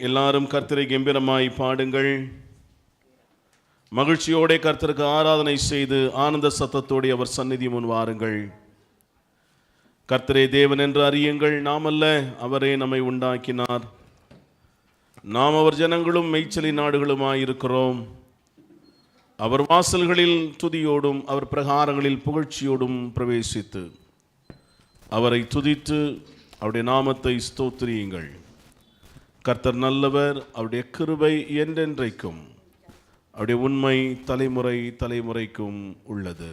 எல்லாரும் கர்த்தரை கம்பீரமாய் பாடுங்கள். மகிழ்ச்சியோட கர்த்தருக்கு ஆராதனை செய்து ஆனந்த சத்தத்தோடு அவர் சந்நிதி முன் வாருங்கள். கர்த்தரே தேவன் என்று அறியுங்கள். நாம் அல்ல, அவரே நம்மை உண்டாக்கினார். நாம் அவர் ஜனங்களும் மெய்ச்சலி நாடுகளுமாயிருக்கிறோம். அவர் வாசல்களில் துதியோடும் அவர் பிரகாரங்களில் புகழ்ச்சியோடும் பிரவேசித்து அவரை துதித்து அவருடைய நாமத்தை ஸ்தோத்திரியுங்கள். கர்த்தர் நல்லவர், அவருடைய கிருபை என்றென்றைக்கும், அவருடைய உண்மை தலைமுறை தலைமுறைக்கும் உள்ளது.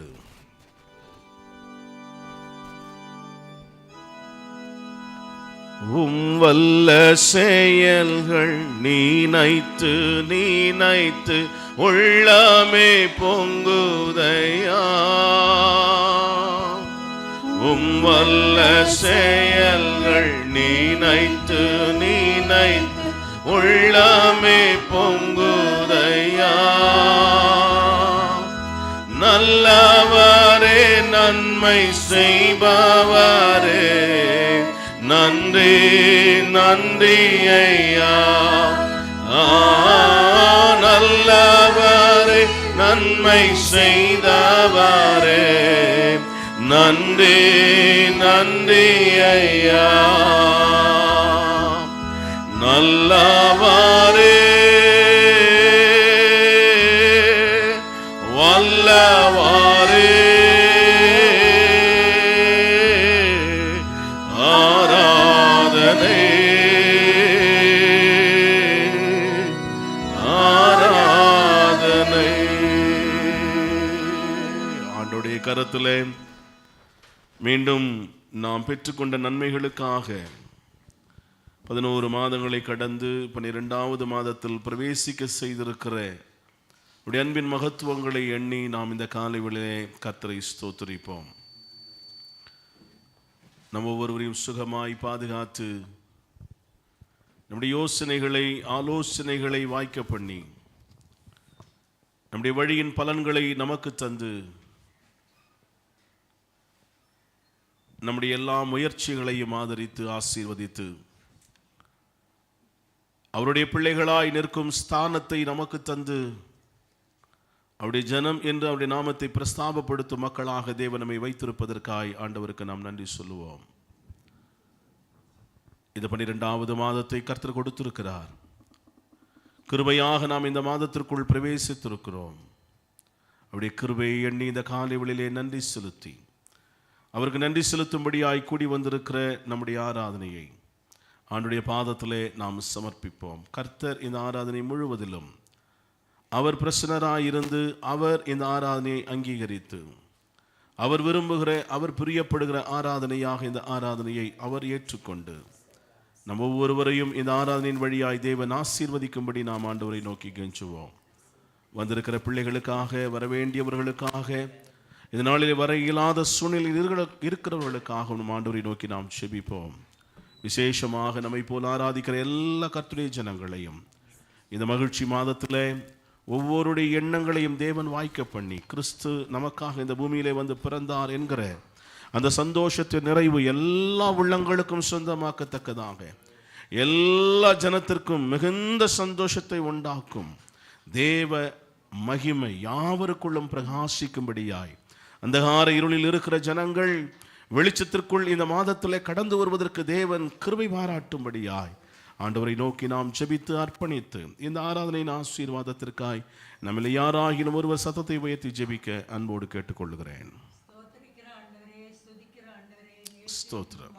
வல்ல செயல்கள் நீனைத்து நீனைத்து உள்ளமே பொங்குதையா. வல்ல செயல்கள் நீனைத்து நீனைத்து உள்ளமே பொங்குதையா. நல்லவரே, நன்மை செய்பவரே, நன்றி நன்றி ஐயா. நல்லவரே, நன்மை செய்தவரே, நன்றி நன்றி ஐயா. நல்லவரே, வல்லவரே, ஆராதனை ஆராதனை. ஆண்டவருடைய கரத்திலே மீண்டும் நாம் பெற்றுக்கொண்ட நன்மைகளுக்காக 11 மாதங்களை கடந்து 12வது மாதத்தில் பிரவேசிக்க செய்திருக்கிற உடைய அன்பின் மகத்துவங்களை எண்ணி நாம் இந்த காலை வேளையிலே கர்த்தரை ஸ்தோத்திரிப்போம். நம் ஒவ்வொருவரையும் சுகமாய் பாதுகாத்து நம்முடைய யோசனைகளை ஆலோசனைகளை வாய்க்க பண்ணி நம்முடைய வழியின் பலன்களை நமக்கு தந்து நம்முடைய எல்லா முயற்சிகளையும் ஆதரித்து ஆசீர்வதித்து அவருடைய பிள்ளைகளாய் நிற்கும் ஸ்தானத்தை நமக்கு தந்து அவருடைய ஜனம் என்று அவருடைய நாமத்தை பிரஸ்தாபப்படுத்தும் மக்களாக தேவன் நம்மை வைத்திருப்பதற்காய் ஆண்டவருக்கு நாம் நன்றி சொல்லுவோம். இந்த 12வது மாதத்தை கர்த்தர் கொடுத்திருக்கிறார். கிருபையாக நாம் இந்த மாதத்திற்குள் பிரவேசித்திருக்கிறோம். அவருடைய கிருபையை எண்ணி இந்த காலை வேளையிலே நன்றி செலுத்தி அவருக்கு நன்றி செலுத்தும்படியாய் கூடி வந்திருக்கிற நம்முடைய ஆராதனையை ஆண்டுடைய பாதத்திலே நாம் சமர்ப்பிப்போம். கர்த்தர் இந்த ஆராதனை முழுவதிலும் அவர் பிரசன்னராயிருந்து அவர் இந்த ஆராதனையை அங்கீகரித்து அவர் விரும்புகிற அவர் பிரியப்படுகிற ஆராதனையாக இந்த ஆராதனையை அவர் ஏற்றுக்கொண்டு நம் ஒவ்வொருவரையும் இந்த ஆராதனையின் வழியாய் தேவன் ஆசீர்வதிக்கும்படி நாம் ஆண்டவரை நோக்கி கெஞ்சுவோம். வந்திருக்கிற பிள்ளைகளுக்காக, வரவேண்டியவர்களுக்காக, இந்த நாளிலே வர இயலாத சூழ்நிலையில் இருக்கிறவர்களுக்காக நம் ஆண்டவரை நோக்கி நாம் செபிப்போம். விசேஷமாக நம்மை போல் ஆராதிக்கிற எல்லா கர்த்தருடைய ஜனங்களையும் இந்த மகிழ்ச்சி மாதத்தில் ஒவ்வொருடைய எண்ணங்களையும் தேவன் வாய்க்க பண்ணி கிறிஸ்து நமக்காக இந்த பூமியிலே வந்து பிறந்தார் என்கிற அந்த சந்தோஷத்தின் நிறைவு எல்லா உள்ளங்களுக்கும் சொந்தமாக்கத்தக்கதாக எல்லா ஜனத்திற்கும் மிகுந்த சந்தோஷத்தை உண்டாக்கும் தேவ மகிமை யாவருக்குள்ளும் பிரகாசிக்கும்படியாய் அந்தகார இருளில் இருக்கிற ஜனங்கள் வெளிச்சத்திற்குள் இந்த மாதத்தில் கடந்து வருவதற்கு தேவன் கிருபை பாராட்டும்படியாய் ஆண்டவரை நோக்கி நாம் ஜெபித்து அர்ப்பணித்து இந்த ஆராதனையின் ஆசீர்வாதத்திற்காய் நம்மளை யாராகிலும் ஒருவர் சத்தத்தை உயர்த்தி ஜெபிக்க அன்போடு கேட்டுக்கொள்கிறேன். ஸ்தோத்திரம்.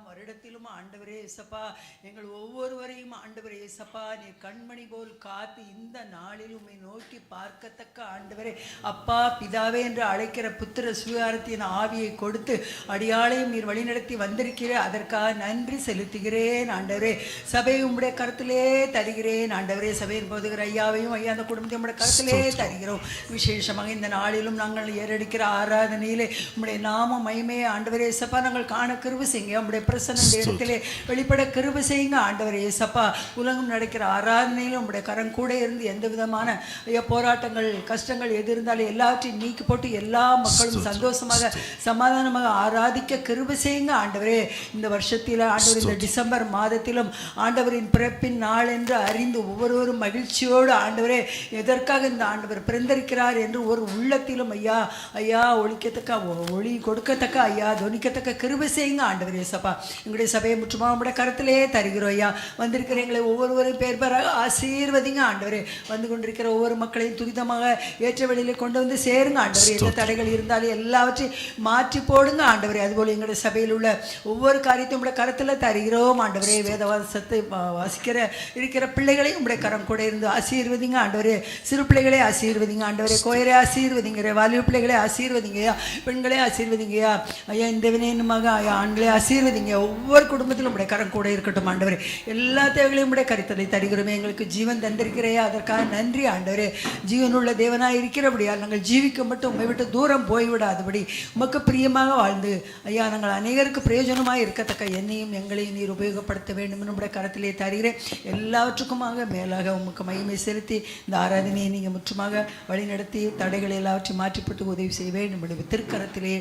வருடத்திலும் ஆண்டவரே இயேசப்பா, எங்கள் ஒவ்வொருவரையும் ஆண்டவரே இயேசப்பா நீர் கண்மணி போல் காத்து இந்த நாளில் உம்மை நோக்கி பார்க்கத்தக்க ஆண்டவரே அப்பா பிதாவே என்று அழைக்கிற புத்திர சுவிகாரத்தின் ஆவியை கொடுத்து அடியாளையும் நீர் வழிநடத்தி வந்திருக்கிற அதற்காக நன்றி செலுத்துகிறேன் ஆண்டவரே. சபை உம்முடைய கருத்திலே தருகிறேன் ஆண்டவரே. சபையின் போதுகிற ஐயாவையும் ஐயா அந்த குடும்பத்தையும் உம்முடைய கருத்திலே தருகிறோம். விசேஷமாக இந்த நாளிலும் நாங்கள் ஏறடிக்கிற ஆராதனையிலே உம்முடைய நாம மகிமையை ஆண்டவரே இயேசப்பா நாங்கள் காண கிருபை செய்யுங்க. உம்முடைய பிரசன்ன இந்த இடத்திலே வெளிப்பட கிருபை செய்யுங்க ஆண்டவரே இயேசப்பா. உலகம் நடக்கிற ஆராதனையிலும் உங்களுடைய கரம் கூட இருந்து எந்த விதமான ஐயா போராட்டங்கள் கஷ்டங்கள் எது இருந்தாலும் எல்லாவற்றையும் நீக்கி போட்டு எல்லா மக்களும் சந்தோஷமாக சமாதானமாக ஆராதிக்க கிருபை செய்யுங்க ஆண்டவரே. இந்த வருஷத்தில் ஆண்டவர் இந்த டிசம்பர் மாதத்திலும் ஆண்டவரின் பிறப்பின் நாள் என்று அறிந்து ஒவ்வொருவரும் மகிழ்ச்சியோடு ஆண்டவரே எதற்காக இந்த ஆண்டவர் பிறந்திருக்கிறார் என்று ஒரு உள்ளத்திலும் ஐயா ஐயா ஒழிக்கத்தக்க ஒளி கொடுக்கத்தக்க ஐயா தொனிக்கத்தக்க கிருபை செய்யுங்க ஆண்டவர் ஏசப்பா. எங்களுடைய சபையை முற்றுமா உங்களுடைய கருத்திலே தருகிறோம் ஐயா. வந்திருக்கிற எங்களை ஒவ்வொருவரும் பேர் பேராக ஆசீர்வதிங்க ஆண்டவரே. வந்து கொண்டிருக்கிற ஒவ்வொரு மக்களையும் துரிதமாக ஏற்ற வழியில கொண்டு வந்து சேருங்க ஆண்டவரே. எந்த தடைகள் இருந்தாலும் எல்லாவற்றையும் மாற்றி போடுங்க ஆண்டவரே. அதுபோல் எங்களுடைய சபையில் உள்ள ஒவ்வொரு காரியத்தையும் உங்களுடைய கருத்தில் தருகிறோம் ஆண்டவரே. வேதவாசத்தை வாசிக்கிற இருக்கிற பிள்ளைகளையும் உங்களுடைய கரம் கூட இருந்து ஆசீர்வதிங்க ஆண்டவரே. சிறு பிள்ளைகளே ஆசீர்வதிங்க ஆண்டவரே. கோயரை ஆசீர்வதிங்க, வாலிப பிள்ளைகளே ஆசீர்வதிங்கய்யா, பெண்களே ஆசீர்வதிங்கய்யா ஐயா. இந்த வினையனுமாக ஐயா ஆண்களே ஆசீர்வதிங்க. ஒவ்வொரு குடும்பத்திலும் உங்களுடைய கரம் கூட இருக்கட்டும் ஆண்டவரே. எல்லா தேவைகளையும் உடைய கருத்தலை தருகிறோமே. எங்களுக்கு ஜீவன் தந்திருக்கிறையா, அதற்காக நன்றி ஆண்டவரே. ஜீவனுள்ள தேவனாக இருக்கிறபடியால் நாங்கள் ஜீவிக்க மட்டும் உண்மை விட்டு தூரம் போய்விடாதபடி உமக்கு பிரியமாக வாழ்ந்து ஐயா நாங்கள் அநேகருக்கு பிரயோஜனமாக இருக்கத்தக்க என்னையும் எங்களையும் நீர் உபயோகப்படுத்த வேண்டும் என்னுடைய கரத்திலே தருகிறேன். எல்லாவற்றுக்குமாக மேலாக உமக்கு மகிமை செலுத்தி இந்த ஆராதனையை நீங்கள் முற்றுமாக வழிநடத்தி தடைகளை எல்லாவற்றையும் மாற்றிப்பட்டு உதவி செய்ய வேண்டும் என்று திருக்கரத்திலே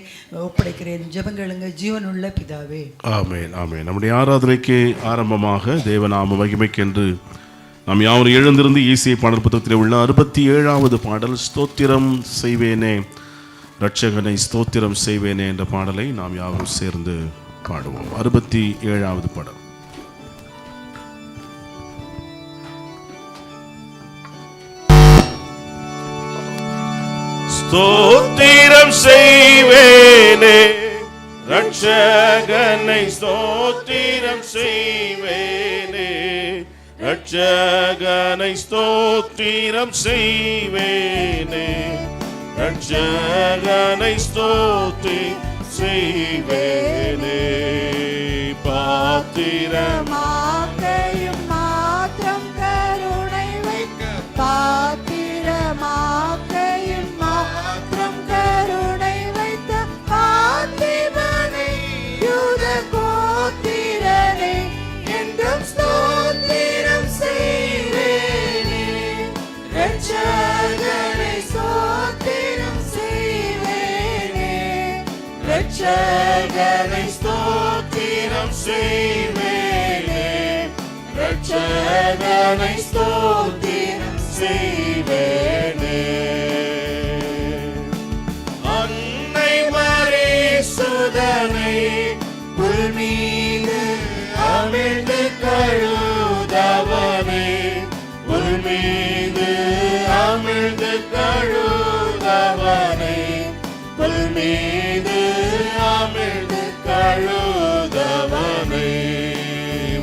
ஒப்படைக்கிறேன். ஜெபங்களுங்க ஜீவனுள்ள பிதாவே. ஆமென் ஆமென். நம்முடைய ஆராதனைக்கு ஆரம்பமாக தேவநாம மகிமைக்கென்று நாம் யாவரும் எழுந்திருந்து ஈசிய பாடல் புத்தகத்தில் உள்ள 67வது பாடல் ஸ்தோத்திரம் செய்வேனே இரட்சகனை ஸ்தோத்திரம் செய்வேனே என்ற பாடலை நாம் யாவரும் சேர்ந்து பாடுவோம். 67வது பாடல். ஸ்தோத்திரம் செய்வேனே இரட்சகனை ஸ்தோத்திரம் செய்வேனே இரட்சகனை ஸ்தோத்திரம் செய்வேனே இரட்சகனை ஸ்தோத்திரம் செய்வேனே பாத்திரமாக்கையும் மாத்திரம் கருணை வைக்க பாத்திரமாக்கையும் மாத்திரம் கருணை வைத்த பாத்திமனை யூத கோத்திரனை என்றும் ஸ்தோத்திரம் செய்வேனே இரட்சகனை ஸ்தோத்திரம் செய்வேனே இரட்சகனை ஸ்தோத்திரம் செய்வேனே இரட்சகனை ஸ்தோத்திரம் செய்வேனே. அன்னை மரி சுதனை புல் மீது அமிழ்ந்து கழுதவனே புல் மீது அமிழ்ந்து கழுதவனே புல் மீது அமிழ்ந்து கழுதவனே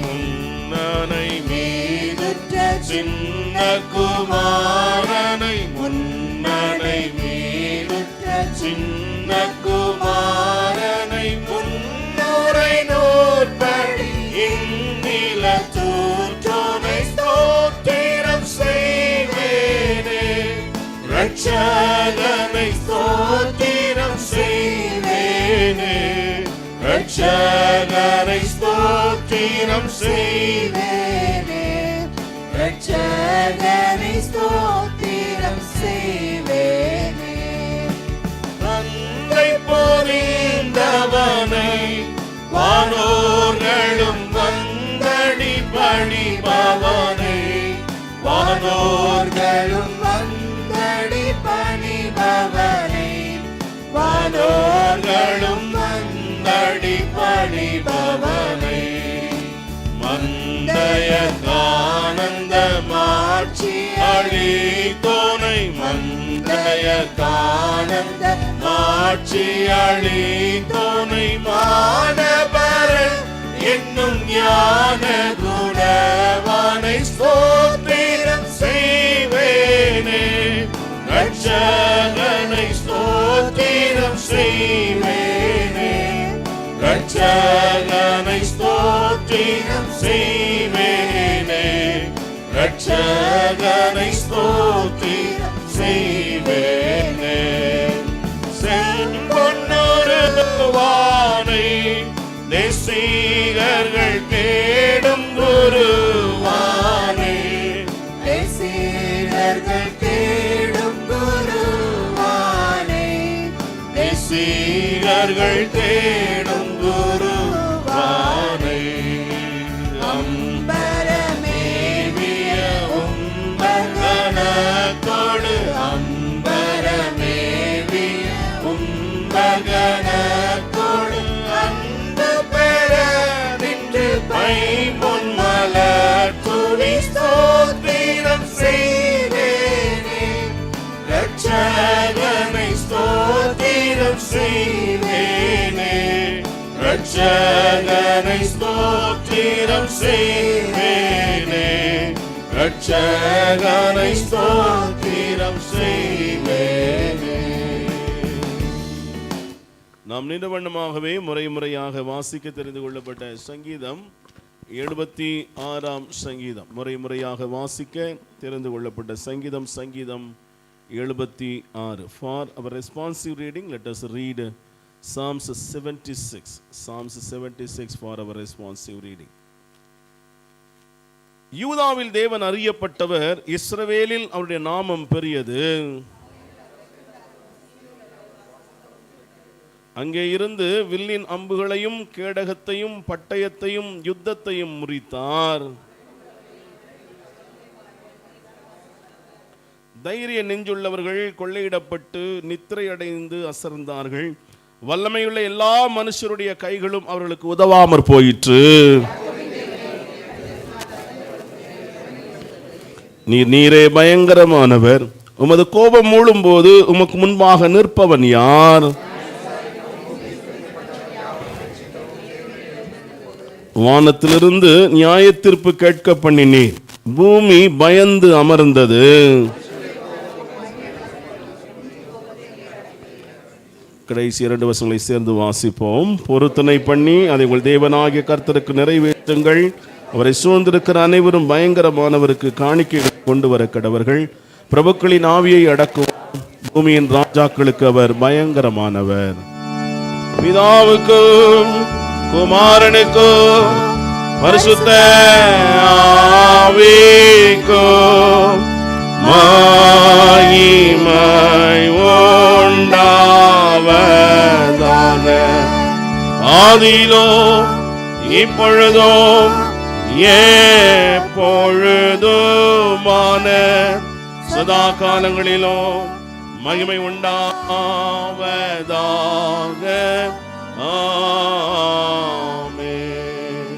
முன்னனை மீதுற்ற சின்ன குமாரனை முன்னனை மீதுற்ற சின்ன குமாரனை முன்னுரை நூற்படி இந்நில தூற்றோனை ஸ்தோத்திரம் செய்வேனே இரட்சகனை ஸ்தோத்திரம் செய்வேனே இரட்சகனை ஸ்தோத்திரம் செய்வேனே இரட்சகனை ஸ்தோத்திரம் செய்வேனே. தந்தை பொறிந்தவனை வானோர்களும் வந்தடி பணிபவனை வானோர்களும் வந்தடி பணிபவனை வானோர்களும் வந்தடி பணிபவனை மந்தய கானந்த மாட்சி அளித்தோனை மந்தய கானந்த மாட்சி அளித்தோனை மானபரன் என்னும் ஞான குணவானை ஸ்தோத்திரம் செய்வேனே இரட்சகனை ஸ்தோத்திரம் செய்வேனே இரட்சகனை ஸ்தோத்திரம் செய்வேனே இரட்சகனை ஸ்தோத்திரம் செய்வேனே. செம்பொன்னுருவானை தேசிகர்கள் தேடும் குருவானை அவர்கள் தேடும் குருவானை அம்பரமேவிய உம்பகனத்தோடு அம்பரமேவிய உம்பகனத்தோடு அன்பு பெற நின்று பைம்பொன் மலர் தூவி ஸ்தோத்திரம் செய்வேனே ரட்சகனை ஸ்தோத்திரம் செய்வேனே ரட்சகனை ஸ்தோத்திரம் செய்வேனே ரட்சகனை ஸ்தோத்திரம் செய்வேனே. நாம் நின்ற வண்ணமாகவே முறையாக வாசிக்க தெரிந்து கொள்ளப்பட்ட சங்கீதம் 76ஆம் சங்கீதம். முறையாக வாசிக்க தெரிந்து கொள்ளப்பட்ட சங்கீதம் 76. For our responsive reading, let us read Psalms 76 for our responsive reading. யூதாவில் தேவன் அறியப்பட்டவர், இஸ்ரவேலில் அவருடைய நாமம் பெரியது. அங்கே இருந்து வில்லின் அம்புகளையும் கேடகத்தையும் பட்டயத்தையும் யுத்தத்தையும் முறித்தார். தைரிய நெஞ்சுள்ளவர்கள் கொள்ளையிடப்பட்டு நித்திரை அடைந்து அசர்ந்தார்கள். வல்லமையுள்ள எல்லா மனுஷருடைய கைகளும் அவர்களுக்கு உதவாமற் போயிற்று. நீரே பயங்கரமானவர், உமது கோபம் மூழும் போது உமக்கு முன்பாக நிற்பவன் யார்? வானத்திலிருந்து நியாய தீர்ப்பு கேட்க பண்ணினீர், பூமி பயந்து அமர்ந்தது. கடைசி 2 வசனங்களை சேர்ந்து வாசிப்போம். பொருத்தனை பண்ணி அதை உங்கள் தேவனாகிய கர்த்தருக்கு நிறைவேற்றுங்கள். அவரை சூழ்ந்திருக்கிற அனைவரும் பயங்கரமானவருக்கு காணிக்கை கொண்டு வர கடவர்கள். பிரபுக்களின் ஆவியை அடக்கும், பூமியின் ராஜாக்களுக்கு அவர் பயங்கரமானவர். பிதாவுக்கும் குமாரனுக்கும் பரிசுத்த ஆவிக்கும் மகிமை உண்டாவதாக, ஆதியிலோ இப்பொழுதோ எப்பொழுதுமான சதா காலங்களிலோ மகிமை உண்டாவதாக. ஆமென்.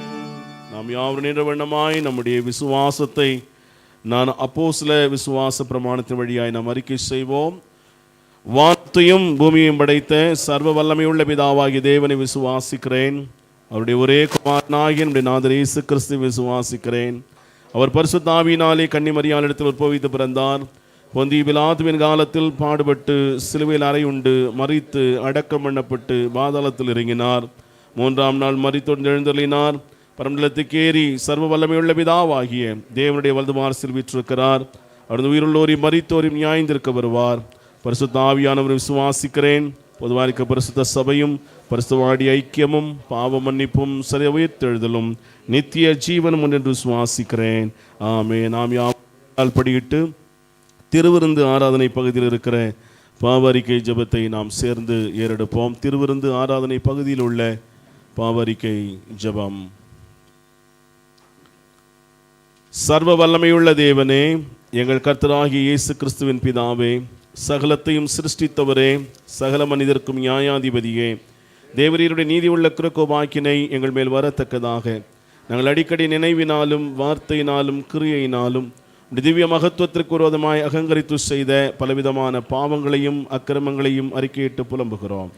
நாம் யாவரும் நின்ற வண்ணமாய் நம்முடைய விசுவாசத்தை நான் அப்போஸ்தல விசுவாச பிரமாணத்தின் வழியாய் நாம் அறிக்கை செய்வோம். வானத்தையும் பூமியையும் படைத்த சர்வ வல்லமையுள்ள பிதாவாகிய தேவனை விசுவாசிக்கிறேன். அவருடைய ஒரே குமாரனாகிய நம்முடைய நாதர் இயேசு கிறிஸ்துவை விசுவாசிக்கிறேன். அவர் பரிசுத்த ஆவியினாலே கன்னிமரியாளிடத்தில் உற்பவித்து பிறந்தார். பொந்திய பிலாத்துவின் காலத்தில் பாடுபட்டு சிலுவையில் அறையுண்டு மரித்து அடக்கம் பண்ணப்பட்டு பாதாளத்தில் இறங்கினார். 3ஆம் நாள் மரித்தோடு எழுந்தருளினார். பரமண்டலத்துக்கேறி சர்வ வல்லமையுள்ள பிதாவாகிய தேவனுடைய வலது மார்சில் வீற்றிருக்கிறார். அவரது உயிருள்ளோரையும் மரித்தோரையும் நியாயந்திருக்க வருவார். பரிசுத்த ஆவியானவரை விசுவாசிக்கிறேன். பொதுவாக பரிசுத்த சபையும் பரிசுத்தவாடி ஐக்கியமும் பாவ மன்னிப்பும் சரி உயிர்த்தெழுதலும் நித்திய ஜீவனும் என்று விசுவாசிக்கிறேன். ஆமென். நாம் யாவரால் படியிட்டு திருவிருந்து ஆராதனை பகுதியில் இருக்கிற பாவரிக்கை ஜெபத்தை நாம் சேர்ந்து ஏறெடுப்போம். திருவிருந்து ஆராதனை பகுதியில் உள்ள பாவரிக்கை ஜெபம். சர்வ வல்லமையுள்ள தேவனே, எங்கள் கர்த்தராகிய இயேசு கிறிஸ்துவின் பிதாவே, சகலத்தையும் சிருஷ்டித்தவரே, சகல மனிதர்க்கும் நியாயாதிபதியே, தேவரீருடைய நீதி உள்ள கிருபையாக்கினை எங்கள் மேல் வரத்தக்கதாக நாங்கள் அடிக்கடி நினைவினாலும் வார்த்தையினாலும் கிரியையினாலும் திவ்ய மகத்துவத்திற்கு விரோதமாய் அகங்கரித்து செய்த பலவிதமான பாவங்களையும் அக்கிரமங்களையும் அறிக்கையிட்டு புலம்புகிறோம்.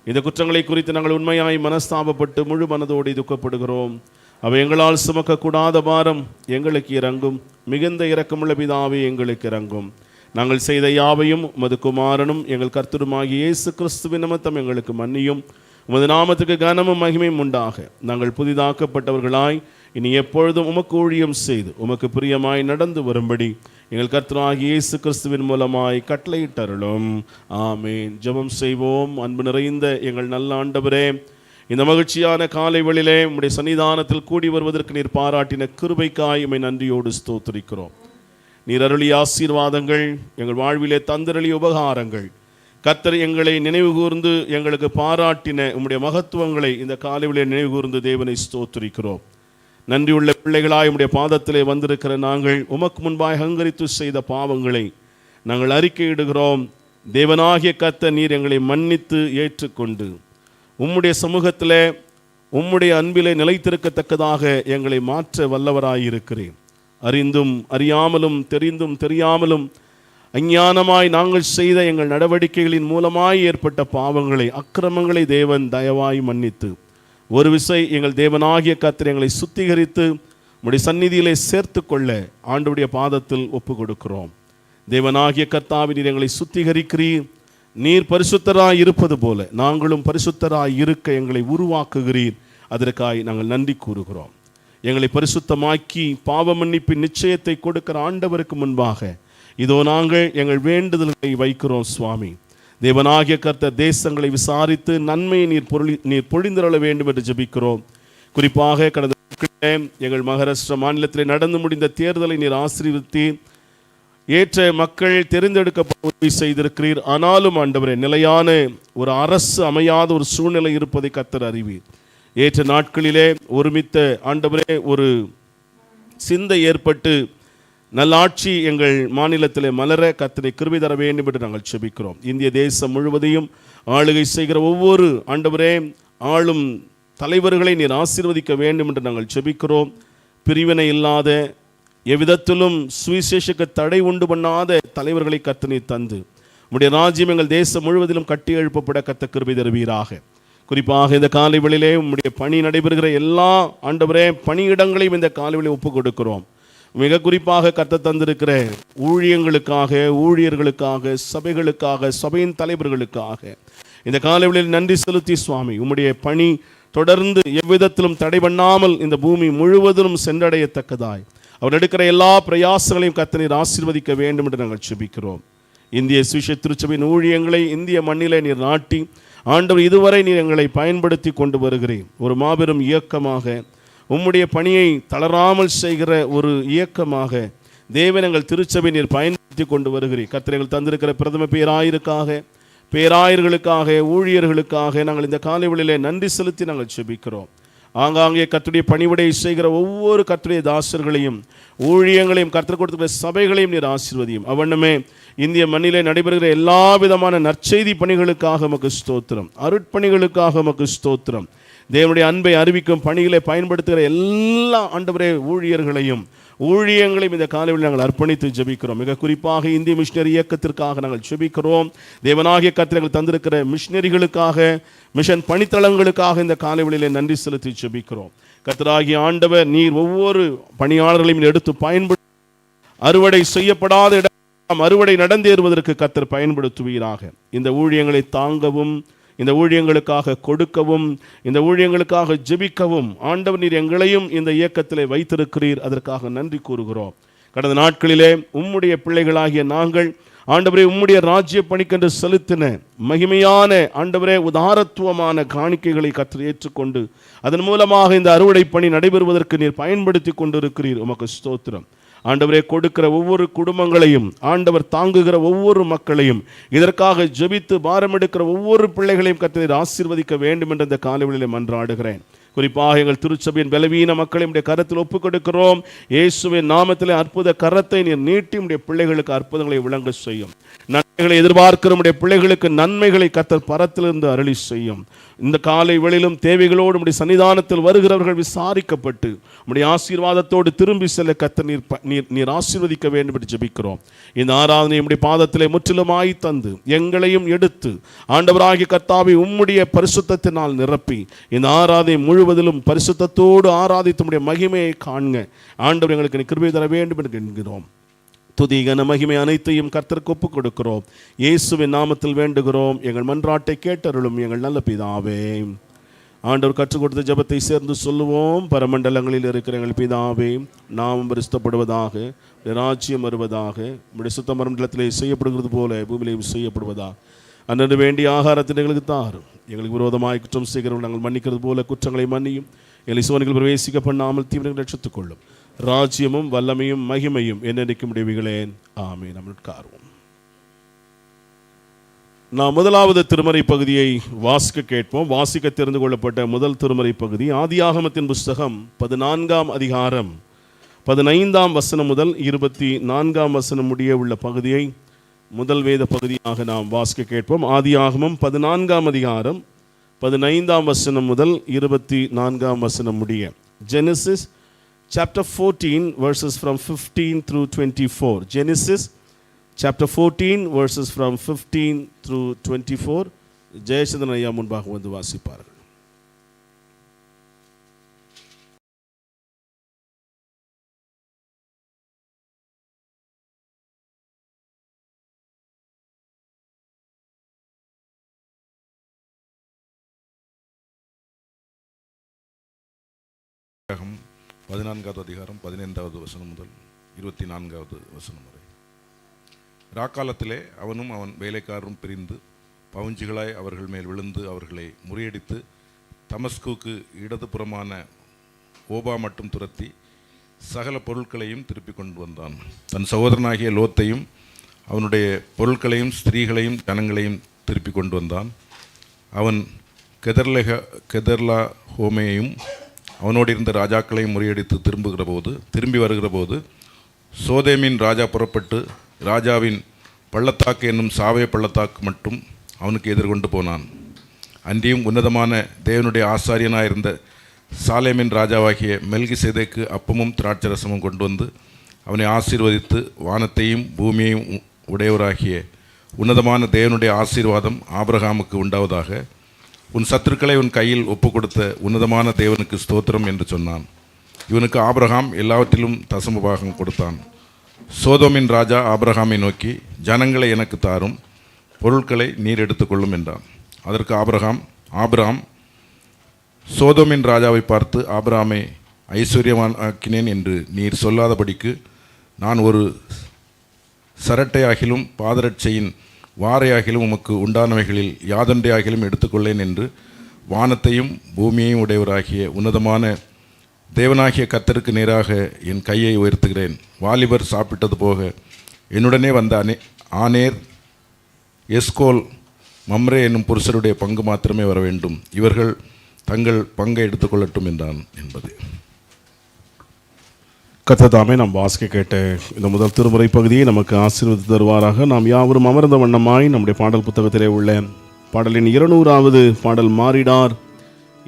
இந்த குற்றங்களை குறித்து நாங்கள் உண்மையாய் மனஸ்தாபப்பட்டு முழு மனதோடு துக்கப்படுகிறோம். அவை எங்களால் சுமக்கக்கூடாத பாரம் எங்களுக்கு இறங்கும். மிகுந்த இரக்கமுள்ள பிதாவே, எங்களுக்கு இறங்கும். நாங்கள் செய்த யாவையும் உமது குமாரனும் எங்கள் கர்த்தருமாகிய இயேசு கிறிஸ்துவின் நிமித்தம் எங்களுக்கு மன்னியும். உமது நாமத்துக்கு கனமும் மகிமையும் உண்டாக நாங்கள் புதிதாக்கப்பட்டவர்களாய் இனி எப்பொழுதும் உமக்கு ஊழியம் செய்து உமக்கு பிரியமாய் நடந்து வரும்படி எங்கள் கர்த்தராகிய இயேசு கிறிஸ்துவின் மூலமாய் கட்டளையிட்டருளும். ஆமென். ஜெபம் செய்வோம். அன்பு நிறைந்த எங்கள் நல்ல ஆண்டவரே, இந்த மகிழ்ச்சியான காலை வேளையிலே உம்முடைய சன்னிதானத்தில் கூடி வருவதற்கு நீர் பாராட்டின கிருபைக்காய் உம்மை நன்றியோடு ஸ்தோத்திரிக்கிறோம். நீர் அருளிய ஆசீர்வாதங்கள், எங்கள் வாழ்விலே தந்தருளிய உபகாரங்கள், கர்த்தர் எங்களை நினைவு கூர்ந்து எங்களுக்கு பாராட்டின உம்முடைய மகத்துவங்களை இந்த காலையிலே நினைவு கூர்ந்து தேவனை ஸ்தோத்திரிக்கிறோம். நன்றியுள்ள பிள்ளைகளாய் உம்முடைய பாதத்திலே வந்திருக்கிற நாங்கள் உமக்கு முன்பாய் ஹங்கரித்து செய்த பாவங்களை நாங்கள் அறிக்கையிடுகிறோம். தேவனாகிய கர்த்தர் நீர் எங்களை மன்னித்து ஏற்றுக்கொண்டு உம்முடைய சமூகத்திலே உம்முடைய அன்பிலே நிலைத்திருக்கத்தக்கதாக எங்களை மாற்ற வல்லவராயிருக்கிறேன். அறிந்தும் அறியாமலும் தெரிந்தும் தெரியாமலும் அஞ்ஞானமாய் நாங்கள் செய்த எங்கள் நடவடிக்கைகளின் மூலமாய் ஏற்பட்ட பாவங்களை அக்கிரமங்களை தேவன் தயவாய் மன்னித்து ஒரு விசை எங்கள் தேவனாகிய கர்த்தர் எங்களை சுத்திகரித்து உம்முடைய சந்நிதியிலே சேர்த்து கொள்ள ஆண்டவருடைய பாதத்தில் ஒப்பு கொடுக்கிறோம். தேவனாகிய கர்த்தாவே, நீர் எங்களை சுத்திகரிக்கிறீர். நீர் பரிசுத்தராய் இருப்பது போல நாங்களும் பரிசுத்தராய் இருக்க எங்களை உருவாக்குகிறீர். அதற்காய் நாங்கள் நன்றி கூறுகிறோம். எங்களை பரிசுத்தமாக்கி பாவ மன்னிப்பின் நிச்சயத்தை கொடுக்கிற ஆண்டவருக்கு முன்பாக இதோ நாங்கள் எங்கள் வேண்டுதல்களை வைக்கிறோம். சுவாமி, தேவனாகிய கர்த்தர் தேசங்களை விசாரித்து நன்மையை நீர் பொழிந்தருள வேண்டும் என்று ஜெபிக்கிறோம். குறிப்பாக கடந்த எங்கள் மகாராஷ்டிரா மாநிலத்தில் நடந்து முடிந்த தேர்தலை நீர் ஆசீர்வதித்து ஏற்ற மக்கள் தேர்ந்தெடுக்க உதவி செய்திருக்கிறீர். ஆனாலும் ஆண்டவரே, நிலையான ஒரு அரசு அமையாத ஒரு சூழ்நிலை இருப்பதை கர்த்தர் அறிவீர். ஏற்ற நாட்களிலே ஒருமித்த ஆண்டவரே ஒரு சிந்தை ஏற்பட்டு நல்லாட்சி எங்கள் மாநிலத்திலே மலர கர்த்தரை கிருபை தர வேண்டும் என்று நாங்கள் செபிக்கிறோம். இந்திய தேசம் முழுவதையும் ஆளுகை செய்கிற ஒவ்வொரு ஆண்டவரே ஆளும் தலைவர்களை நீர் ஆசீர்வதிக்க வேண்டும் என்று நாங்கள் செபிக்கிறோம். பிரிவினை இல்லாத எவ்விதத்திலும் சுவிசேஷக்கு தடை உண்டு பண்ணாத தலைவர்களை கர்த்தர் நீர் தந்து உம்முடைய ராஜ்யம் எங்கள் தேசம் முழுவதிலும் கட்டி எழுப்பப்பட கர்த்தர் கிருபை தருவீராக. குறிப்பாக இந்த காலை வேளையிலே உம்முடைய பணி நடைபெறுகிற எல்லா ஆண்டவரே பணியிடங்களையும் இந்த காலை வேளையிலே ஒப்பு கொடுக்கிறோம். மிக குறிப்பாக கர்த்தர் தந்திருக்கிற ஊழியங்களுக்காக, ஊழியர்களுக்காக, சபைகளுக்காக, சபையின் தலைவர்களுக்காக இந்த காலை வேளையில் நன்றி செலுத்தி சுவாமி, உம்முடைய பணி தொடர்ந்து எவ்விதத்திலும் தடை பண்ணாமல் இந்த பூமி முழுவதிலும் சென்றடையத்தக்கதாய் அவர் எடுக்கிற எல்லா பிரயாசங்களையும் கர்த்தர் நீர் ஆசீர்வதிக்க வேண்டும் என்று நாங்கள் செபிக்கிறோம். இந்திய சுவிசேஷ திருச்சபையின் ஊழியங்களை இந்திய மண்ணிலே நீர் நாட்டி ஆண்டவர் இதுவரை நீர் எங்களை பயன்படுத்தி கொண்டு வருகிறேன். ஒரு மாபெரும் இயக்கமாக உம்முடைய பணியை தளராமல் செய்கிற ஒரு இயக்கமாக தேவன் எங்கள் திருச்சபை நீர் பயன்படுத்தி கொண்டு வருகிறேன். கர்த்தர் எங்கள் தந்திருக்கிற பிரதம பேராயர்களுக்காக, ஊழியர்களுக்காக நாங்கள் இந்த காலை வேளையிலே நன்றி செலுத்தி நாங்கள் செபிக்கிறோம். ஆங்காங்கே கர்த்தருடைய பணிவிடை செய்கிற ஒவ்வொரு கர்த்தருடைய தாசர்களையும் ஊழியங்களையும் கர்த்தர் கொடுத்துக்கிற சபைகளையும் நீர் ஆசீர்வதியும். அவண்ணமே இந்திய மண்ணிலே நடைபெறுகிற எல்லா விதமான நற்செய்தி பணிகளுக்காக உமக்கு ஸ்தோத்திரம், அருட்பணிகளுக்காக உமக்கு ஸ்தோத்திரம். தேவனுடைய அன்பை அறிவிக்கும் பணிகளை பயன்படுத்துகிற எல்லா ஆண்டவரே ஊழியங்களையும் இந்த காலையில் நாங்கள் அர்ப்பணித்து ஜெபிக்கிறோம். மிக குறிப்பாக இந்திய மிஷினரி இயக்கத்திற்காக நாங்கள் ஜெபிக்கிறோம். தேவனாகிய கர்த்தர் தந்திருக்கிற மிஷினரிகளுக்காக, மிஷன் பணித்தளங்களுக்காக இந்த காலைகளிலே நன்றி செலுத்தி ஜெபிக்கிறோம். கர்த்தராகிய ஆண்டவர் நீர் ஒவ்வொரு பணியாளர்களையும் எடுத்து பயன்படுத்தி அறுவடை செய்யப்படாத இடம் அறுவடை நடந்தேறுவதற்கு கர்த்தர் பயன்படுத்துவீராக. இந்த ஊழியங்களை தாங்கவும், இந்த ஊழியங்களுக்காக கொடுக்கவும், இந்த ஊழியங்களுக்காக ஜெபிக்கவும் ஆண்டவர் நீர் எங்களையும் இந்த இயக்கத்திலே வைத்திருக்கிறீர். அதற்காக நன்றி கூறுகிறோம். கடந்த நாட்களிலே உம்முடைய பிள்ளைகளாகிய நாங்கள் ஆண்டவரே உம்முடைய ராஜ்ய பணிக்கென்று செலுத்தின மகிமையான ஆண்டவரே உதாரத்துவமான காணிக்கைகளை கர்த்தர் ஏற்றுக்கொண்டு அதன் மூலமாக இந்த அறுவடை பணி நடைபெறுவதற்கு நீர் பயன்படுத்தி கொண்டிருக்கிறீர். உமக்கு ஸ்தோத்திரம். ஆண்டவரே, கொடுக்கிற ஒவ்வொரு குடும்பங்களையும், ஆண்டவர் தாங்குகிற ஒவ்வொரு மக்களையும், இதற்காக ஜெபித்து பாரம் எடுக்கிற ஒவ்வொரு பிள்ளைகளையும் கர்த்தர் ஆசீர்வதிக்க வேண்டும் என்று இந்த காலைகளிலே மன்றாடுகிறேன். குறிப்பாக எங்கள் திருச்சபையின் பலவீன மக்களை உடைய கரத்தில் ஒப்புக் கொடுக்கிறோம். இயேசுவின் நாமத்திலே அற்புத கரத்தை நீர் நீட்டி உடைய பிள்ளைகளுக்கு அற்புதங்களை விளங்க செய்யும். நன்மைகளை எதிர்பார்க்கிற உடைய பிள்ளைகளுக்கு நன்மைகளை கர்த்தர் பரத்திலிருந்து அருளி செய்யும். இந்த காலை வேளையிலும் தேவைகளோடு உடைய சன்னிதானத்தில் வருகிறவர்கள் விசாரிக்கப்பட்டு உடைய ஆசீர்வாதத்தோடு திரும்பி செல்ல கர்த்தர் நீர் ஆசீர்வதிக்க வேண்டும் என்று ஜெபிக்கிறோம். இந்த ஆராதனை உடைய பாதத்திலே முற்றிலுமாய் தந்து எங்களையும் எடுத்து ஆண்டவராகிய கர்த்தாவை உம்முடைய பரிசுத்தத்தினால் நிரப்பி இந்த ஆராதனை முழுவதிலும் பரிசுத்தத்தோடு ஆராதித்து மகிமையை காண்க ஆண்டவர் எங்களுக்கு கிருபை தர வேண்டும் என்று என்கிறோம். துதி கன மகிமை அனைத்தையும் கர்த்தருக்கு ஒப்புக் கொடுக்கிறோம். இயேசுவின் நாமத்தில் வேண்டுகிறோம். எங்கள் மன்றாட்டை கேட்டருளும் எங்கள் நல்ல பிதாவே. ஆண்டவர் கற்றுக் கொடுத்த ஜெபத்தை சேர்ந்து சொல்லுவோம். பரமண்டலங்களில் இருக்கிற எங்கள் பிதாவே, நாமம் பரிசுத்தப்படுவதாக, ராஜ்யம் வருவதாக, உம்முடைய சுத்த மண்டலத்திலே செய்யப்படுகிறது போல பூமியிலேயும் செய்யப்படுவதாக. அன்று வேண்டிய ஆகாரத்தை எங்களுக்கு தாரும். எங்களுக்கு விரோதமாய் குற்றம் செய்கிறவர்கள் நாங்கள் மன்னிக்கிறது போல குற்றங்களை மன்னியும். எங்களை சோதனைகள் பிரவேசிக்க பண்ணாமல் தீவிரங்களை ரட்சித்துக் கொள்ளும். ராஜ்யமும் வல்லமையும் மகிமையும் என்னென்னைக்கும் உடையவைகளே. ஆமென். நாம் உட்காருவோம். நாம் முதலாவது திருமறை பகுதியை வாசிக்க கேட்போம். வாசிக்க தெரிந்து கொள்ளப்பட்ட முதல் திருமறை பகுதி ஆதியாகமத்தின் புஸ்தகம் 14ஆம் அதிகாரம் 15ஆம் வசனம் முதல் 24ஆம் வசனம் முடிய உள்ள பகுதியை முதல் வேத பகுதியாக நாம் வாசிக்க கேட்போம். ஆதியாகமம் 14ஆம் அதிகாரம் 15ஆம் வசனம் முதல் 24ஆம் வசனம் முடிய. Genesis chapter 14 verses from 15 through 24. Genesis chapter 14 verses from 15 through 24. Jayachandran ஐயா முன்பாக வந்து வாசிப்பார்கள். ஆதியாகமம் 14வது அதிகாரம் 15வது வசனம் முதல் 24வது வசனம் வரை. ராக்காலத்திலே அவனும் அவன் வேலைக்காரரும் பிரிந்து பவுஞ்சிகளாய் அவர்கள் மேல் விழுந்து அவர்களை முறியடித்து தமஸ்குக்கு இடதுபுறமான ஓபா மட்டும் துரத்தி சகல பொருட்களையும் திருப்பி கொண்டு வந்தான். தன் சகோதரனாகிய லோத்தையும் அவனுடைய பொருட்களையும் ஸ்திரீகளையும் ஜனங்களையும் திருப்பி கொண்டு வந்தான். அவன் கெதர்லா ஹோமையையும் அவனோடு இருந்த ராஜாக்களையும் முறியடித்து திரும்பி வருகிற போது சோதேமின் ராஜா புறப்பட்டு ராஜாவின் பள்ளத்தாக்கு என்னும் சாவே பள்ளத்தாக்கு மட்டும் அவனுக்கு எதிர்கொண்டு போனான். அன்றியும் உன்னதமான தேவனுடைய ஆசாரியனாயிருந்த சாலேமின் ராஜாவாகிய மெல்கிசேதேக்கு அப்பமும் திராட்சரசமும் கொண்டு வந்து அவனை ஆசீர்வதித்து வானத்தையும் பூமியையும் உடையவராகிய உன்னதமான தேவனுடைய ஆசீர்வாதம் ஆபிரகாமுக்கு உண்டாவதாக, உன் சத்துருக்களை உன் கையில் ஒப்பு கொடுத்த உன்னதமான தேவனுக்கு ஸ்தோத்திரம் என்று சொன்னான். இவனுக்கு ஆபிரகாம் எல்லாவற்றிலும் தசமபாகம் கொடுத்தான். சோதோமின் ராஜா ஆபிரகாமை நோக்கி, ஜனங்களை எனக்கு தாரும், பொருட்களை நீர் எடுத்துக்கொள்ளும் என்றான். அதற்கு ஆபிரகாம் சோதோமின் ராஜாவை பார்த்து, ஆபிரகாமை ஐஸ்வர்யவான் ஆக்கினேன் என்று நீர் சொல்லாதபடிக்கு நான் ஒரு சரட்டையாகிலும் பாதரட்சையின் வாரையாகிலும் உமக்கு உண்டானவைகளில் யாதொன்றையாகிலும் எடுத்துக்கொள்ளேன் என்று வானத்தையும் பூமியையும் உடையவராகிய உன்னதமான தேவனாகிய கர்த்தருக்கு நேராக என் கையை உயர்த்துகிறேன். வாலிபர் சாப்பிட்டது போக என்னுடனே வந்த ஆனேர், எஸ்கோல், மம்ரே என்னும் புருஷருடைய பங்கு மாத்திரமே வர வேண்டும். இவர்கள் தங்கள் பங்கை எடுத்துக்கொள்ளட்டும் என்றான் என்பது. கர்த்தர் நாம் வாசிக்க கேட்ட இந்த முதல் திருமுறை பகுதியை நமக்கு ஆசீர்வதித்து தருவாராக. நாம் யாவரும் அமர்ந்த வண்ணமாய் நம்முடைய பாடல் புத்தகத்திலே உள்ள பாடலின் 200வது பாடல், மாறிடார்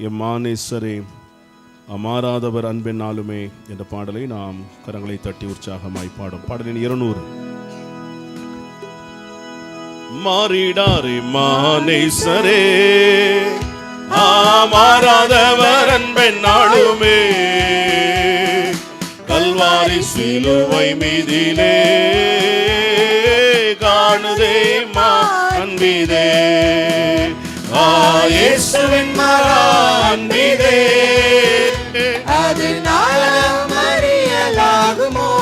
எம்மானேசரே அமாராதவர் அன்பின் நாளுமே என்ற பாடலை நாம் கரங்களை தட்டி உற்சாகமாய் பாடும். பாடலின் 200. மாறிடார் எம்மானேசரே அமாராதவர் அன்பின் நாளுமே, கல்வாரி சிலுவை மீதிலே காணுதே அன்பிதே, இயேசுவின் மகா அன்பிதே, அது நாளாம் அறியலாகுமோ,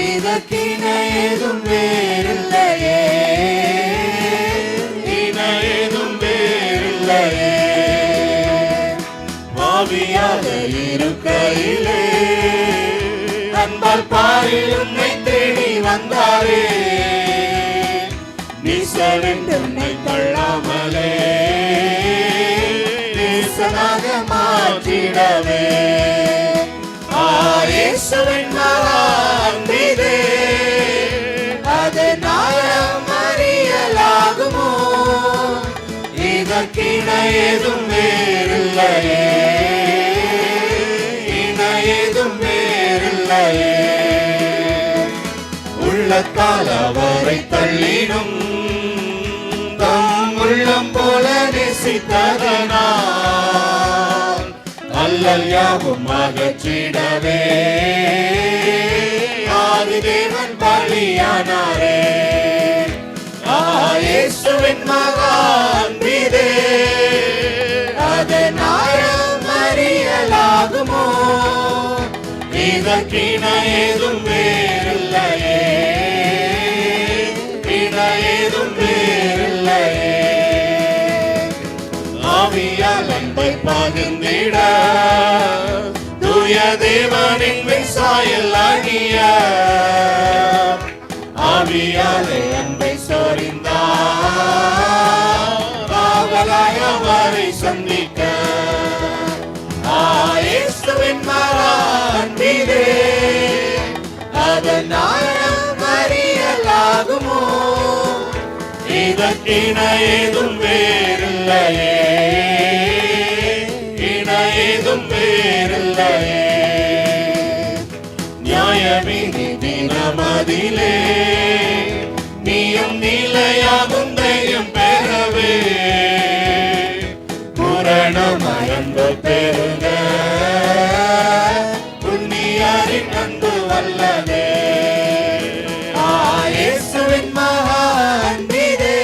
இதற்கின ஏதும் வேறில்லையே, இன ஏதும் வேறில்லையே, பாவியாக இருக்கையிலே அன்பால் பாரில் உன்னை தேடி வந்தாரே, நீசவென்று உன்னை தள்ளாமலே நேசனாக மாற்றிடவே, இயேசுவின் மகா அன்பிதே, அது நாளாம் அறியலாகுமோ, இதற்கின ஏதும் வேறில்லையே, இன ஏதும் வேறில்லையே, உள்ளத்தால் அவரை தள்ளினும் தம் உள்ளம் போல நேசித்ததனால் அல்லல் யாவும் அகற்றிடவே ஆதி தேவன் பலியானாரே, இயேசுவின் மகா அன்பிதே, அது நாளாம் அறியலாகுமோ, இதற்கின ஏதும் வேறில்லையே, இன ஏதும் வேறில்லையே, ஆவியால் அன்பை பகிர்ந்திட தூய தேவனின் சாயல் ஆகிய ஆவியாலே அன்பை சொரிந்தார், மதிலே அதன் ஆழம் அறியலாகுமோ? இதற்கிணையேதும் வேறில்லையே, இணையேதும் வேறில்லையே. நியாயவிதி தினமதிலே நீயும் நிலையாகும் தையம் பெறவே பூரணமயன்பு பெருக புண்ணியரின் அன்பு வல்லதே. இயேசுவின் மகா அன்பிலே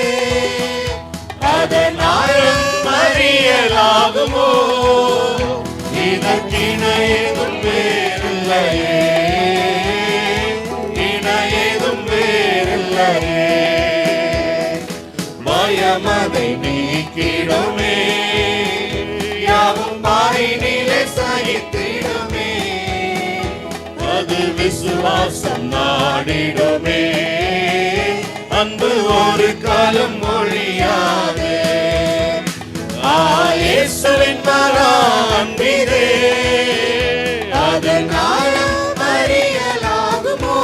அதன் ஆழம் அறியலாகுமோ? இதற்கிணையேதும் வேறில்லையே, இணையேதும் வேறில்லையே. பயமதை நீக்கிடுமே, யாவும் மாறினிலே சகித்திடுமே. அது விசுவாசம் நாடிடுமே, அன்பு ஒரு காலம் மொழியாது. இயேசுவின் மகா அன்பிலே அதன் ஆழம் அறியலாகுமோ?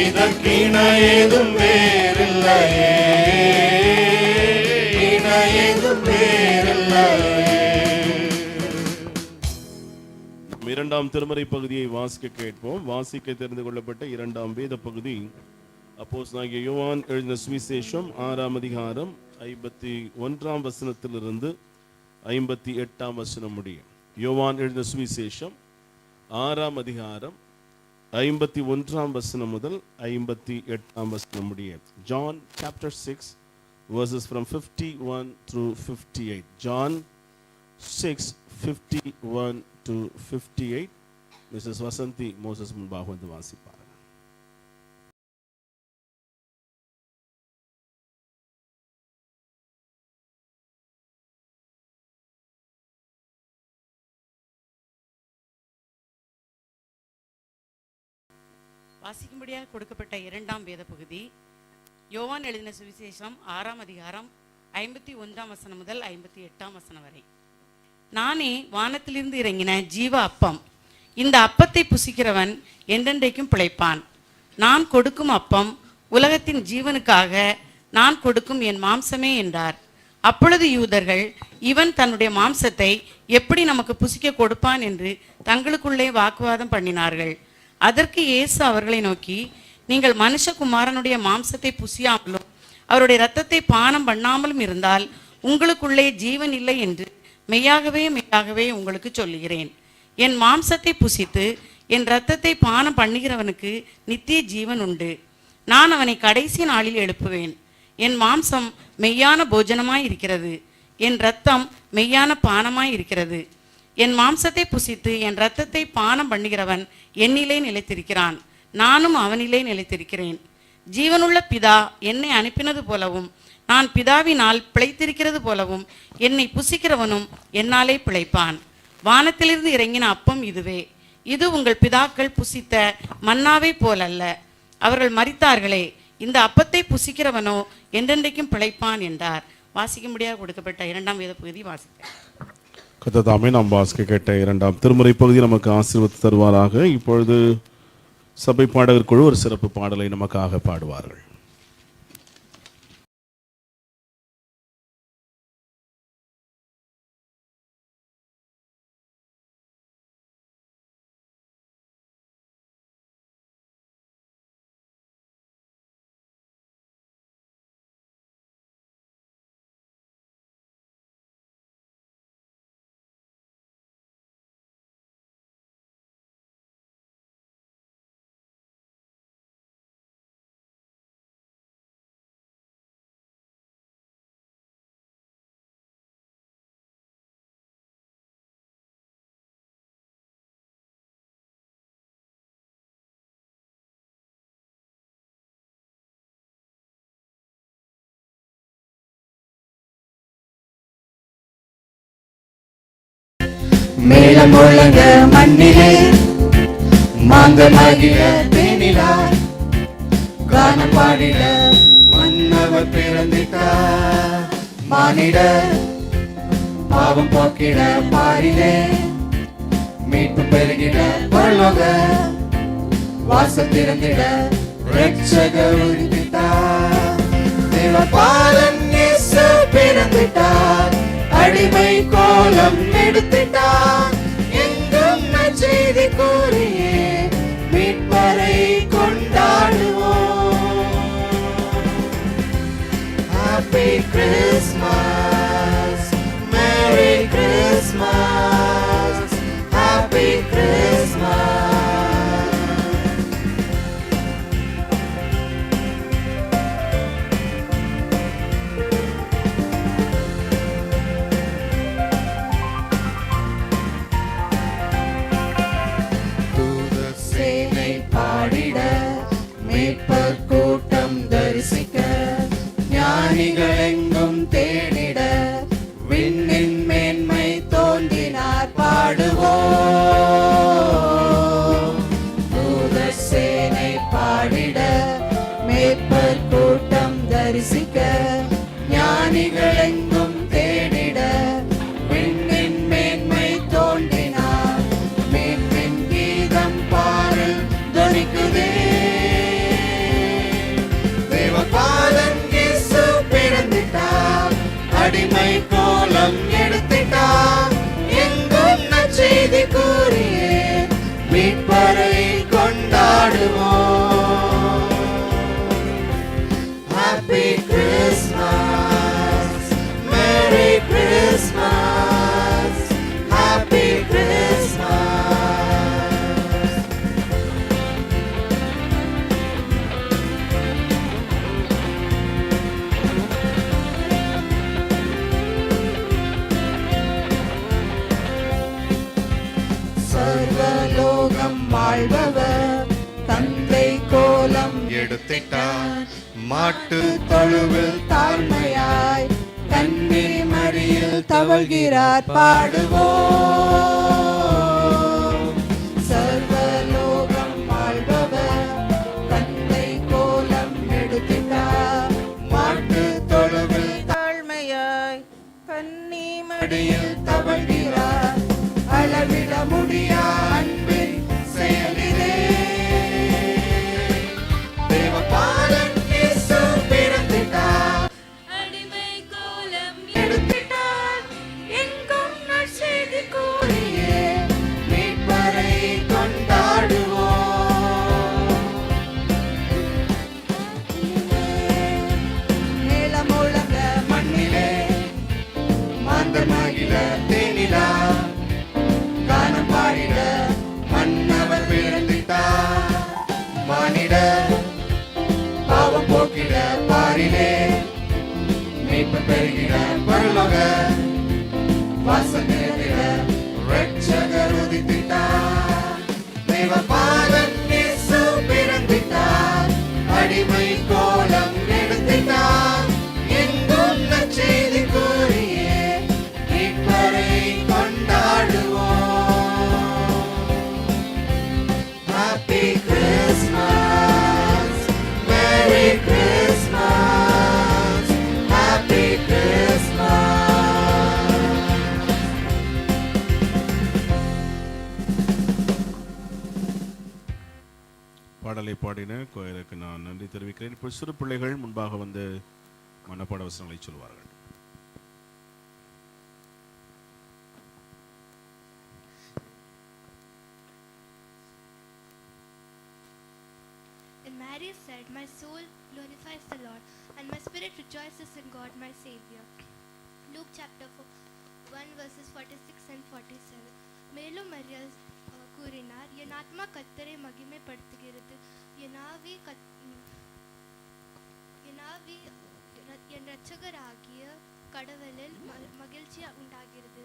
இதற்கிணையேதும் வேறில்லையே, இணையேதும் வேறில்லையே. இரண்டாம் திருமறை பகுதியை வாசிக்க கேட்போம். வாசிக்க தெரிந்து கொள்ளப்பட்ட இரண்டாம் வேத பகுதி அப்போஸ்தலனாகிய யோவான் எழுதின சுவிசேஷம் 6ஆம் அதிகாரம் 51ஆம் வசனத்திலிருந்து 58ஆம் வசனம் முடிய. யோவான் எழுதின சுவிசேஷம் 6ஆம் அதிகாரம் 51ஆம் வசனம் முதல் 58ஆம் வசனம் முடிய. John chapter 6 verses from 51 through 58. John 6:51 to 58. Mrs. Vasanthi Moses முன்பாக வந்து வாசிப்பார். வாசிக்கும்படியாக கொடுக்கப்பட்ட இரண்டாம் வேத பகுதி யோவான் எழுதின சுவிசேஷம் 6ஆம் அதிகாரம் 51ஆம் வசனம் முதல் 58ஆம் வசனம் வரை. நானே வானத்திலிருந்து இறங்கின ஜீவ அப்பம். இந்த அப்பத்தை புசிக்கிறவன் என்றென்றைக்கும் பிழைப்பான். நான் கொடுக்கும் அப்பம் உலகத்தின் ஜீவனுக்காக நான் கொடுக்கும் என் மாம்சமே என்றார். அப்பொழுது யூதர்கள், இவன் தன்னுடைய மாம்சத்தை எப்படி நமக்கு புசிக்க கொடுப்பான் என்று தங்களுக்குள்ளே வாக்குவாதம் பண்ணினார்கள். அதற்கு இயேசு அவர்களை நோக்கி, நீங்கள் மனுஷகுமாரனுடைய மாம்சத்தை புசியாமலும் அவருடைய இரத்தத்தை பானம் பண்ணாமலும் இருந்தால் உங்களுக்குள்ளே ஜீவன் இல்லை என்று மெய்யாகவே மெய்யாகவே உங்களுக்கு சொல்லுகிறேன். என் மாம்சத்தை புசித்து என் இரத்தத்தை பானம் பண்ணுகிறவனுக்கு நித்திய ஜீவன் உண்டு. நான் அவனை கடைசி நாளில் எழுப்புவேன். என் மாம்சம் மெய்யான போஜனமாய் இருக்கிறது, என் இரத்தம் மெய்யான பானமாய் இருக்கிறது. என் மாம்சத்தை புசித்து என் இரத்தத்தை பானம் பண்ணுகிறவன் என்னிலே நிலைத்திருக்கிறான், நானும் அவனிலே நிலைத்திருக்கிறேன். ஜீவனுள்ள பிதா என்னை அனுப்பினது போலவும் நான் பிதாவினால் பிழைத்திருக்கிறது போலவும் என்னை புசிக்கிறவனும் என்னாலே பிழைப்பான். வானத்திலிருந்து இறங்கின அப்பம் இதுவே. இது உங்கள் பிதாக்கள் புசித்த மன்னாவை போலல்ல. அவர்கள் மரித்தார்களே, இந்த அப்பத்தை புசிக்கிறவனோ என்றென்றைக்கும் பிழைப்பான் என்றார். வாசிக்கும்படியாக கொடுக்கப்பட்ட இரண்டாம் வேத பகுதி வாசிக்க. கர்த்ததாமே நாம் வாசிக்க கேட்ட இரண்டாம் திருமுறை பகுதி நமக்கு ஆசீர்வாதம் தருவாராக. இப்பொழுது சபை பாடகர் குழு ஒரு சிறப்பு பாடலை நமக்காக பாடுவார்கள். மேளம் முழங்க மண்ணிலே மாங்கமாகிய தேனிலா கானம் பாடிட மன்னவர் பிறந்திட்டார். மானிட பாவம் போக்கிட பாரிலே மீட்பு பெருகிட பரலோக வாசல் திறந்திட ரட்சகர் உதித்தார். தேவபாலன் இயேசு பிறந்திட்டார், அடிமை கோலம் எடுத்திட்டார். எங்கும் நற்செய்தி கூறியே மீட்பரை கொண்டாடுவோம். Happy Christmas, Merry Christmas, Happy Christmas. தூதர் சேனை பாடிட, மீட்பர் கூட்டம் தரிசிக்க, ஞானிகள் எங்கும் தேடிட, விண்ணின் மேன்மை தோன்றினார் பாடுவோம். தூதர் சேனை பாடிட, மீட்பர் கூட்டம் தரிசிக்க, ஞானிகள் எங்கும் தேடிட, விண்ணின் மேன்மை தோன்றினார். மீட்பின் கீதம் பாடல் துணிக்குதே. தேவபாலன் இயேசு பிறந்திட்டார், அடிமை கோலம் எடுத்திட்டார். எங்கும் நற்செய்தி கூறியே மீட்பரை கொண்டாடுவோம். Happy Christmas, Merry Christmas, Happy Christmas. சர்வலோகம் வாழ்பவர் தந்தை கோலம் எடுத்திட்டார். மாட்டு தொழுவில் தாழ்மையாய் கன்னி மடியில் தவழ்கிறார் பாடுவோம். சர்வலோகம் வாழ்பவர் தந்தை கோலம் எடுத்திட்டார். மாட்டு தொழுவில் தாழ்மையாய் கன்னி மடியில் தவழ்கிறார். அளவிட முடியா அன்பின் செயலிலே தேவபாலன் இயேசு பிறந்திட்டார், அடிமை கோலம் எடுத்திட்டார். எங்கும் நற்செய்தி கூறியே மீட்பரை கொண்டாடுவோம். மேளம் முழங்க மண்ணிலே மாந்தமாகிட தேனிலா, கானம் பாடிட மன்னவர் பிறந்திட்டார். மானிட பாவம் போக்கிட பாரிலே மீட்பு பெருகிட பரலோக வாசல் திறந்திட ரட்சகர் உதித்திட்டார். தேவபாலன் இயேசு பிறந்திட்டார், அடிமை கோலம் எடுத்திட்டார். எங்கும் நற்செய்தி கூறியே மீட்பரை கொண்டாடுவோம். Happy Christmas, Merry Christmas, Happy Christmas. பாடலை பாடின கோயிலுக்கு நான் நன்றி தெரிவிக்கிறேன். இப்போ சிறு பிள்ளைகள் முன்பாக வந்து மனப்பாட வசனங்களை சொல்வார்கள். And Mary said, My soul glorifies the Lord, and my spirit rejoices in God my Savior. Luke chapter 1 verses 46 and 47. மேலும் மரியாள் கூறினார், என் ஆத்மா கர்த்தரை மகிமைப்படுத்துகிறது, என் ஆவி என் இரட்சகராகிய கடவுளில் மகிழ்ச்சி உண்டாகிறது.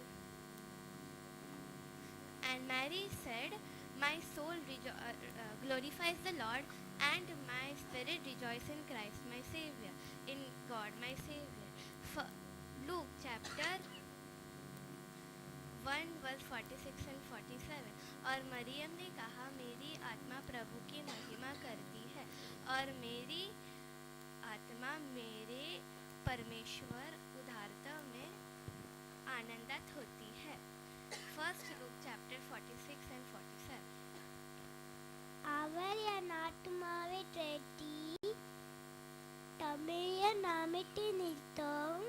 And Mary said, My soul glorifies the Lord, and my spirit rejoices in Christ my Savior, in God my Savior. Luke chapter 1 verse 46 and 47. और मरियम ने कहा, मेरी आत्मा प्रभु की महिमा करती है, और मेरी आत्मा मेरे परमेश्वर उद्धारता में आनंदित होती है. First Luke chapter 46 and 47. Amity நிறுத்தோம்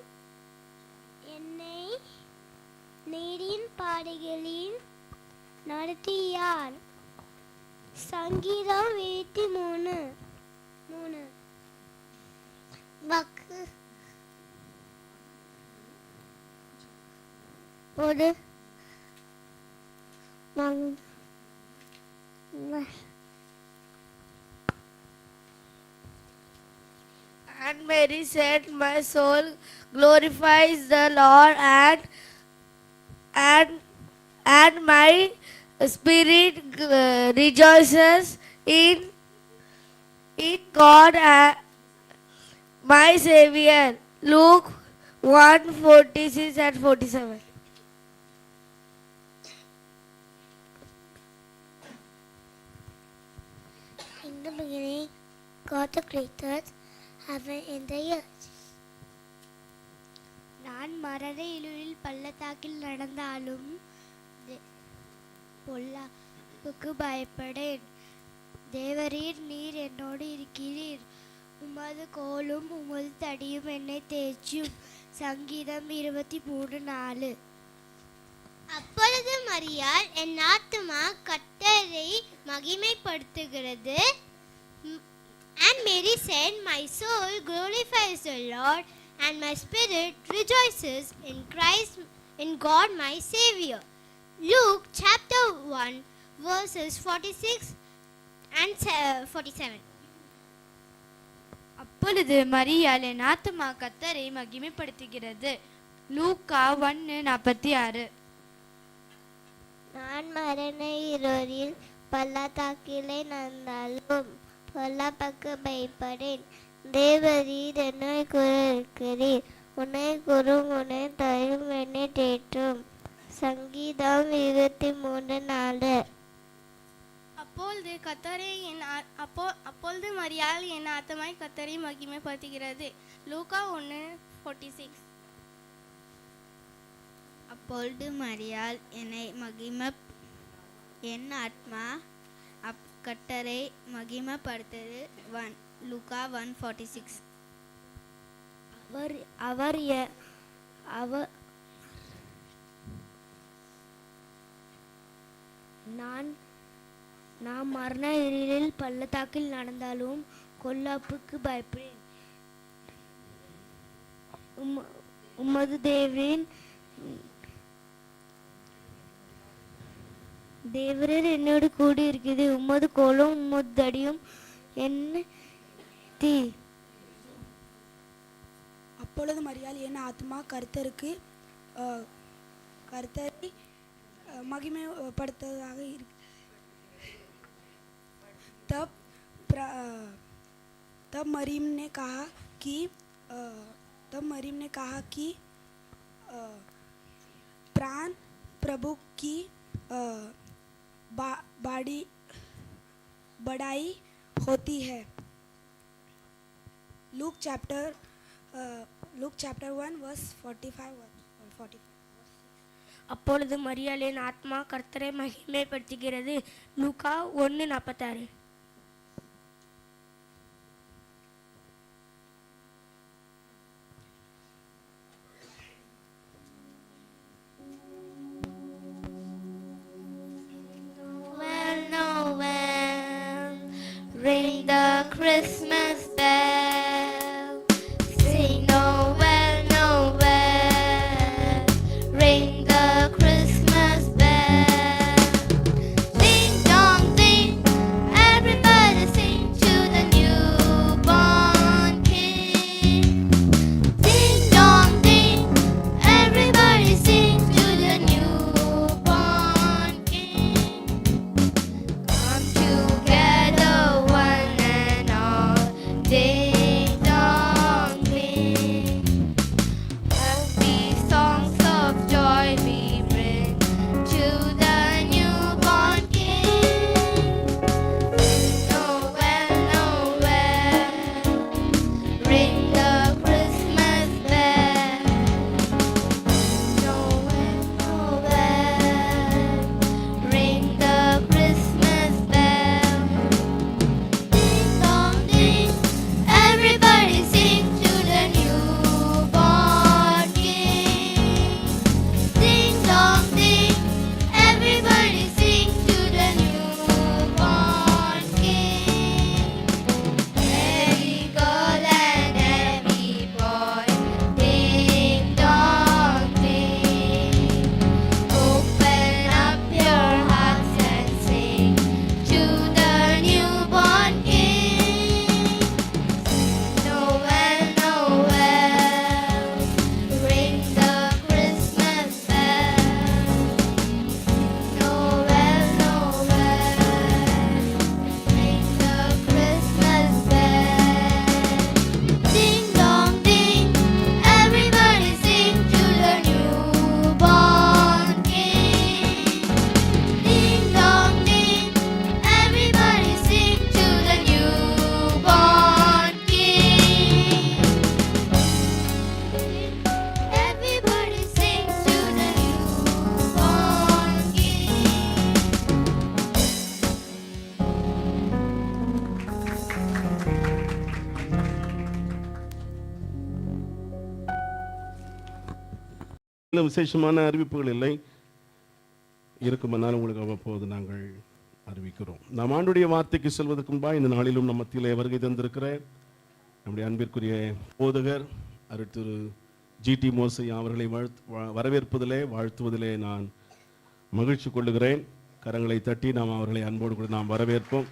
என்னை நீரின் பாதைகளில் நடத்தியார். சங்கீதம் 23:3. வாக்கு ஒரு And Mary said, my soul glorifies the Lord, and my spirit rejoices in God, my Savior. Luke 1:46 and 47. In the beginning, God created heaven and the earth. நான் மரண இருளில் பள்ளத்தாக்கில் நடந்தாலும் பொல்லாப்புக்கு பயப்படேன். தேவரீர் நீர் என்னோடு இருக்கிறீர். உமது கோலும் உமது தடியும் என்னை தேய்ச்சும். சங்கீதம் 23:4. அப்பொழுது மரியாள் என் ஆத்துமா கர்த்தரை மகிமைப்படுத்துகிறது. And Mary said, my soul glorifies the Lord, and my spirit rejoices in Christ, in God my Savior. Luke chapter 1 verses 46 and 47. அப்பொழுது மரியாள் என் ஆத்துமா கர்த்தரை மகிமைப்படுத்துகிறது. லூக்கா 1:46. நான் மரண இருளில் பள்ளத்தாக்கிலே நடந்தாலும் பொல்லாப்புக்கு பயப்படேன். தேவரீர் என்னை இருக்கிறீர். உன்னை கூறும் உன்னை தரும் என்னை தேற்றும். சங்கீதம் 23:4. அப்பொழுது மரியாள் என் ஆத்துமாய் கர்த்தரை மகிமைப்படுத்துகிறது. லூக்கா 1:46. அப்பொழுது மரியாள் என் ஆத்மா கர்த்தரை மகிமைப்படுத்தது. லூக்கா 1:46. நான் மரண இருளில் பள்ளத்தாக்கில் நடந்தாலும் கொல்லாப்புக்கு பயப்படேன். உமது தேவரீர் என்னோடு கூடி இருக்குது. உமது கோலும் உமது தடியும் என்ன தீ. அப்பொழுது மரியாள் என் ஆத்மா கர்த்தரை மகிமைப்படுத்ததாக இருக்கு. तब मरीम ने कहा कि प्राण प्रभु की बड़ाई होती है. Luke chapter 1 verse 45. அப்பொழுது மரியாள் என் ஆத்மா கர்த்தரை மகிமைப்படுத்துகிறது. லூக்கா 1:46. Ring the Christmas bell. Sing Noel, Noel. Ring the Christmas bell. Ding dong ding, everybody sing to the newborn King. Ding dong ding, everybody sing to the newborn King. Come together, one and all. இல்லை விசேஷமான அறிவிப்புகள் இல்லை, இருக்குமென்றால் உங்களுக்கு அவ்வப்போது நாங்கள் அறிவிக்கிறோம். நாம் ஆண்டுடைய வார்த்தைக்கு செல்வதற்கு முன்பாக இந்த நாளிலும் நம் மத்தியிலே வருகை தந்திருக்கிற நம்முடைய அன்பிற்குரிய போதகர் திரு ஜிடி மோசையா அவர்களை வரவேற்பதிலே வாழ்த்துவதிலே நான் மகிழ்ச்சி கொள்ளுகிறேன். கரங்களை தட்டி நாம் அவர்களை அன்போடு கூட நாம் வரவேற்போம்.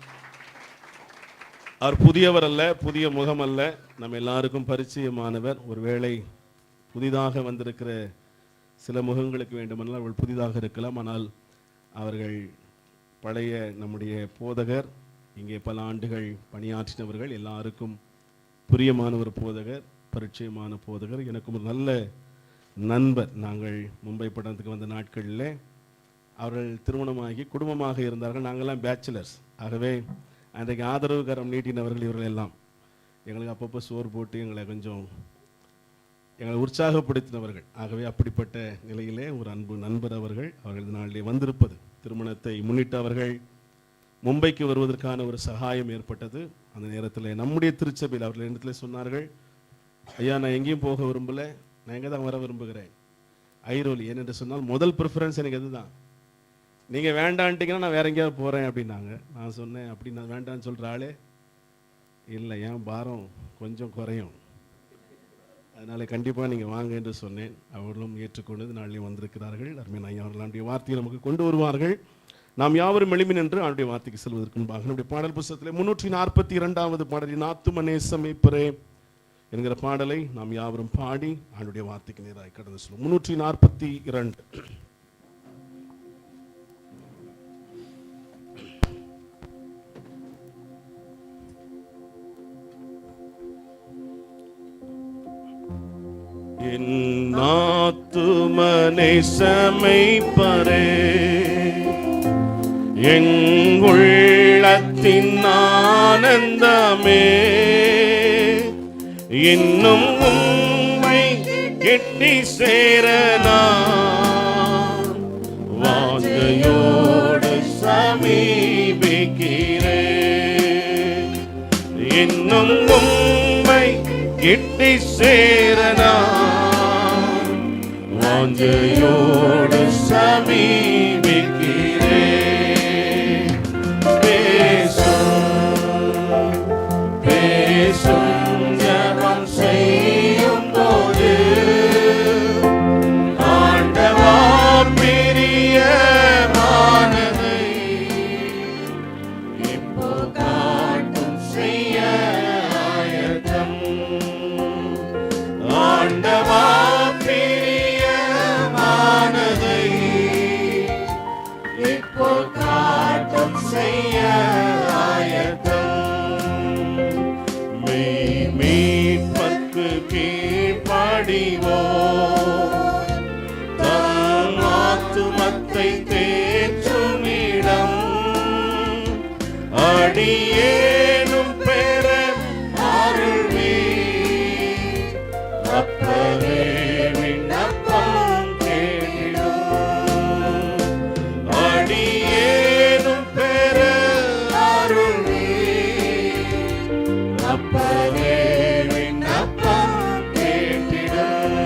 அவர் புதியவர் அல்ல, புதிய முகம் அல்ல, நம்ம எல்லாருக்கும் பரிச்சயமானவர். ஒருவேளை புதிதாக வந்திருக்கிற சில முகங்களுக்கு வேண்டுமென்றால் அவர்கள் புதிதாக இருக்கலாம், ஆனால் அவர்கள் பழைய நம்முடைய போதகர், இங்கே பல ஆண்டுகள் பணியாற்றினவர்கள், எல்லாருக்கும் பிரியமான ஒரு போதகர், பரிச்சயமான போதகர், எனக்கும் ஒரு நல்ல நண்பர். நாங்கள் மும்பை பட்டணத்துக்கு வந்த நாட்களில் அவர்கள் திருமணமாகி குடும்பமாக இருந்தார்கள், நாங்கள்லாம் பேச்சுலர்ஸ். ஆகவே அன்றைக்கு ஆதரவு கரம் நீட்டினவர்கள் இவர்கள் எல்லாம். எங்களுக்கு அப்பப்போ சோறு போட்டு எங்களை உற்சாகப்படுத்தினவர்கள். ஆகவே அப்படிப்பட்ட நிலையிலே ஒரு அன்பு நண்பர் அவர்கள் இந்த நாளிலே வந்திருப்பது. திருமணத்தை முன்னிட்டு அவர்கள் மும்பைக்கு வருவதற்கான ஒரு சகாயம் ஏற்பட்டது. அந்த நேரத்தில் நம்முடைய திருச்சபையில் அவர்கள் இடத்துல சொன்னார்கள், ஐயா நான் எங்கேயும் போக விரும்பலை, நான் எங்கே தான் வர விரும்புகிறேன், ஐரோலி. ஏனென்று சொன்னால் முதல் ப்ரிஃபரன்ஸ் எனக்கு இதுதான், நீங்கள் வேண்டான்ட்டிங்கன்னா நான் வேற எங்கேயாவது போகிறேன் அப்படின்னாங்க. நான் சொன்னேன், அப்படி நான் வேண்டான்னு சொல்கிற ஆளே இல்லை, ஏன் பாரம் கொஞ்சம் குறையும், அதனால் கண்டிப்பாக நீங்கள் வாங்க என்று சொன்னேன். அவர்களும் ஏற்றுக்கொண்டு நாளில் வந்திருக்கிறார்கள். அருமையான ஐயா அவர்கள் அவருடைய வார்த்தையை நமக்கு கொண்டு வருவார்கள். நாம் யாவரும் எளிமின் என்று அவருடைய வார்த்தைக்கு செல்வதற்கு முன்பாக நம்முடைய பாடல் புத்தகத்தில் 342வது பாடலின் ஆத்தும நேசமேப்பரே என்கிற பாடலை நாம் யாவரும் பாடி அவருடைய வார்த்தைக்கு நேராக கடந்து செல்வோம். 342. என் ஆத்தும நேசமேப்பரே என் உள்ளத்தின் ஆனந்தமே, இன்னும் உம்மை எட்டி சேர நான் வாஞ்சையோடு சமீபிக்கிறேன். இன்னும் உம்மை எட்டி சேர நான் வாஞ்சையோடு சமீபிக்கிறேன். பேசும் ஜெபம் செய்யும் போது ஆண்டவா பிரியமானதை இப்போ காட்டும் செய்ய ஆயத்தம். ஆண்டவா பிரியமானதை இப்போ காட்டும் செய்ய ஆயத்தம். மீட்புக்கு கீழ்ப்படிவோம், தம் ஆத்துமத்தை தேற்றும் இடம் அடியேனும் பெற அருள்வீர். அப்பவே விண்ணப்பம் கேட்டிடும், அடியேனும் பெற அருள்வீர். அப்பவே விண்ணப்பம் கேட்டிடும்.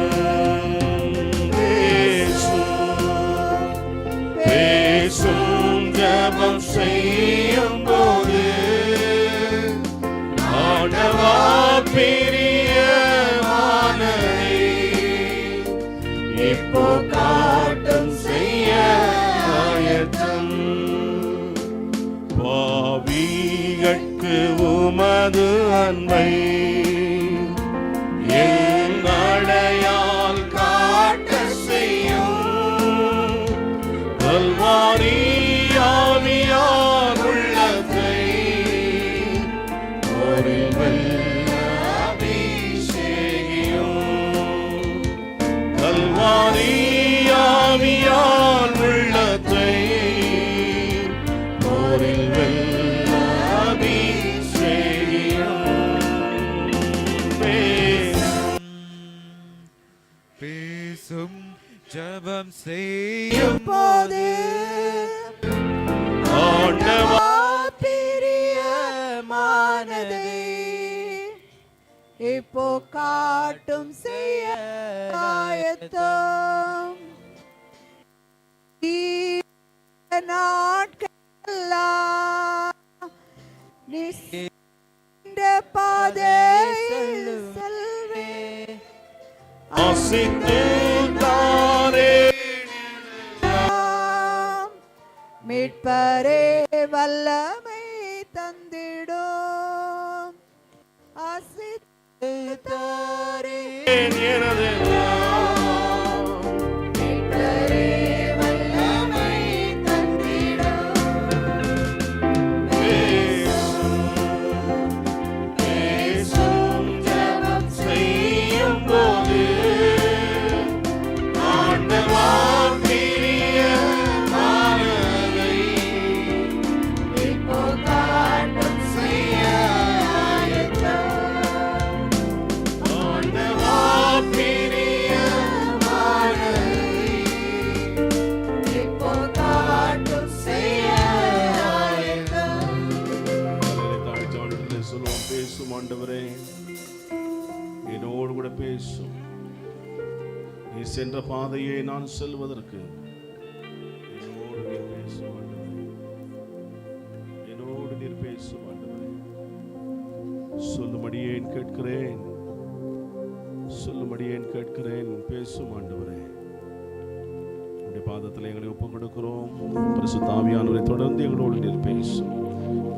பேசும் ஜெபம் செய்யும் போது ஆண்டவா பிரியமானதை இப்போ காட்டும் செய்ய ஆயத்தம். பாவிகட்கு உமது அன்பை என் அடையால் காட்ட செய்யும். கல்வாரி ஆவியார் உள்ளத்தை ஒரு வெள்ள அபிஷேகியும். கல்வாரி ஆவியார் உள்ளத்தை ஒரு வெள்ள அபிஷேகியும். பேசும் ஜெபம் செய்யும் போது ஆண்டவா பிரியமானதை இப்போ காட்டும் செய்ய ஆயத்தம். நாட்களெல்லாம் நீ சென்ற பாதையில் செல்வே. மீட்பரே வல்லமை தந்திடும் ஆசித்தாரே. மீட்பரே வல்லமை தந்திடும். பேசும் ஜெபம் செய்யும் போது ஆண்டவா என்னோடு கூட பேசும். நீ சென்ற பாதையை நான் செல்வதற்கு என்னோடு நீர் பேசும் ஆண்டவரே. என்னோடு நீர் பேசும் ஆண்டவரே. சொல்லும்படியேன் கேட்கிறேன், சொல்லும்படியேன் கேட்கிறேன். பேசும் ஆண்டவரே. உடைய பாதத்தில் எங்களை ஒப்புக் கொடுக்கிறோம். பரிசுத்த ஆவியானவரை தொடர்ந்து எங்களோடு நீர் பேசும்.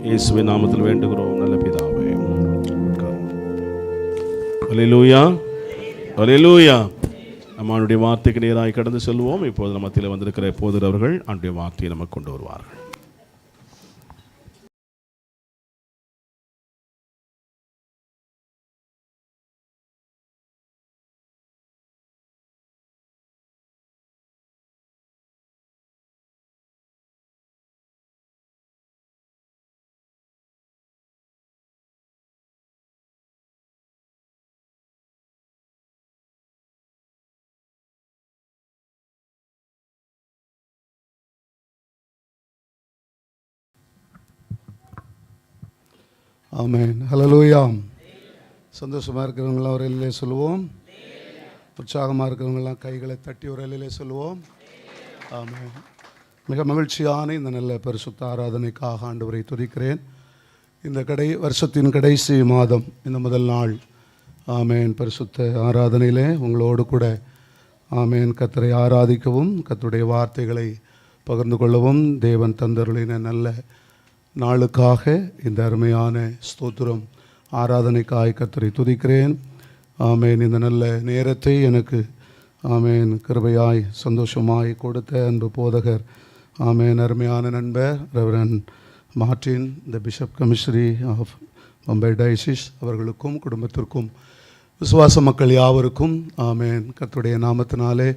இயேசுவின் நாமத்தில் வேண்டுகிறோம் நல்ல பிதாவே. அல்லேலூயா, அல்லேலூயா. நம்மளுடைய வார்த்தைக்கு நேராய் கடந்து செல்வோம். இப்போது நம்ம மத்தியில் வந்திருக்கிற போதர் அவர்கள் அவருடைய வார்த்தையை நமக்கு கொண்டு வருவார்கள். ஆமென். ஹல்லேலூயா. சந்தோஷமாக இருக்கிறவங்களாம் ஒரு எல்லையிலே சொல்லுவோம். உற்சாகமாக இருக்கிறவங்களாம் கைகளை தட்டி ஒரு எல்லையிலே சொல்லுவோம். ஆமென். மிக மகிழ்ச்சியான இந்த நல்ல பரிசுத்த ஆராதனைக்காக ஆண்டவரை துதிக்கிறேன். இந்த வருஷத்தின் கடைசி மாதம் இந்த முதல் நாள் ஆமென் பரிசுத்த ஆராதனையிலே உங்களோடு கூட ஆமென் கர்த்தரை ஆராதிக்கவும் கர்த்தருடைய வார்த்தைகளை பகிர்ந்து கொள்ளவும் தேவன் தந்தருளின நல்ல நாளுக்காக இந்த அருமையான ஸ்தோத்திரம் ஆராதனைக்காய் கர்த்தரை துதிக்கிறேன். ஆமென். இந்த நல்ல நேரத்தை எனக்கு ஆமென் கிருபையாய் சந்தோஷமாய் கொடுத்த அன்பு போதகர் ஆமென் அருமையான நண்பர் reverend Martin the bishop commissary of Bombay diocese அவர்களுக்கும் குடும்பத்திற்கும் விசுவாச மக்கள் யாவருக்கும் ஆமென் கர்த்தருடைய நாமத்தினாலே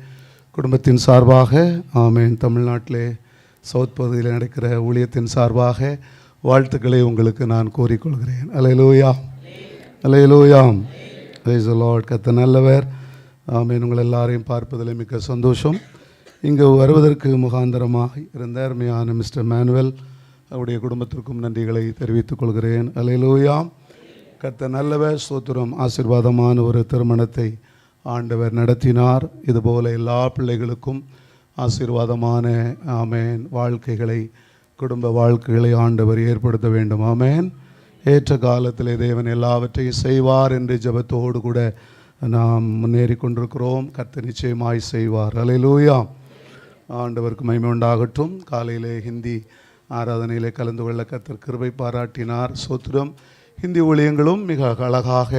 குடும்பத்தின் சார்பாக ஆமென் தமிழ்நாட்டிலே சவுத் பகுதியில் நடக்கிற ஊழியத்தின் சார்பாக வாழ்த்துக்களை உங்களுக்கு நான் கூறிக்கொள்கிறேன். அல்லேலூயா, அல்லேலூயா. Price the Lord. கர்த்தர் நல்லவர். ஆமென். உங்கள் எல்லாரையும் பார்ப்பதில் மிக்க சந்தோஷம். இங்கு வருவதற்கு முகாந்தரமாக இருந்த அருமையான மிஸ்டர் மேனுவல் அவருடைய குடும்பத்திற்கும் நன்றிகளை தெரிவித்துக் கொள்கிறேன். அல்லேலூயா. கர்த்தர் நல்லவர். ஸ்தோத்திரம். ஆசீர்வாதமான ஒரு திருமணத்தை ஆண்டவர் நடத்தினார். இதுபோல எல்லா பிள்ளைகளுக்கும் ஆசீர்வாதமான ஆமேன் வாழ்க்கைகளை குடும்ப வாழ்க்கைகளை ஆண்டவர் ஏற்படுத்த வேண்டும். ஆமேன். ஏற்ற காலத்தில் தேவன் எல்லாவற்றையும் செய்வார் என்று ஜெபத்தோடு கூட நாம் முன்னேறி கொண்டிருக்கிறோம். கர்த்தர் நிச்சயமாய் செய்வார். அல்லேலூயா. ஆண்டவருக்கு மகிமை உண்டாகட்டும். காலையிலே ஹிந்தி ஆராதனையிலே கலந்து கொள்ள கர்த்தர் கிருபை பாராட்டினார். ஸ்தோத்திரம். ஹிந்தி ஊழியங்களும் மிக அழகாக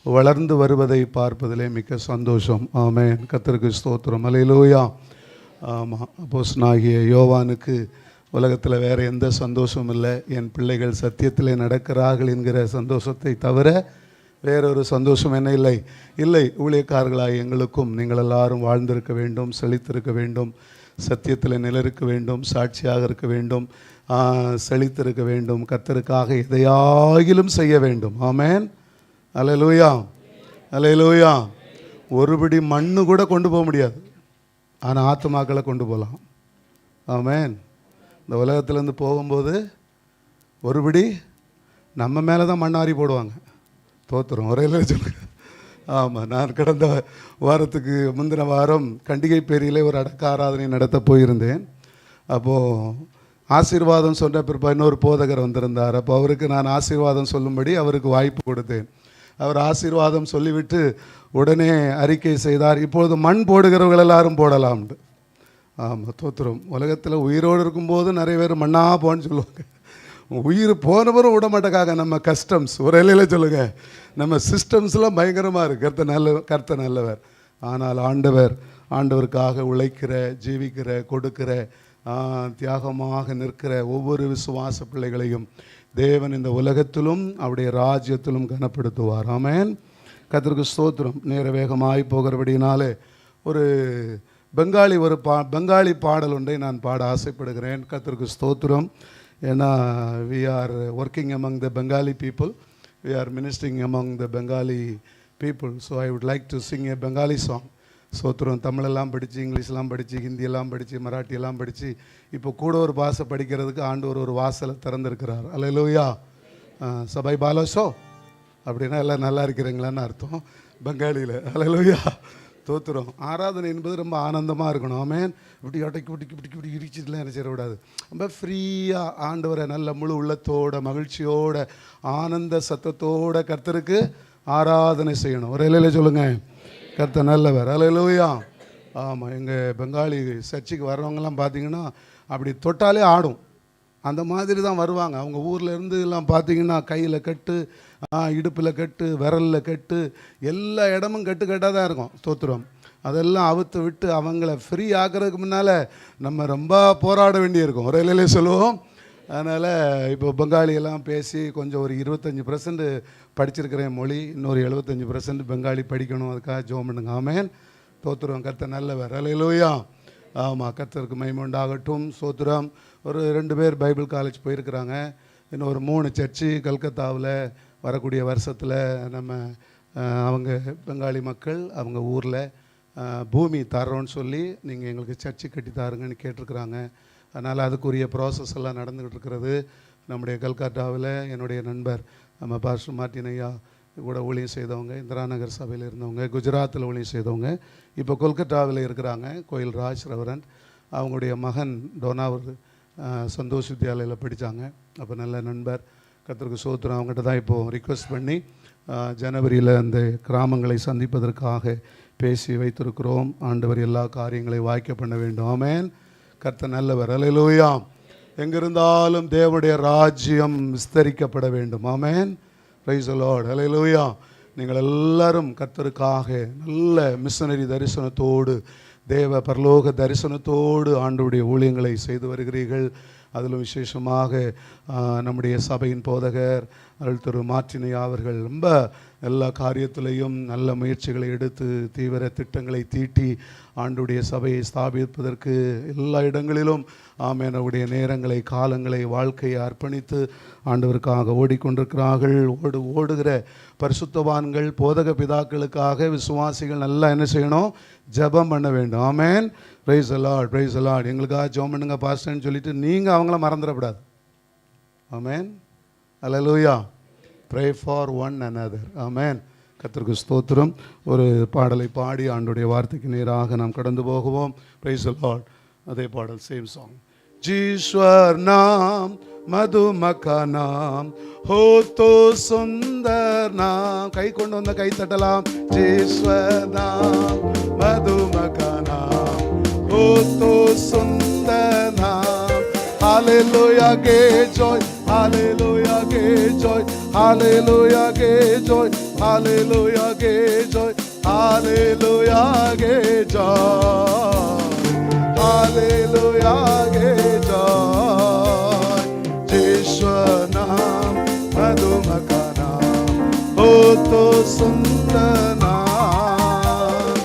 வளர்ந்து வருவதை பார்ப்பதிலே மிக்க சந்தோஷம். ஆமென். கர்த்தருக்கு ஸ்தோத்திரம். அல்லேலூயா. ஆமாம். அப்போஸ்தலனாகிய யோவானுக்கு உலகத்தில் வேறு எந்த சந்தோஷமும் இல்லை. என் பிள்ளைகள் சத்தியத்திலே நடக்கிறார்கள் என்கிற சந்தோஷத்தை தவிர வேறொரு சந்தோஷம் என்ன இல்லை. ஊழியக்காரர்களாக எங்களுக்கும் நீங்கள் எல்லாரும் வாழ்ந்திருக்க வேண்டும், செழித்திருக்க வேண்டும், சத்தியத்தில் நிலைருக்க வேண்டும், சாட்சியாக இருக்க வேண்டும், செழித்திருக்க வேண்டும், கர்த்தருக்காக எதையாகிலும் செய்ய வேண்டும். ஆமென். அல்லேலூயா, அல்லேலூயா. ஒருபடி மண்ணு கூட கொண்டு போக முடியாது, ஆனால் ஆத்துமாக்களை கொண்டு போகலாம். ஆமென். இந்த உலகத்துலேருந்து போகும்போது ஒருபடி நம்ம மேலே தான் மண்ணாரி போடுவாங்க. தோத்துறோம் ஒரே சொல்லுங்க. ஆமாம், நான் கடந்த வாரத்துக்கு முந்தின வாரம் கண்டிகை பேரிலே ஒரு அடக்க ஆராதனை நடத்த போயிருந்தேன். அப்போது ஆசீர்வாதம் சொன்ன பிறப்ப இன்னொரு போதகர் வந்திருந்தார். அப்போ அவருக்கு நான் ஆசீர்வாதம் சொல்லும்படி அவருக்கு வாய்ப்பு கொடுத்தேன். அவர் ஆசீர்வாதம் சொல்லிவிட்டு உடனே அறிக்கை செய்தார், இப்பொழுது மண் போடுகிறவர்கள் எல்லாரும் போடலாம்னு. ஆமாம், தோத்துறோம். உலகத்தில் உயிரோடு இருக்கும்போது நிறைய பேர் மண்ணா போன்னு சொல்லுவாங்க. உயிர் போனவரும் விட மாட்டேக்காக நம்ம கஸ்டம்ஸ் ஒரு இலையில் சொல்லுங்கள், நம்ம சிஸ்டம்ஸ்லாம் பயங்கரமாக இருக்குது. கர்த்த நல்லவர். ஆனால் ஆண்டவருக்காக உழைக்கிற, ஜீவிக்கிற, கொடுக்கிற, தியாகமாக நிற்கிற ஒவ்வொரு விசுவாச பிள்ளைகளையும் தேவன் இந்த உலகத்திலும் அவருடைய ராஜ்யத்திலும் கனப்படுத்துவார். ஆமென். கர்த்தருக்கு ஸ்தோத்திரம். நேர வேகமாகி போகிறபடினாலே ஒரு பெங்காலி பாடல் ஒன்றை நான் பாட ஆசைப்படுகிறேன். கர்த்தருக்கு ஸ்தோத்திரம். ஏன்னா we are working among the Bengali people, we are ministering among the Bengali people, so I would like to sing a Bengali song. ஸ்தோத்திரம். தமிழெல்லாம் படித்து, இங்கிலீஷ்லாம் படித்து, ஹிந்தியெல்லாம் படித்து, மராட்டியெல்லாம் படித்து, இப்போ கூட ஒரு பாஷை படிக்கிறதுக்கு ஆண்டவர் ஒரு வாசலை திறந்திருக்கிறார். அல்லேலூயா. சபை பாலோசோ அப்படின்னா எல்லாம் நல்லா இருக்கிறீங்களான்னு அர்த்தம் பெங்காலியில். அல்லேலூயா. தோத்துறோம். ஆராதனை என்பது ரொம்ப ஆனந்தமாக இருக்கணும். ஆமென். இப்படி இப்படி இடிச்சிட்டுலாம் என்ன செய்யக்கூடாது. ரொம்ப ஃப்ரீயாக ஆண்டவரை நல்ல முழு உள்ளத்தோட, மகிழ்ச்சியோட, ஆனந்த சத்தத்தோட கர்த்தருக்கு ஆராதனை செய்யணும். ஒரு இலையில சொல்லுங்கள், கர்த்தர் நல்லவர். அல்லேலூயா. ஆமாம், எங்கள் பெங்காலி சர்ச்சுக்கு வர்றவங்கலாம் பார்த்தீங்கன்னா அப்படி தொட்டாலே ஆடும். அந்த மாதிரி தான் வருவாங்க. அவங்க ஊரில் இருந்து எல்லாம் பார்த்தீங்கன்னா கையில் கட்டு, இடுப்பில் கட்டு, விரலில் கட்டு, எல்லா இடமும் கட்டாக தான் இருக்கும். ஸ்தோத்திரம். அதெல்லாம் அவுத்து விட்டு அவங்கள ஃப்ரீ ஆக்கிறதுக்கு முன்னால் நம்ம ரொம்ப போராட வேண்டியிருக்கும். ஒரு இலையிலே சொல்லுவோம். அதனால் இப்போ பெங்காலியெல்லாம் பேசி கொஞ்சம் ஒரு 25% படிச்சிருக்கிறேன் மொழி. இன்னொரு 75% பெங்காலி படிக்கணும். அதுக்காக ஜெபம் பண்ணுங்க. ஆமென். தோத்துறோம். கர்த்தர் நல்லவர். அல்லேலூயா. ஆமாம், கர்த்தருக்கு மகிமை உண்டாகட்டும். ஸ்தோத்திரம். ஒரு 2 பேர் பைபிள் காலேஜ் போயிருக்கிறாங்க. இன்னும் ஒரு 3 சர்ச்சு கல்கத்தாவில் வரக்கூடிய வருஷத்தில் நம்ம அவங்க பெங்காலி மக்கள் அவங்க ஊரில் பூமி தரோன்னு சொல்லி நீங்கள் எங்களுக்கு சர்ச்சு கட்டி தாருங்கன்னு கேட்டிருக்கிறாங்க. அதனால் அதுக்குரிய ப்ராசஸ் எல்லாம் நடந்துக்கிட்டு இருக்கிறது. நம்முடைய கல்கத்தாவில் என்னுடைய நண்பர் நம்ம பாஸ்டர் மார்ட்டின் ஐயா கூட ஊழியம் செய்தவங்க, இந்திரா நகர் சபையில் இருந்தவங்க, குஜராத்தில் ஊழியம் செய்தவங்க, இப்போ கொல்கத்தாவில் இருக்கிறாங்க. கோயில் ராஜ் ரெவரண்ட். அவங்களுடைய மகன் டோனாவர் சந்தோஷ் வித்யாலயில் படித்தாங்க. அப்போ நல்ல நண்பர். கர்த்தருக்கு ஸ்தோத்திரம். அவங்ககிட்ட தான் இப்போது ரிக்வெஸ்ட் பண்ணி ஜனவரியில் அந்த கிராமங்களை சந்திப்பதற்காக பேசி வைத்திருக்கிறோம். ஆண்டவர் எல்லா காரியங்களையும் வாய்க்க பண்ண வேண்டும். ஆமென். கர்த்தர் நல்லவர். அல்லேலூயா. எங்கிருந்தாலும் தேவனுடைய ராஜ்யம் விஸ்தரிக்கப்பட வேண்டும். ஆமென். Praise the Lord. அல்லேலூயா. நீங்கள் எல்லாரும் கர்த்தருக்காக நல்ல மிஷனரி தரிசனத்தோடு, தேவ பரலோக தரிசனத்தோடு ஆண்டவருடைய ஊழியங்களை செய்து வருகிறீர்கள். அதிலும் விசேஷமாக நம்முடைய சபையின் போதகர் அருள் திரு மார்ட்டினையா அவர்கள் ரொம்ப எல்லா காரியத்திலையும் நல்ல முயற்சிகளை எடுத்து தீவிர திட்டங்களை தீட்டி ஆண்டவருடைய சபையை ஸ்தாபிப்பதற்கு எல்லா இடங்களிலும் ஆமெனுடைய நேரங்களை, காலங்களை, வாழ்க்கையை அர்ப்பணித்து ஆண்டவருக்காக ஓடிக்கொண்டிருக்கிறார்கள். ஓடுகிற பரிசுத்தவான்கள், போதக பிதாக்களுக்காக விசுவாசிகள் நல்லா என்ன செய்யணும்? ஜெபம் பண்ண வேண்டும். ஆமென். Praise the Lord. Praise the Lord. எங்களுக்காக ஜெபம் பண்ணுங்க பாஸ்டர்னு சொல்லிட்டு நீங்கள் அவங்கள மறந்துடக்கூடாது. ஆமென். அல்லேலூயா. Pray for one another. ஆமென். கர்த்தருக்கு ஸ்தோத்திரம். ஒரு பாடலை பாடி ஆண்டவருடைய வார்த்தைக்கு நேராக நாம் கடந்து போகுவோம். Praise the Lord. அதே பாடல், சேம் சாங். ஜீஸ்வர் நாம் மதுமகா நாம் ஹோ தோ சுந்தர் நாம். கை கொண்டு வந்த கை தட்டலாம். ஜீஸ்வர் நாம் மதுமகா நாம் ஹோ தோ சுந்தர் நாம். Hallelujah, give joy. Hallelujah, give joy. Hallelujah, give joy. Hallelujah, give joy. Hallelujah, give joy. Hallelujah, give joy. Jeshua naam, madhumaka naam, ho to sundar naam.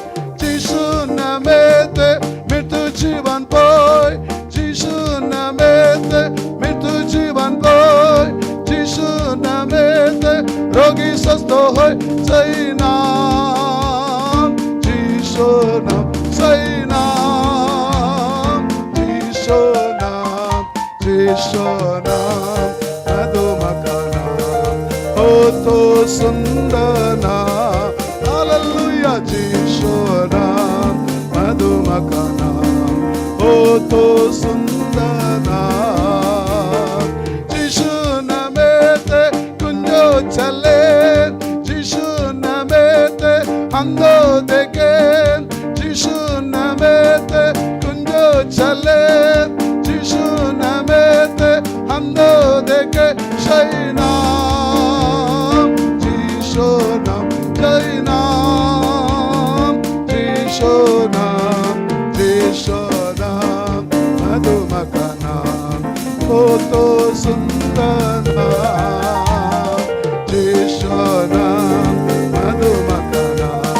Jishu namete mritu jivan poi. Jishu namete mritu jivan poi. Jishu namete rogi swasto hoy. Sai naam Jishu naam, sai naam Jishu naam, Jishu naam, madhumaka naam, ओ तो सुंदर नाम, hallelujah यीशु नाम मधुमय का नाम, ओ तो सुंदर नाम। यीशु नाम ते कुंजो चले, यीशु नाम ते अंधो देखे, यीशु नाम ते कुंजो चले, यीशु नाम ते अंधो देखे। जय नाम यीशु नाम, जय नाम यीशु नाम, यीशु नाम मधुमय का नाम, ओ तो सुंदर नाम, यीशु नाम मधुमय का नाम,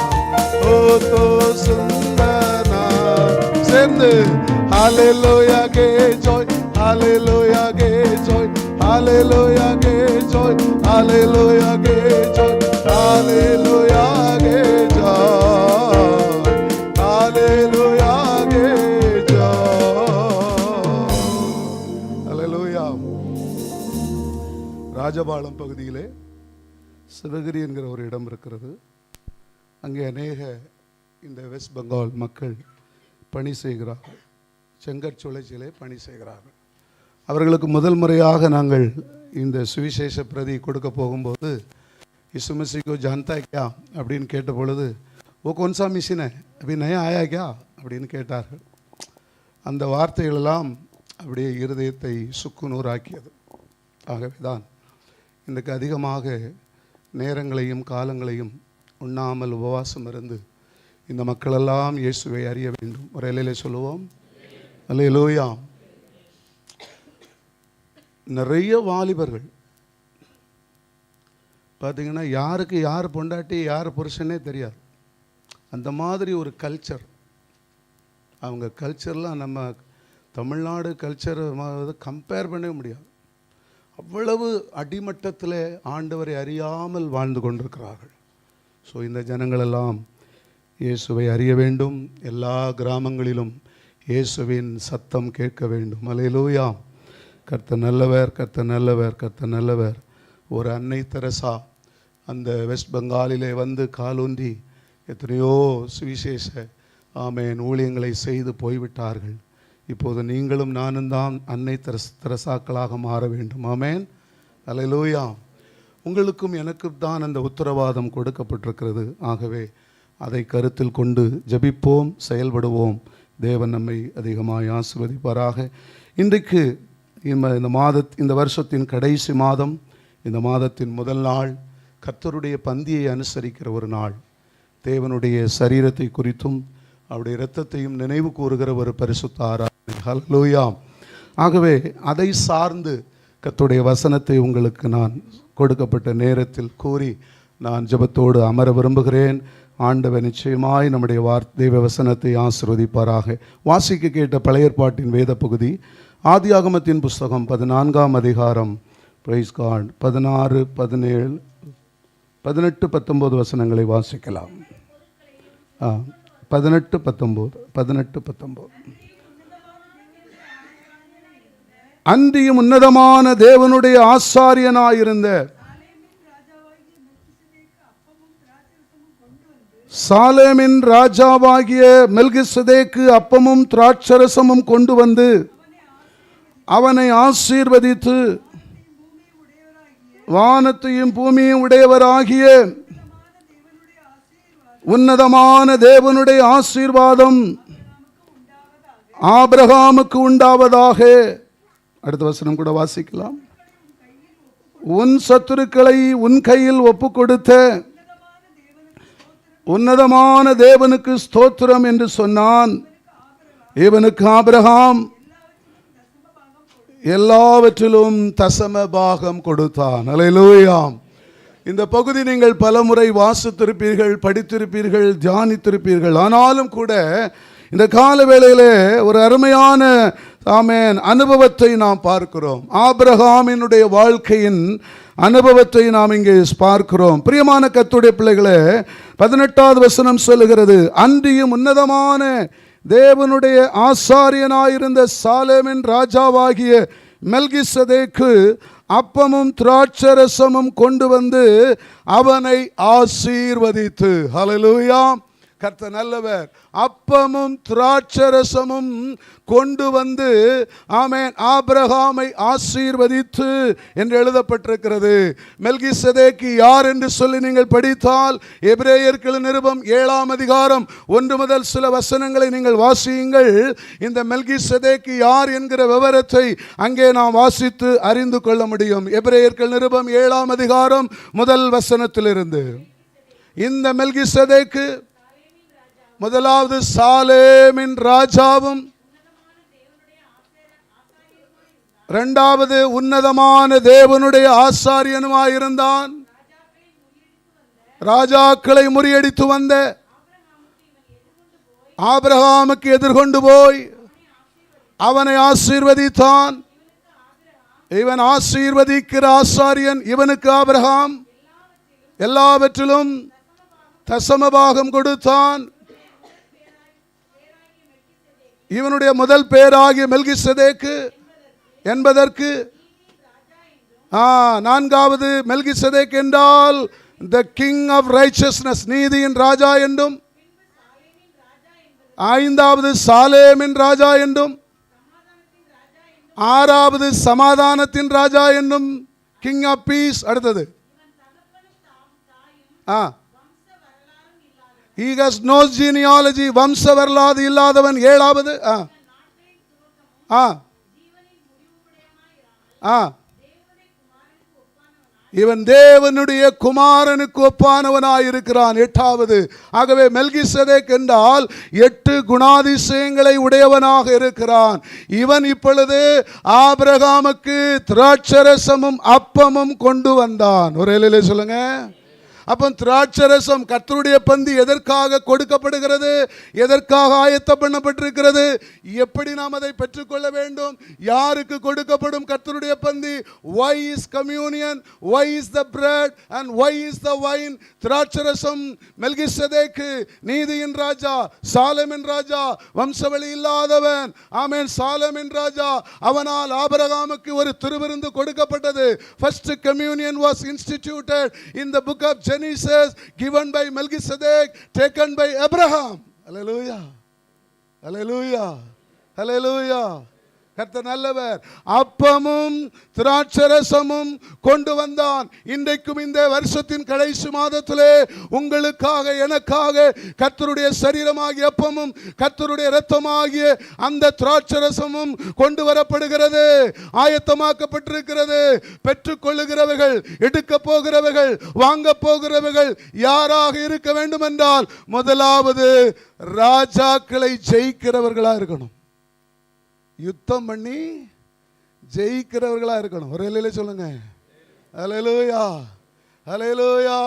ओ तो सुंदर नाम। சேர்ந்து ஹalleluya கே ஜாய், ஹalleluya கே ஜாய், ஹalleluya கே ஜாய், ஹalleluya கே ஜாய், ஹalleluya கே ஜாய், ஹalleluya கே ஜாய், ஹalleluya. ராஜபாளையம் பகுதியிலே சிவகிரி என்கிற ஒரு இடம் இருக்கிறது. அங்கே அநேக இந்த வெஸ்ட் பெங்கால் மக்கள் பணி செய்கிறார்கள், செங்கற்சுழற்சியிலே பணி செய்கிறார்கள். அவர்களுக்கு முதல் முறையாக நாங்கள் இந்த சுவிசேஷ பிரதி கொடுக்க போகும்போது यीशु मसीह को जानता है क्या அப்படின்னு கேட்ட பொழுது वो कौन सा मिशन है अभी नया आया क्या அப்படின்னு கேட்டார்கள். அந்த வார்த்தைகளெல்லாம் அப்படியே இருதயத்தை சுக்குநூறாக்கியது. ஆகவே தான் இன்றைக்கு அதிகமாக நேரங்களையும் காலங்களையும் உண்ணாமல் உபவாசம் இருந்து இந்த மக்களெல்லாம் இயேசுவை அறிய வேண்டும். ஒரு அல்லேலூயா சொல்லுவோம். அல்லேலூயா. நிறைய வாலிபர்கள் பார்த்தீங்கன்னா யாருக்கு யார் பொண்டாட்டி யார் புருஷனே தெரியாது. அந்த மாதிரி ஒரு கல்ச்சர். அவங்க கல்ச்சர்லாம் நம்ம தமிழ்நாடு கல்ச்சர் கம்பேர் பண்ணவே முடியாது. அவ்வளவு அடிமட்டத்தில் ஆண்டவரை அறியாமல் வாழ்ந்து கொண்டிருக்கிறார்கள். ஸோ இந்த ஜனங்களெல்லாம் இயேசுவை அறிய வேண்டும். எல்லா கிராமங்களிலும் இயேசுவின் சத்தம் கேட்க வேண்டும். அல்லேலூயா. கர்த்தர் நல்லவர், கர்த்தர் நல்லவர், கர்த்தர் நல்லவர். ஒரு அன்னை தெரசா அந்த வெஸ்ட் பெங்காலிலே வந்து காலூன்றி எத்தனையோ சுவிசேஷ ஆமேன் ஊழியங்களை செய்து போய்விட்டார்கள். இப்போது நீங்களும் நானும் தான் அன்னை தெரசாக்களாக மாற வேண்டும். ஆமேன். அல்லேலூயா. உங்களுக்கும் எனக்கும் தான் அந்த உத்தரவாதம் கொடுக்கப்பட்டிருக்கிறது. ஆகவே அதை கருத்தில் கொண்டு ஜெபிப்போம், செயல்படுவோம். தேவன் நம்மை அதிகமாக ஆசீர்வதிப்பாராக. இன்றைக்கு இந்த வருஷத்தின் கடைசி மாதம், இந்த மாதத்தின் முதல் நாள் கர்த்தருடைய பந்தியை அனுசரிக்கிற ஒரு நாள். தேவனுடைய சரீரத்தை குறித்தும் அவருடைய இரத்தத்தையும் நினைவு கூறுகிற ஒரு பரிசுத்த ஆராதனை. ஹல்லேலூயா. ஆகவே அதை சார்ந்து கர்த்தருடைய வசனத்தை உங்களுக்கு நான் கொடுக்கப்பட்ட நேரத்தில் கூறி நான் ஜெபத்தோடு அமர விரும்புகிறேன். ஆண்டவர் நிச்சயமாய் நம்முடைய தெய்வ வசனத்தை ஆசீர்வதிப்பாராக. வாசிக்க கேட்ட பழைய ஏற்பாட்டின் வேத பகுதி ஆதியாகமத்தின் புஸ்தகம் 14ஆம் அதிகாரம், பிரைஸ் காட், 16, 17, 18, 19 வசனங்களை வாசிக்கலாம். 18, 19. அன்றியும் உன்னதமான தேவனுடைய ஆசாரியனாயிருந்த சாலேமின் ராஜாவாகிய மெல்கிசதேக்கு அப்பமும் திராட்சரசமும் கொண்டு வந்து அவனை ஆசீர்வதித்து வானத்தையும் பூமியும் உடையவராகிய உன்னதமான தேவனுடைய ஆசீர்வாதம் ஆபிரகாமுக்கு உண்டாவதாக. அடுத்த வசனம் கூட வாசிக்கலாம். உன் சத்துருக்களை உன் கையில் ஒப்பு கொடுத்த உன்னதமான தேவனுக்கு ஸ்தோத்திரம் என்று சொன்னான். இவனுக்கு ஆபிரகாம் எல்லாவற்றிலும் தசம பாகம் கொடுத்தான். அல்லேலூயா. இந்த பகுதி நீங்கள் பலமுறை வாசித்திருப்பீர்கள், படித்திருப்பீர்கள், தியானித்திருப்பீர்கள். ஆனாலும் கூட இந்த கால வேளையிலே ஒரு அருமையான ஆமென் அனுபவத்தை நாம் பார்க்கிறோம். ஆபிரகாமினுடைய வாழ்க்கையின் அனுபவத்தை நாம் இங்கே பார்க்கிறோம். பிரியமான கர்த்தருடைய பிள்ளைகளே, 18வது வசனம் சொல்லுகிறது, அன்றியும் உன்னதமான தேவனுடைய ஆசாரியனாயிருந்த சாலேமின் ராஜாவாகிய மெல்கிசதேக்கு அப்பமும் திராட்சரசமும் கொண்டு வந்து அவனை ஆசீர்வதித்து. ஹல்லேலூயா. கர்த்தர் நல்லவர். அப்பமும் திராட்சரசமும் கொண்டு வந்து ஆமென் ஆபிரகாமை ஆசீர்வதித்து என்று எழுதப்பட்டிருக்கிறது. மெல்கிசேதேக்கு யார் என்று சொல்லி நீங்கள் படித்தால் எபிரேயர்கள் நிருபம் 7ஆம் அதிகாரம் 1 முதல் சில வசனங்களை நீங்கள் வாசியுங்கள். இந்த மெல்கிசேதேக்கு யார் என்கிற விவரத்தை அங்கே நாம் வாசித்து அறிந்து கொள்ள முடியும். எபிரேயர்கள் நிருபம் 7ஆம் அதிகாரம் 1 வசனத்திலிருந்து. இந்த மெல்கிசேதேக்கு முதலாவது சாலேமின் ராஜாவும், இரண்டாவது உன்னதமான தேவனுடைய ஆசாரியனுமாயிருந்தான். ராஜாக்களை முறியடித்து வந்த ஆபிரகாமுக்கு எதிர்கொண்டு போய் அவனை ஆசீர்வதித்தான். இவன் ஆசீர்வதிக்கிற ஆசாரியன். இவனுக்கு ஆபிரகாம் எல்லாவற்றிலும் தசமபாகம் கொடுத்தான். இவனுடைய முதல் பேராகிய மெல்கிசேதேக்கு என்பதற்கு நான்காவது மெல்கிசேதேக் என்றால் the king of righteousness, நீதியின் ராஜா என்றும், ஐந்தாவது சாலேமின் ராஜா என்றும், ஆறாவது சமாதானத்தின் ராஜா என்னும் king of peace. அடுத்தது he has no genealogy, வம்ச வரலாறு இல்லாதவன். ஏழாவது இவன் தேவனுடைய குமாரனுக்கு ஒப்பானவனாயிருக்கிறான். எட்டாவது. ஆகவே மெல்கிசேதேக் என்றால் 8 குணாதிசயங்களை உடையவனாக இருக்கிறான். இவன் இப்பொழுது ஆபிரகாமுக்கு திராட்சரசமும் அப்பமும் கொண்டு வந்தான். ஒரு இல்லையே சொல்லுங்க. அப்போ திராட்சரசம், கர்த்தருடைய பந்தி எதற்காக கொடுக்கப்படுகிறது, எதற்காக ஆயத்தம் பண்ணப்பட்டிருக்கிறது, எப்படி நாம் அதை பெற்றுக்கொள்ள வேண்டும், யாருக்கு கொடுக்கப்படும் கர்த்தருடைய பந்தி, why is communion, why is the bread and why is the wine. திராட்சரசம் மெல்கிசேதேக்கு நீதியின் ராஜா, சாலேமின் ராஜா, வம்சவழி இல்லாதவன். ஆமென். சாலேமின் ராஜா, அவனால் ஆபிரகாமுக்கு ஒரு திருவிருந்து கொடுக்கப்பட்டது. first communion was instituted in the book of Genesis, given by Melchizedek, taken by Abraham. Hallelujah. Hallelujah. Hallelujah. கர்த்தர் நல்லவர். அப்பமும் திராட்சரசமும் கொண்டு வந்தான். இன்றைக்கும் இந்த வருஷத்தின் கடைசி மாதத்திலே உங்களுக்காக எனக்காக கர்த்தருடைய சரீரமாகிய அப்பமும் கர்த்தருடைய இரத்தமாகிய அந்த திராட்சரசமும் கொண்டு வரப்படுகிறது, ஆயத்தமாக்கப்பட்டிருக்கிறது. பெற்றுக்கொள்ளுகிறவர்கள், எடுக்க போகிறவர்கள், வாங்க போகிறவர்கள் யாராக இருக்க வேண்டும் என்றால் முதலாவது ராஜாக்களை ஜெயிக்கிறவர்களா இருக்கணும். யுத்தம் பண்ணி ஜெயிக்கிறவர்களா இருக்கணும். ஒரு இல்லையிலே சொல்லுங்க. ஹல்லேலூயா. ஹல்லேலூயா.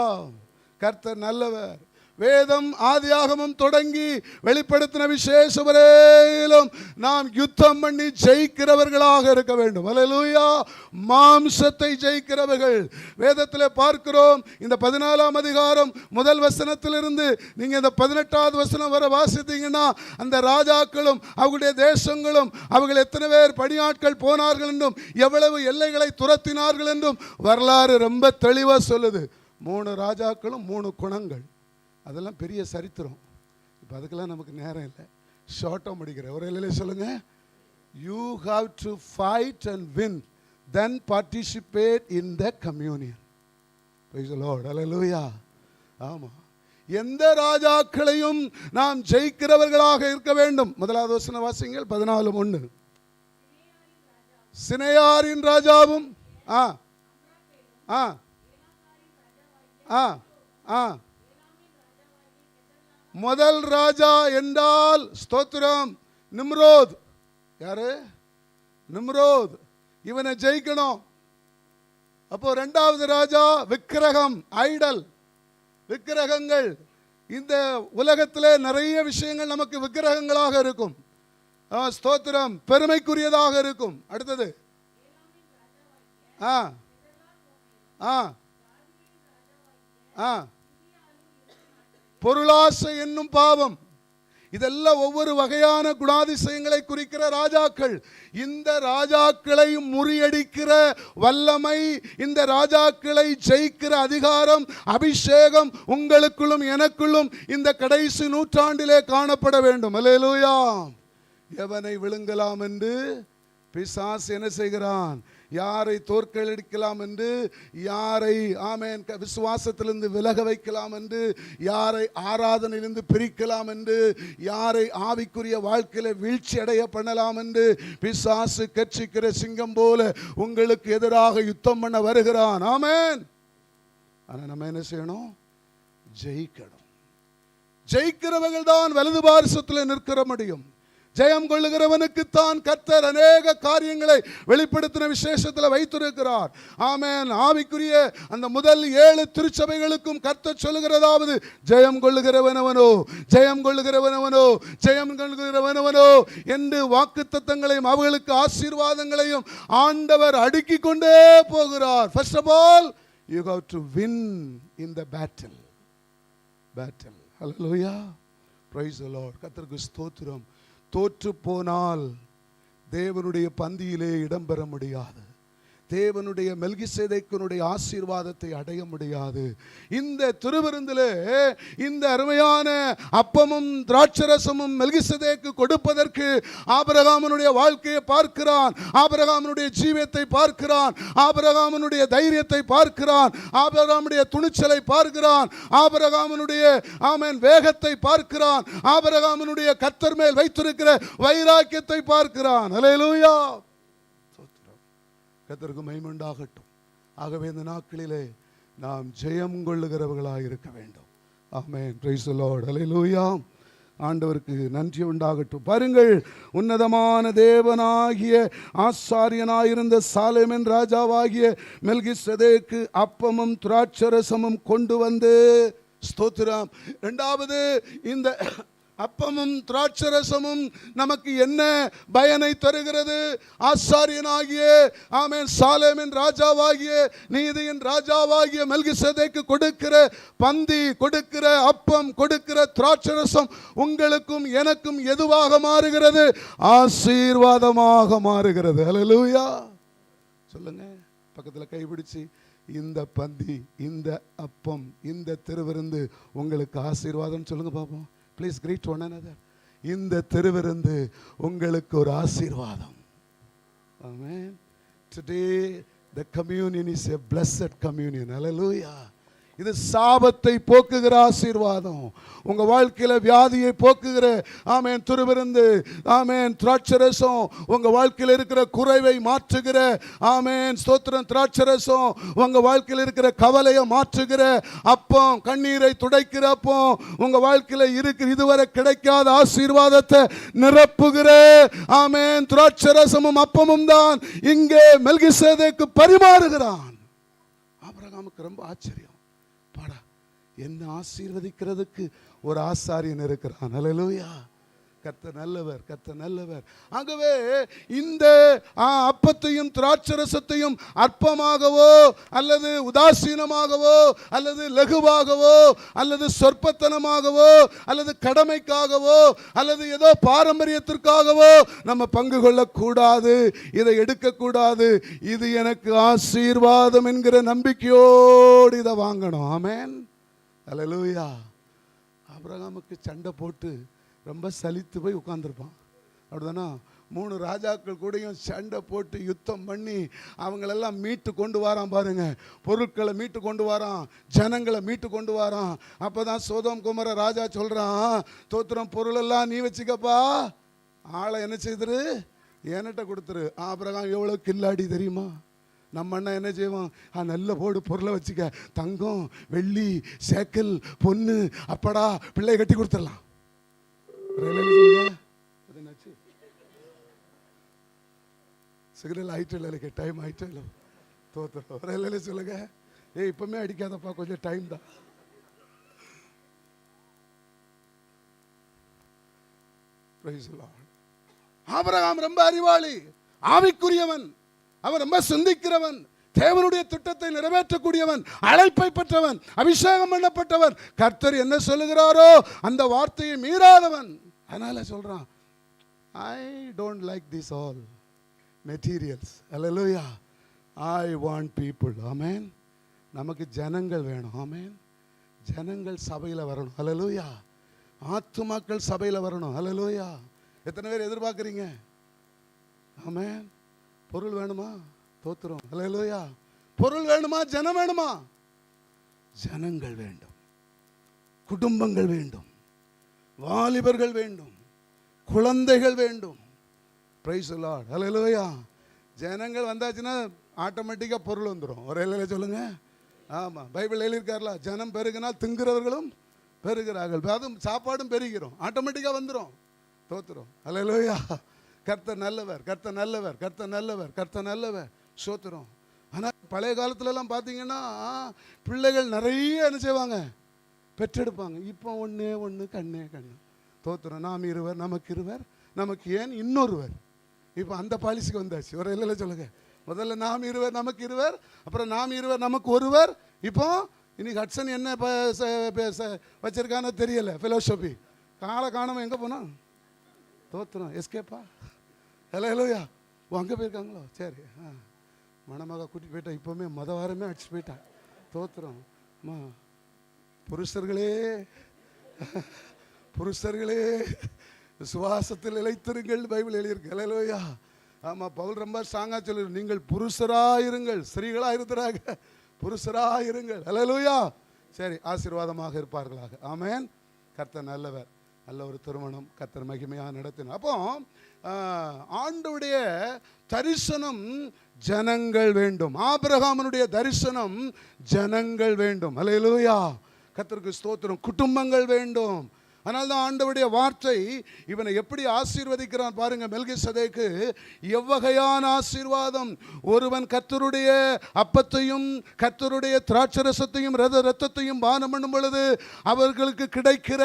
கர்த்தர் நல்லவர். வேதம் ஆதியாகமம் தொடங்கி வெளிப்படுத்தின விசேஷ வரையிலும் நாம் யுத்தம் பண்ணி ஜெயிக்கிறவர்களாக இருக்க வேண்டும். ஹல்லேலூயா. மாம்சத்தை ஜெயிக்கிறவர்கள். வேதத்தில் பார்க்கிறோம். இந்த 14ஆம் அதிகாரம் 1 வசனத்திலிருந்து நீங்க இந்த 18வது வசனம் வரை வாசித்தீங்கன்னா அந்த ராஜாக்களும் அவர்களுடைய தேசங்களும் அவர்கள் எத்தனை பேர் பணியாட்கள் போனார்கள் என்றும் எவ்வளவு எல்லைகளை துரத்தினார்கள் என்றும் வரலாறு ரொம்ப தெளிவாக சொல்லுது. 3 ராஜாக்களும் 3 குணங்கள். அதெல்லாம் பெரிய சரித்திரம். இப்போ அதுக்கெல்லாம் நமக்கு நேரம் இல்லை. ஷார்ட்டாக முடிக்கிற ஒரு இல்லையே சொல்லுங்க. You have to fight and win, then participate in the communion. Praise the Lord. ஹல்லேலூயா. ஆமாம். எந்த ராஜாக்களையும் நாம் ஜெயிக்கிறவர்களாக இருக்க வேண்டும். முதலாவது வசனம் வாசிங்கள். 14:1. சினையாரின் ராஜாவும் முதல் ராஜா என்றால் ஸ்தோத்திரம் நிம்ரோத். யாரு? நிம்ரோத். இவனை ஜெயிக்கணும். அப்போ 2வது ராஜா விக்கிரகம், ஐடல், விக்கிரகங்கள். இந்த உலகத்திலே நிறைய விஷயங்கள் நமக்கு விக்கிரகங்களாக இருக்கும். ஸ்தோத்திரம் பெருமைக்குரியதாக இருக்கும். அடுத்தது பொருளாசை என்னும் பாவம். இதெல்லாம் ஒவ்வொரு வகையான குணாதிசயங்களை குறிக்கிற ராஜாக்கள். இந்த ராஜாக்களை முறியடிக்கிற வல்லமை, இந்த ராஜாக்களை ஜெயிக்கிற அதிகாரம், அபிஷேகம் உங்களுக்குள்ளும் எனக்குள்ளும் இந்த கடைசி நூற்றாண்டிலே காணப்பட வேண்டும். அல்லேலூயா. எவனை விழுங்கலாம் என்று பிசாசு என்ன செய்கிறான்? யாரை தோற்கடிக்கலாம் என்று, யாரை ஆமென் விசுவாசத்திலிருந்து விலக வைக்கலாம் என்று, யாரை ஆராதனையிலிருந்து பிரிக்கலாம் என்று, யாரை ஆவிக்குரிய வாழ்க்கையில வீழ்ச்சி அடைய பண்ணலாம் என்று பிசாசு கர்ச்சிக்கிற சிங்கம் போல உங்களுக்கு எதிராக யுத்தம் பண்ண வருகிறான். ஆமென். ஆனா நம்ம என்ன செய்யணும்? ஜெயிக்கணும். ஜெயிக்கிறவர்கள் தான் வலது பாரிசத்தில் நிற்க முடியும். ஜெயம் கொள்ளுகிறவனுக்கு தான் கர்த்தர் அநேக காரியங்களை வெளிப்படுத்தின விசேஷத்தில் வைத்திருக்கிறார். ஆமென். ஆவிக்குரிய அந்த முதல் 7 திருச்சபைகளுக்கும் கர்த்தர் சொல்லுகிறதாவது, ஜெயம் கொள்ளுகிறவனவனோ, ஜெயம் கொள்ளுகிறவனவனோ, ஜெயம் கொள்ளுகிறவனவனோ என்று வாக்குத்தத்தங்களையும் அவர்களுக்கு ஆசீர்வாதங்களையும் ஆண்டவர் அடுக்கி கொண்டே போகிறார். First of all, you have to win in the battle. Hallelujah. Praise the Lord. கர்த்தருக்கு ஸ்தோத்திரம். தோற்று போனால் தேவனுடைய பந்தியிலே இடம்பெற முடியாது. தேவனுடைய மெல்கிசேதேக்கினுடைய ஆசீர்வாதத்தை அடைய முடியாது. இந்த திருவிருந்திலே இந்த அருமையான அப்பமும் திராட்சரசமும் மெல்கிசேதேக்கு கொடுப்பதற்கு ஆபிரகாமினுடைய வாழ்க்கையை பார்க்கிறான், ஆபிரகாமினுடைய ஜீவியத்தை பார்க்கிறான், ஆபிரகாமினுடைய தைரியத்தை பார்க்கிறான், ஆபிரகாமுடைய துணிச்சலை பார்க்கிறான், ஆபிரகாமினுடைய ஆமென் வேகத்தை பார்க்கிறான், ஆபிரகாமினுடைய கர்த்தர் மேல் வைத்திருக்கிற வைராக்கியத்தை பார்க்கிறான். அல்லேலூயா. கர்த்தருக்கு மகிமை உண்டாகட்டும். ஆகவே இந்த நாட்களிலே நாம் ஜெயம் கொள்ளுகிறவர்களாக இருக்க வேண்டும். ஆமென். Praise the Lord. ஹல்லேலூயா. ஆண்டவருக்கு நன்றி உண்டாகட்டும். பாருங்கள், உன்னதமான தேவனாகிய ஆசாரியனாயிருந்த சாலேமின் ராஜாவாகிய மெல்கிசேதேக்கு அப்பமும் திராட்சரசமும் கொண்டு வந்து, ஸ்தோத்திரம். இரண்டாவது, இந்த அப்பமும் திராட்சரசமும் நமக்கு என்ன பயனை தருகிறது? ஆசாரியனாகிய ஆமென் சாலேமின் ராஜாவாகிய நீதியின் ராஜாவாகிய மெல்கிசேதேக்கு கொடுக்கிற பந்தி, கொடுக்கிற அப்பம், கொடுக்கிற திராட்சரசம் உங்களுக்கும் எனக்கும் எதுவாக மாறுகிறது? ஆசீர்வாதமாக மாறுகிறது. ஹல்லேலூயா. சொல்லுங்க, பக்கத்தில் கைபிடிச்சு, இந்த பந்தி, இந்த அப்பம், இந்த திருவிருந்து உங்களுக்கு ஆசீர்வாதம் சொல்லுங்க பாப்போம். Please greet one another. இந்த திருவிருந்து உங்களுக்கு ஒரு ஆசீர்வாதம். Amen. Today the communion is a blessed communion. Hallelujah. இது சாபத்தை போக்குகிற ஆசீர்வாதம். உங்க வாழ்க்கையில வியாதியை போக்குகிற ஆமென் திருவிருந்து, ஆமென் திராட்சரசம். உங்க வாழ்க்கையில இருக்கிற குறைவை மாற்றுகிற ஆமென் ஸ்தோத்திரம் திராட்சரசம். உங்க வாழ்க்கையில இருக்கிற கவலையை மாற்றுகிற அப்பம், கண்ணீரை துடைக்கிற அப்பம். உங்க வாழ்க்கையில இருக்கிற இதுவரை கிடைக்காத ஆசீர்வாதத்தை நிரப்புகிற ஆமென் திராட்சரசமும் அப்பமும் தான் இங்கே மெல்கிசேதேக்கு பரிமாறுகிறான். ஆபிரகாமுக்கு ரொம்ப ஆச்சரியம். பாடா, என்ன ஆசீர்வதிக்கிறதுக்கு ஒரு ஆசாரியன் இருக்கிறான். ஹல்லேலூயா. கர்த்தர் நல்லவர், கர்த்தர் நல்லவர். ஆகவே இந்த அப்பத்தையும் திராட்சரசத்தையும் அற்பமாகவோ அல்லது உதாசீனமாகவோ அல்லது லகுவாகவோ அல்லது சொற்பத்தனமாகவோ அல்லது கடமைக்காகவோ அல்லது ஏதோ பாரம்பரியத்திற்காகவோ நம்ம பங்கு கொள்ளக்கூடாது. இதை எடுக்கக்கூடாது. இது எனக்கு ஆசீர்வாதம் என்கிற நம்பிக்கையோடு இதை வாங்கணும். ஆமென். ஹல்லேலூயா. ஆபிரகாமுக்கு சண்டை போட்டு ரொம்ப சலித்து போய் உட்கார்ந்துருப்பான். அப்படிதானா? 3 ராஜாக்கள் கூடயும் சண்டை போட்டு யுத்தம் பண்ணி அவங்களெல்லாம் மீட்டு கொண்டு வரான். பாருங்க, பொருட்களை மீட்டு கொண்டு வரான், ஜனங்களை மீட்டு கொண்டு வரான். அப்போதான் சோதோம் குமர ராஜா சொல்றான், தோத்திரம் பொருளெல்லாம் நீ வச்சுக்கப்பா, ஆளை என்ன செய்துரு, என்கிட்ட கொடுத்துரு. ஆபிரகாம் எவ்வளோ கில்லாடி தெரியுமா? நம்ம அண்ணா என்ன செய்வோம்? நல்ல போடு, பொருளை வச்சுக்க, தங்கம் வெள்ளி சேக்கல் பொண்ணு அப்படா பிள்ளை கட்டி கொடுத்துடலாம். சிக்னல் ஆயிட்டு இல்லை, டைம் ஆயிட்டு இல்லை, தோத்துறோம். சொல்லுங்க, இப்பவுமே அடிக்காதப்பா, கொஞ்சம் டைம் தான். ஆபிரகாம் ரொம்ப அறிவாளி, ஆவிக்குரியவன், அவன் ரொம்ப சிந்திக்கிறவன், தேவனுடைய திட்டத்தை நிறைவேற்றக்கூடியவன், அழைப்பை பெற்றவன், அபிஷேகம் பண்ணப்பட்டவன், கர்த்தர் என்ன சொல்லுகிறாரோ அந்த வார்த்தையை மீறாதவன். அதனால் சொல்கிறான், I don't like this all materials. அல்லேலூயா. I want people. ஆமேன். நமக்கு ஜனங்கள் வேணும். ஆமேன். ஜனங்கள் சபையில் வரணும். அல்லேலூயா. ஆத்துமாக்கள் சபையில் வரணும். அல்லேலூயா. எத்தனை பேர் எதிர்பார்க்குறீங்க? ஆமேன். பொருள் வேணுமா? தோத்துறோம். அல்லேலூயா. பொருள் வேணுமா? ஜனம் வேணுமா? ஜனங்கள் வேண்டும், குடும்பங்கள் வேண்டும், வாலிபர்கள் வேண்டும், குழந்தைகள் வேண்டும். Praise the Lord. அல்லேலூயா. ஜனங்கள் வந்தாச்சுன்னா ஆட்டோமேட்டிக்காக பொருள் வந்துடும். ஒரு இல்லையா சொல்லுங்க. ஆமாம், பைபிள் எழுதியிருக்காருல, ஜனம் பெருகினால் திங்குறவர்களும் பெருகிறார்கள், அதுவும் சாப்பாடும் பெருகிறோம், ஆட்டோமேட்டிக்காக வந்துடும். தோத்துறோம். அல்லேலூயா. கர்த்தர் நல்லவர், கர்த்தர் நல்லவர், கர்த்தர் நல்லவர், கர்த்தர் நல்லவர். சோத்துறோம். ஆனால் பழைய காலத்துலலாம் பார்த்தீங்கன்னா பிள்ளைகள் நிறைய என்ன செய்வாங்க? பெற்றெடுப்பாங்க. இப்போ ஒன்றே ஒன்று, கண்ணே கண்ணு. தோத்துறோம். நாம் இருவர், நமக்கு இருவர், நமக்கு ஏன் இன்னொருவர். இப்போ அந்த பாலிசிக்கு வந்தாச்சு. ஒரு இல்லை சொல்லுங்க. முதல்ல நாம் இருவர், நமக்கு இருவர், அப்புறம் நாம் இருவர், நமக்கு ஒருவர். இப்போ இன்னைக்கு ஹட்சன் என்ன வச்சிருக்கான்னு தெரியல, ஃபிலோசபி. காலை காணாமல் எங்கே போனோம்? தோத்துறோம். எஸ்கேப்பா. ஹல்லேலூயா. ஓ, அங்கே போயிருக்காங்களோ? சரி. மணமக கூட்டிட்டு போயிட்டா. இப்போவுமே வாரமே அடிச்சு போயிட்டா. தோத்துறோம். அம்மா, புருஷர்களே புருஷர்களே விசுவாசத்தில் இளைத்திருங்கள் பைபிள் எழுதியிருக்கு. ஹல்லேலூயா. ஆமாம், பவுல் ரொம்ப ஸ்ட்ராங்காக சொல்லு, நீங்கள் புருஷராயிருங்கள், ஸ்திரீகளாக இருக்கிறாங்க, புருஷராயிருங்கள். ஹல்லேலூயா. சரி, ஆசீர்வாதமாக இருப்பார்களாக. ஆமேன். கர்த்தர் நல்லவர். நல்ல ஒரு திருமணம் கர்த்தர் மகிமையாக நடத்தினார். அப்போ ஆண்டவருடைய தரிசனம் ஜனங்கள் வேண்டும். ஆபிரகாமனுடைய தரிசனம் ஜனங்கள் வேண்டும். அல்லேலூயா. கர்த்தருக்கு ஸ்தோத்திரம். குடும்பங்கள் வேண்டும். அதனால தான் ஆண்டவருடைய வார்த்தை இவனை எப்படி ஆசீர்வதிக்கிறான் பாருங்க. மெல்கிசதேக்கு எவ்வகையான ஆசீர்வாதம்! ஒருவன் கர்த்தருடைய அப்பத்தையும் கர்த்தருடைய திராட்சரசத்தையும் இரத்தத்தையும் பானம் பண்ணும் பொழுது அவர்களுக்கு கிடைக்கிற,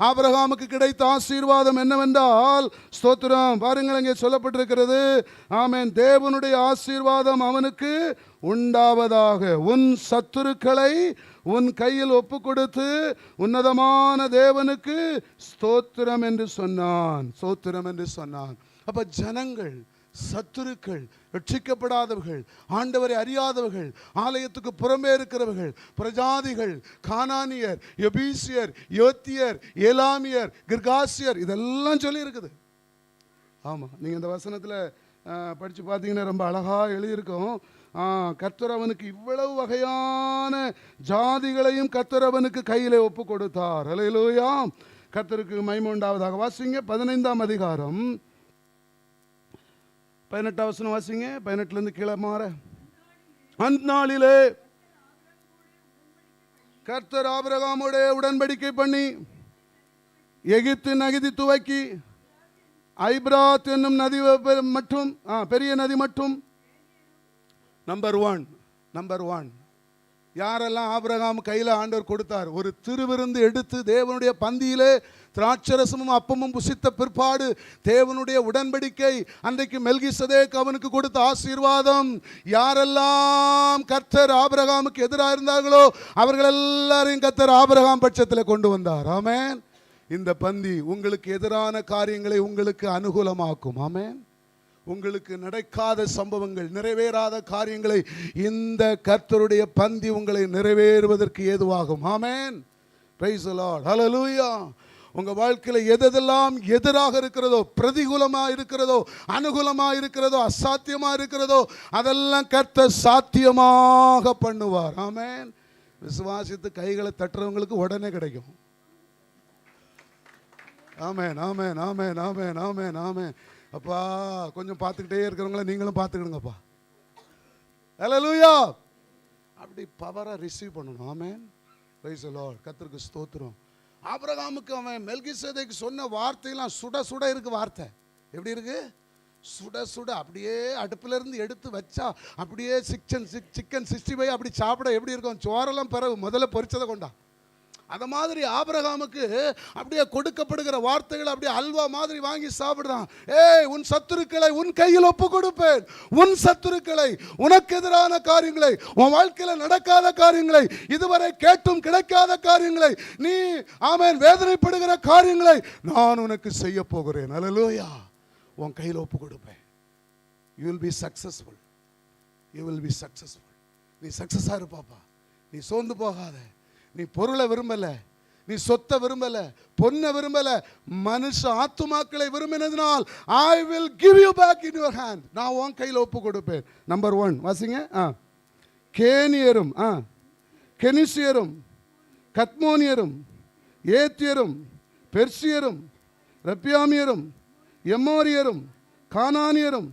ஆபிரகாமுக்கு கிடைத்த ஆசீர்வாதம் என்னவென்றால், ஸ்தோத்திரம், பாருங்கள் அங்கே சொல்லப்பட்டிருக்கிறது. ஆமென். தேவனுடைய ஆசீர்வாதம் அவனுக்கு உண்டாவதாக. உன் சத்துருக்களை உன் கையில் ஒப்பு கொடுத்து உன்னதமான தேவனுக்கு ஸ்தோத்திரம் என்று சொன்னான். ஸ்தோத்திரம் என்று சொன்னான். அப்ப ஜனங்கள், சத்துருக்கள், ரட்சிக்கப்படாதவர்கள், ஆண்டவரை அறியாதவர்கள், ஆலயத்துக்கு புறம்பே இருக்கிறவர்கள், பிரஜாதிகள், கானானியர், எபீசியர், யோத்தியர், ஏலாமியர், கிர்காசியர், இதெல்லாம் சொல்லி இருக்குது. ஆமாம், நீங்கள் இந்த வசனத்தில் படித்து பார்த்தீங்கன்னா ரொம்ப அழகாக எழுதியிருக்கோம். கர்த்தர் அவனுக்கு இவ்வளவு வகையான ஜாதிகளையும் கர்த்தர் அவனுக்கு கையிலே ஒப்பு கொடுத்தார். அல்லேலூயா. கர்த்தருக்கு மகிமை உண்டாவதாக. வாசிங்க 15ஆம் அதிகாரம் 18ஆம் வசனம் வாசிங்க. 18லேருந்து கீழே மாற. அந்நாளிலே கர்த்தர் ஆபிரகாமோட உடன்படிக்கை பண்ணி எகிப்தின் அகதி துவக்கி ஐப்ராத் என்னும் நதி மட்டும், பெரிய நதி மட்டும். நம்பர் ஒன் யாரெல்லாம் ஆபிரகாம் கையில் ஆண்டவர் கொடுத்தார்? ஒரு திருவிருந்து எடுத்து தேவனுடைய பந்தியிலே திராட்சரசமும் அப்பமும் புசித்த பிற்பாடு தேவனுடைய உடன்படிக்கை, அன்றைக்கு மெல்கிசதேக் அவனுக்கு கொடுத்த ஆசீர்வாதம். யாரெல்லாம் கர்த்தர் ஆபிரகாமுக்கு எதிராக இருந்தார்களோ அவர்கள் எல்லாரையும் கர்த்தர் ஆபிரகாம் பட்சத்தில் கொண்டு வந்தார். ஆமென். இந்த பந்தி உங்களுக்கு எதிரான காரியங்களை உங்களுக்கு அனுகூலமாக்கும். ஆமென். உங்களுக்கு நடக்காத சம்பவங்கள், நிறைவேறாத காரியங்களை இந்த கர்த்தருடைய பந்தி உங்களை நிறைவேறுவதற்கு ஏதுவாகும். ஆமென். Praise the Lord. ஹல்லேலூயா. உங்க வாழ்க்கையில் எதெல்லாம் எதிராக இருக்கிறதோ, பிரதிகூலமா இருக்கிறதோ, அனுகூலமா இருக்கிறதோ, அசாத்தியமா இருக்கிறதோ, அதெல்லாம் கர்த்தர் சாத்தியமாக பண்ணுவார். ஆமென். விசுவாசித்து கைகளை தட்டுறவங்களுக்கு உடனே கிடைக்கும். ஆமென், ஆமென், ஆமென், ஆமென், ஆமென், ஆமென். அப்பா, கொஞ்சம் பார்த்துக்கிட்டே இருக்கிறவங்கள நீங்களும் பார்த்துக்கிடுங்கப்பா. ஹல்லேலூயா. அப்படி பவரை ரிசீவ் பண்ணணும். ஆமென். Praise the Lord. கர்த்தருக்கு ஸ்தோத்திரம். ஆபிரகாமுக்கு அவன் மெல்கிசேதேக்கு சொன்ன வார்த்தையெல்லாம் சுட சுட இருக்கு. வார்த்தை எப்படி இருக்கு? சுட சுட. அப்படியே அடுப்பிலிருந்து எடுத்து வச்சா அப்படியே சிக்கன் 65 அப்படி சாப்பிட எப்படி இருக்கும்? சோரெல்லாம் பிறகு முதல்ல பொரிச்சதை கொண்டா. அத மாதிரி ஆபிரகாமுக்கு அப்படியே கொடுக்கப்படுகிற வார்த்தைகளை அப்படியே அல்வா மாதிரி வாங்கி சாப்பிடுறான். ஏய், உன் சத்துருக்களை உன் கையில் ஒப்பு கொடுப்பேன். உன் சத்துருக்களை, உனக்கு எதிரான காரியங்களை, உன் வாழ்க்கையில நடக்காத காரியங்களை, இதுவரை கேட்டும் கிடைக்காத காரியங்களை, நீ ஆமென் வேதனைப்படுகிற காரியங்களை நான் உனக்கு செய்ய போகிறேன். அல்லேலூயா. உன் கையில் ஒப்பு கொடுப்பேன். You will be successful. You will be successful. நீ சக்சஸா இருப்பாப்பா. நீ சோர்ந்து போகாத. நீ பொருளை விரும்பல, நீ சொத்தை விரும்பல, பொண்ணை விரும்பல, மனுஷ ஆத்துமாக்களை விரும்பினதினால் I will give you back in your hand. நான் உன் கையில் ஒப்பு கொடுப்பேன். நம்பர் 1 வாசிங்க. கேனியரும் கெனிசியரும் கத்மோனியரும் ஏத்தியரும் பெர்சியரும் ரப்பியாமியரும் எம்மோரியரும் கானானியரும்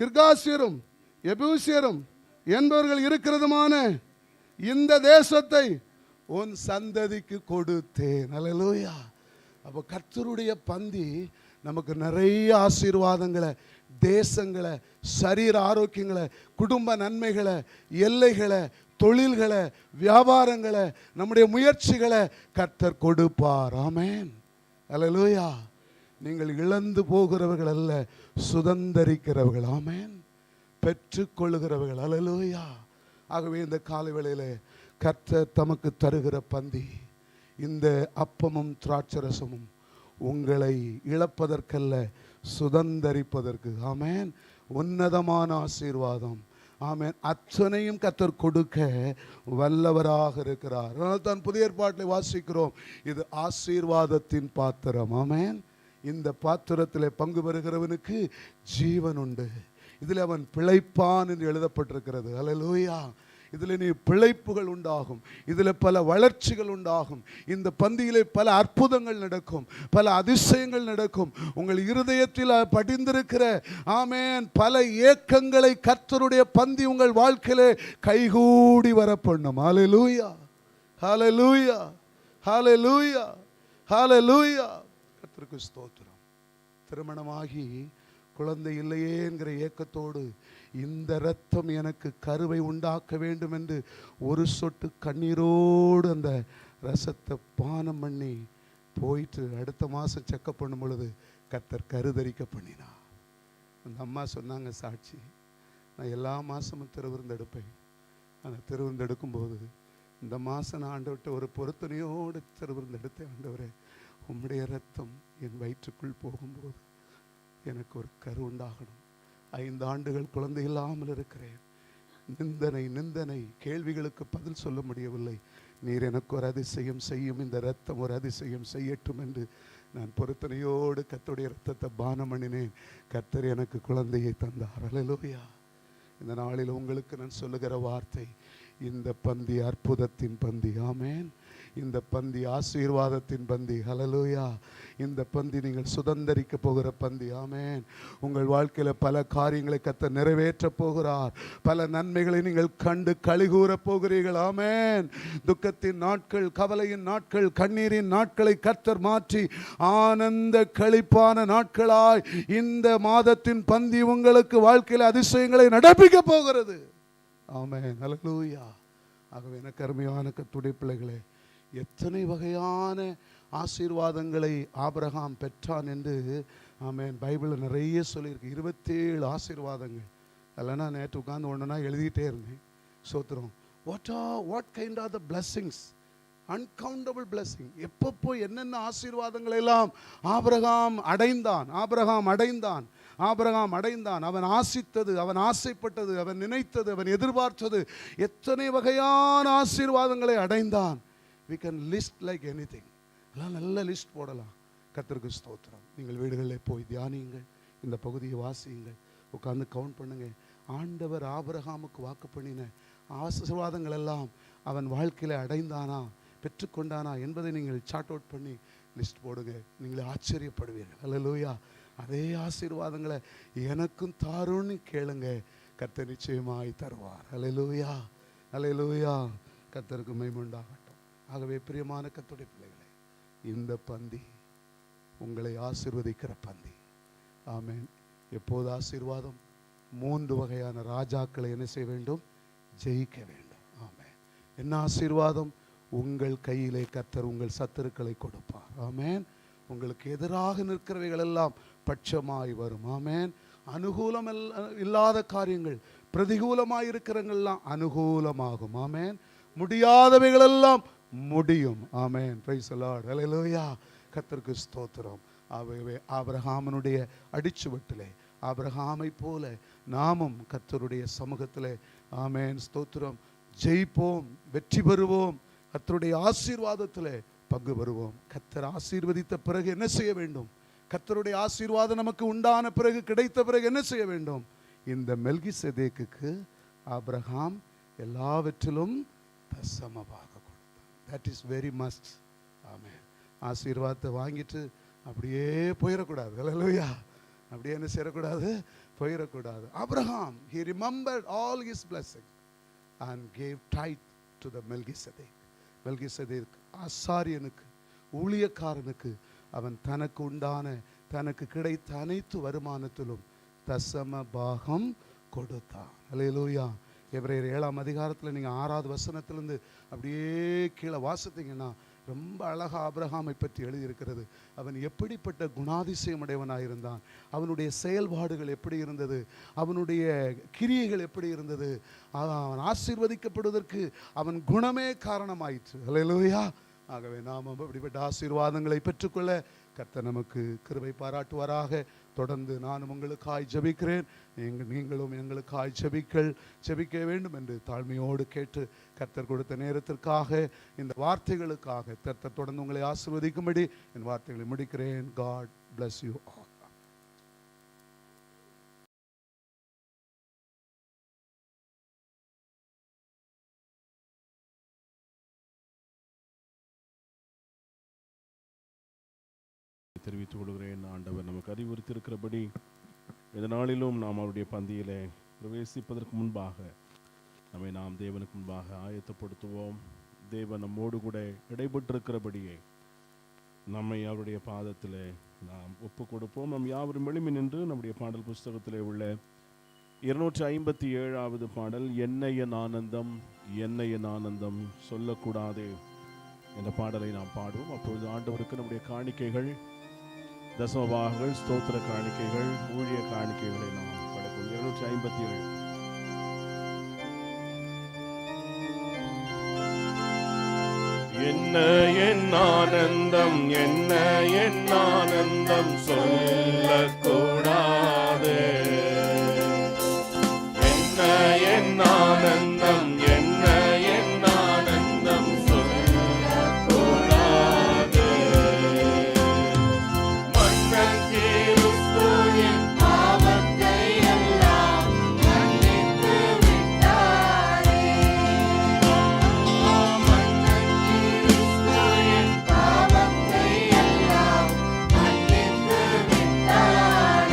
கிர்காசியரும் எபூசியரும் என்பவர்கள் இருக்கிறதுமான இந்த தேசத்தை உன் சந்ததிக்கு கொடுத்தேன். அல்லேலூயா. அப்போ கர்த்தருடைய பந்தி நமக்கு நிறைய ஆசீர்வாதங்களை, தேசங்களை, சரீர ஆரோக்கியங்களை, குடும்ப நன்மைகளை, எல்லைகளை, தொழில்களை, வியாபாரங்களை, நம்முடைய முயற்சிகளை கர்த்தர் கொடுப்பார். ஆமென். அல்லேலூயா. நீங்கள் இழந்து போகிறவர்கள் அல்ல, சுதந்தரிக்கிறவர்கள். ஆமென். பெற்றுக்கொள்ளுகிறவர்கள். அல்லேலூயா. ஆகவே இந்த காலை வேளையிலே கர்த்தர் தமக்கு தருகிற பந்தி, இந்த அப்பமும் திராட்சரசமும் உங்களை இழப்பதற்கல்ல, சுதந்தரிப்பதற்கு. ஆமென். உன்னதமான ஆசீர்வாதம். ஆமென். அத்தனையும் கர்த்தர் கொடுக்க வல்லவராக இருக்கிறார். அதனால் தான் புதிய ஏற்பாட்டில் வாசிக்கிறோம், இது ஆசீர்வாதத்தின் பாத்திரம். ஆமென். இந்த பாத்திரத்திலே பங்கு பெறுகிறவனுக்கு ஜீவன் உண்டு, இதில் அவன் பிழைப்பான் என்று எழுதப்பட்டிருக்கிறது. அல்லேலூயா. இதில் நீ பிழைப்புகள் உண்டாகும், இதில் பல வளர்ச்சிகள் உண்டாகும், இந்த பந்தியிலே பல அற்புதங்கள் நடக்கும், பல அதிசயங்கள் நடக்கும். உங்கள் இருதயத்தில் படிந்திருக்கிற ஆமென் பல ஏக்கங்களை கர்த்தருடைய பந்தி உங்கள் வாழ்க்கையிலே கைகூடி வர பண்ணும். ஹல்லேலூயா, ஹல்லேலூயா, ஹல்லேலூயா, ஹல்லேலூயா. கர்த்தருக்கு ஸ்தோத்திரம். திருமணமாகி குழந்தை இல்லையே என்கிற ஏக்கத்தோடு இந்த இரத்தம் எனக்கு கருவை உண்டாக்க வேண்டும் என்று ஒரு சொட்டு கண்ணீரோடு அந்த ரசத்தை பானம் பண்ணி போயிட்டு அடுத்த மாதம் செக்கப் பண்ணும் பொழுது கர்த்தர் கருதரிக்க பண்ணினா. அந்த அம்மா சொன்னாங்க சாட்சி, நான் எல்லா மாதமும் திருவிருந்தெடுப்பேன். அந்த திருவிருந்தெடுக்கும்போது இந்த மாதம் நான் ஆண்டவர்கிட்ட ஒரு பொருத்தனையோடு திருவிருந்தெடுத்தேன். ஆண்டவரே, உம்முடைய இரத்தம் என் வயிற்றுக்குள் போகும்போது எனக்கு ஒரு கரு உண்டாகணும். 5 ஆண்டுகள் குழந்தை இல்லாமல் இருக்கிறேன். நிந்தனை கேள்விகளுக்கு பதில் சொல்ல முடியவில்லை. நீர் எனக்கு ஒரு அதிசயம் செய்யும், இந்த இரத்தம் ஒரு அதிசயம் செய்யட்டும் என்று நான் பொருத்தனையோடு கர்த்தருடைய இரத்தத்தை பானம் பண்ணினேன். கர்த்தர் எனக்கு குழந்தையை தந்தார். அல்லேலூயா. இந்த நாளில் உங்களுக்கு நான் சொல்லுகிற வார்த்தை, இந்த பந்தி அற்புதத்தின் பந்தி. ஆமென். இந்த பந்தி ஆசீர்வாதத்தின் பந்தி. ஹல்லேலூயா. இந்த பந்தி நீங்கள் சுதந்தரிக்க போகிற பந்தி. ஆமென். உங்கள் வாழ்க்கையில் பல காரியங்களை கர்த்தர் நிறைவேற்ற போகிறார். பல நன்மைகளை நீங்கள் கண்டு கலிகூற போகிறீர்கள். ஆமென். துக்கத்தின் நாட்கள், கவலையின் நாட்கள், கண்ணீரின் நாட்களை கர்த்தர் மாற்றி ஆனந்த களிப்பான நாட்களாய் இந்த மாதத்தின் பந்தி உங்களுக்கு வாழ்க்கையில் அதிசயங்களை நடப்பிக்க போகிறது. ஆமென். ஹல்லேலூயா. ஆகவே எனக்கு அருமையான கர்த்தருடைய பிள்ளைகளே, எத்தனை வகையான ஆசீர்வாதங்களை ஆபிரகாம் பெற்றான் என்று ஆமென் பைபிளில் நிறைய சொல்லியிருக்கு. 27 ஆசீர்வாதங்கள். அதெல்லாம் நான் நேற்று உட்கார்ந்து ஒன்றுனா எழுதிட்டே இருந்தேன். சோத்திரம். What kind R the blessings, uncountable blessing. எப்பப்போ என்னென்ன ஆசீர்வாதங்களை எல்லாம் ஆபிரகாம் அடைந்தான். அவன் ஆசித்தது, அவன் ஆசைப்பட்டது, அவன் நினைத்தது, அவன் எதிர்பார்த்தது, எத்தனை வகையான ஆசீர்வாதங்களை அடைந்தான். We can list like anything. எல்லாம் நல்ல லிஸ்ட் போடலாம். கர்த்தருக்கு ஸ்தோத்திரம். நீங்கள் வீடுகளில் போய் தியானியுங்கள், இந்த பகுதியை வாசியுங்கள், உட்கார்ந்து கவுண்ட் பண்ணுங்க. ஆண்டவர் ஆபிரகாமுக்கு வாக்கு பண்ணின ஆசீர்வாதங்கள் எல்லாம் அவன் வாழ்க்கையில் அடைந்தானா, பெற்றுக்கொண்டானா என்பதை நீங்கள் சார்ட் அவுட் பண்ணி லிஸ்ட் போடுங்க. நீங்கள் ஆச்சரியப்படுவீர்கள். அல்லேலூயா. அதே ஆசீர்வாதங்களை எனக்கும் தாருன்னு கேளுங்க, கர்த்தர் நிச்சயமாய் தருவார். அல்லேலூயா, அல்லேலூயா. கர்த்தருக்கு மகிமை உண்டாகட்டும். ஆகவே பிரியமான கர்த்தருடைய பிள்ளைகளே, இந்த பந்தி உங்களை ஆசீர்வதிக்கிற பந்தி. ஆமென். எப்போது ஆசீர்வாதம்? 3 வகையான ராஜாக்களை என்ன செய்ய வேண்டும்? ஜெயிக்க வேண்டும். ஆமென். என்ன ஆசீர்வாதம்? உங்கள் கையிலே கர்த்தர் உங்கள் சத்துருக்களை கொடுப்பார். ஆமென். உங்களுக்கு எதிராக நிற்கிறவைகள் எல்லாம் பட்சமாய் வரும். ஆமென். அனுகூலம் இல்லாத காரியங்கள், பிரதிகூலமாய் இருக்கிறவங்கெல்லாம் அனுகூலமாகும். ஆமென். முடியாதவைகளெல்லாம் முடியும். ஆமென். Praise the Lord. ஹல்லேலூயா. கர்த்தருக்கு ஸ்தோத்திரம். ஆபிரகாமனுடைய அடிச்சுவட்டிலே ஆபிரகாமை போல நாமும் கர்த்தருடைய சமூகத்திலே ஆமென் ஸ்தோத்திரம் ஜெயிப்போம், வெற்றி பெறுவோம், கர்த்தருடைய ஆசீர்வாதத்திலே பங்கு பெறுவோம். கர்த்தர் ஆசீர்வதித்த பிறகு என்ன செய்ய வேண்டும்? கர்த்தருடைய ஆசீர்வாதம் நமக்கு உண்டான பிறகு, கிடைத்த பிறகு என்ன செய்ய வேண்டும்? இந்த மெல்கிசேதேக்குக்கு ஆபிரகாம் எல்லாவற்றிலும் தசமமாக கொடுத்தார். That is very must. ஆமென். ஆசீர்வாதத்தை வாங்கிட்டு அப்படியே போயிடக்கூடாது. ஹல்லேலூயா. அப்படியே என்ன செய்யக்கூடாது? போயிடக்கூடாது. Abraham he remembered all his blessings and gave tithe to the Melchizedek. Melchizedek ஆசாரியனுக்கு, ஊழியக்காரனுக்கு அவன் தனக்கு உண்டான, தனக்கு கிடைத்த அனைத்து வருமானத்திலும் தசம பாகம் கொடுத்தான். ஹல்லேலூயா. எபிரேயர் 7ஆம் அதிகாரத்தில் நீங்கள் 6வது வசனத்திலிருந்து அப்படியே கீழே வாசித்தீங்கன்னா ரொம்ப அழகாக ஆபிரகாமை பற்றி எழுதியிருக்கிறது. அவன் எப்படிப்பட்ட குணாதிசயம் உடையவனாயிருந்தான், அவனுடைய செயல்பாடுகள் எப்படி இருந்தது, அவனுடைய கிரியைகள் எப்படி இருந்தது, அவன் ஆசீர்வதிக்கப்படுவதற்கு அவன் குணமே காரணமாயிற்று. ஹல்லேலூயா. ஆகவே நாம் அப்படிப்பட்ட ஆசீர்வாதங்களை பெற்றுக்கொள்ள கர்த்தர் நமக்கு கிருபை பாராட்டுவாராக. தொடர்ந்து நானும் உங்களுக்காய் ஜெபிக்கிறேன், நீங்களும் எங்களுக்காய் ஜெபிக்க வேண்டும் என்று தாழ்மையோடு கேட்டு, கர்த்தர் கொடுத்த நேரத்திற்காக, இந்த வார்த்தைகளுக்காக கர்த்தர் தொடர்ந்து உங்களை ஆசீர்வதிக்கும்படி என் வார்த்தைகளை முடிக்கிறேன். God bless you all. தெரிவித்துக் கொள்கிறேன். ஆண்டவர் நமக்கு அறிவுறுத்தியிருக்கிறபடி இந்த நாளிலும் நாம் அவருடைய பந்தியிலே பிரவேசிப்பதற்கு முன்பாக நாம் தேவனுக்கு முன்பாக ஆயத்தப்படுத்துவோம். தேவன் நம்மோடு கூட இடைப்பட்டிருக்கிறபடியே நம்மை அவருடைய பாதத்தில் நாம் ஒப்பு கொடுப்போம். நம் யாவரும் எழும்பி நின்று நம்முடைய பாடல் புஸ்தகத்திலே உள்ள 257வது பாடல், என்ன என் ஆனந்தம், என்ன என் ஆனந்தம் சொல்லக்கூடாதே என்ற பாடலை நாம் பாடுவோம். அப்பொழுது ஆண்டவருக்கு நம்முடைய காணிக்கைகள், தசமபாகங்கள், ஸ்தோத்திர காணிக்கைகள், ஊழிய காணிக்கைகளை நாம் படைப்போம். 257. என்ன என் ஆனந்தம், என்ன என் ஆனந்தம் சொல்லக்கூடாது, என்ன என் ஆனந்தம், என்ன என் ஆனந்தம் சொல்லக்கூடாது. மன்னன் கிறிஸ்து என் பாவத்தை எல்லாம் மன்னித்து விட்டாரே. மன்னன் கிறிஸ்து என் பாவத்தை எல்லாம் மன்னித்து விட்டாரே.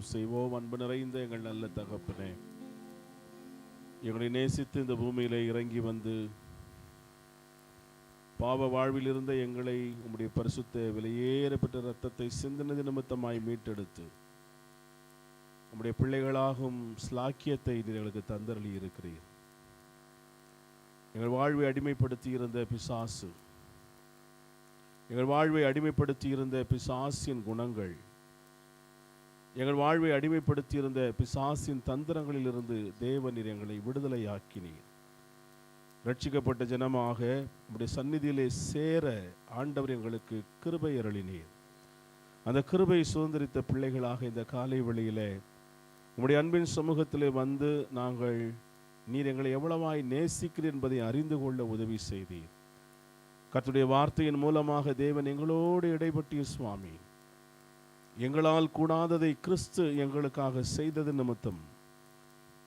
ஜெபம் செய்வோம். அன்பு நிறைந்த எங்கள் நல்ல தகப்பனே, எங்களை நேசித்து இந்த பூமியிலே இறங்கி வந்து பாவ வாழ்வில் இருந்த எங்களை உம்முடைய பரிசுத்த விலையேறப்பட்ட இரத்தத்தை சிந்தினது நிமித்தமாய் மீட்டெடுத்து உம்முடைய பிள்ளைகளாகும் ஸ்லாக்கியத்தை நீர் எங்களுக்கு தந்தருளி இருக்கிறீர். எங்கள் வாழ்வை அடிமைப்படுத்தி இருந்த பிசாசு, எங்கள் வாழ்வை அடிமைப்படுத்தி இருந்த பிசாசின் குணங்கள், எங்கள் வாழ்வை அடிமைப்படுத்தி இருந்த பிசாசின் தந்திரங்களிலிருந்து தேவனீர் எங்களை விடுதலையாக்கினீர். ரட்சிக்கப்பட்ட ஜனமாக உம்முடைய சந்நிதியிலே சேர ஆண்டவர் எங்களுக்கு கிருபை அருளினீர். அந்த கிருபை சுதந்திரித்த பிள்ளைகளாக இந்த காலை வேளையிலே உம்முடைய அன்பின் சமூகத்திலே வந்து நாங்கள் நீர் எங்களை எவ்வளவாய் நேசிக்கிறீர் என்பதை அறிந்து கொள்ள உதவி செய்தீர். கர்த்தருடைய வார்த்தையின் மூலமாக தேவன் எங்களோடு இடைப்பட்டிய சுவாமி, எங்களால் கூடாததை கிறிஸ்து எங்களுக்காக செய்தது நிமித்தம்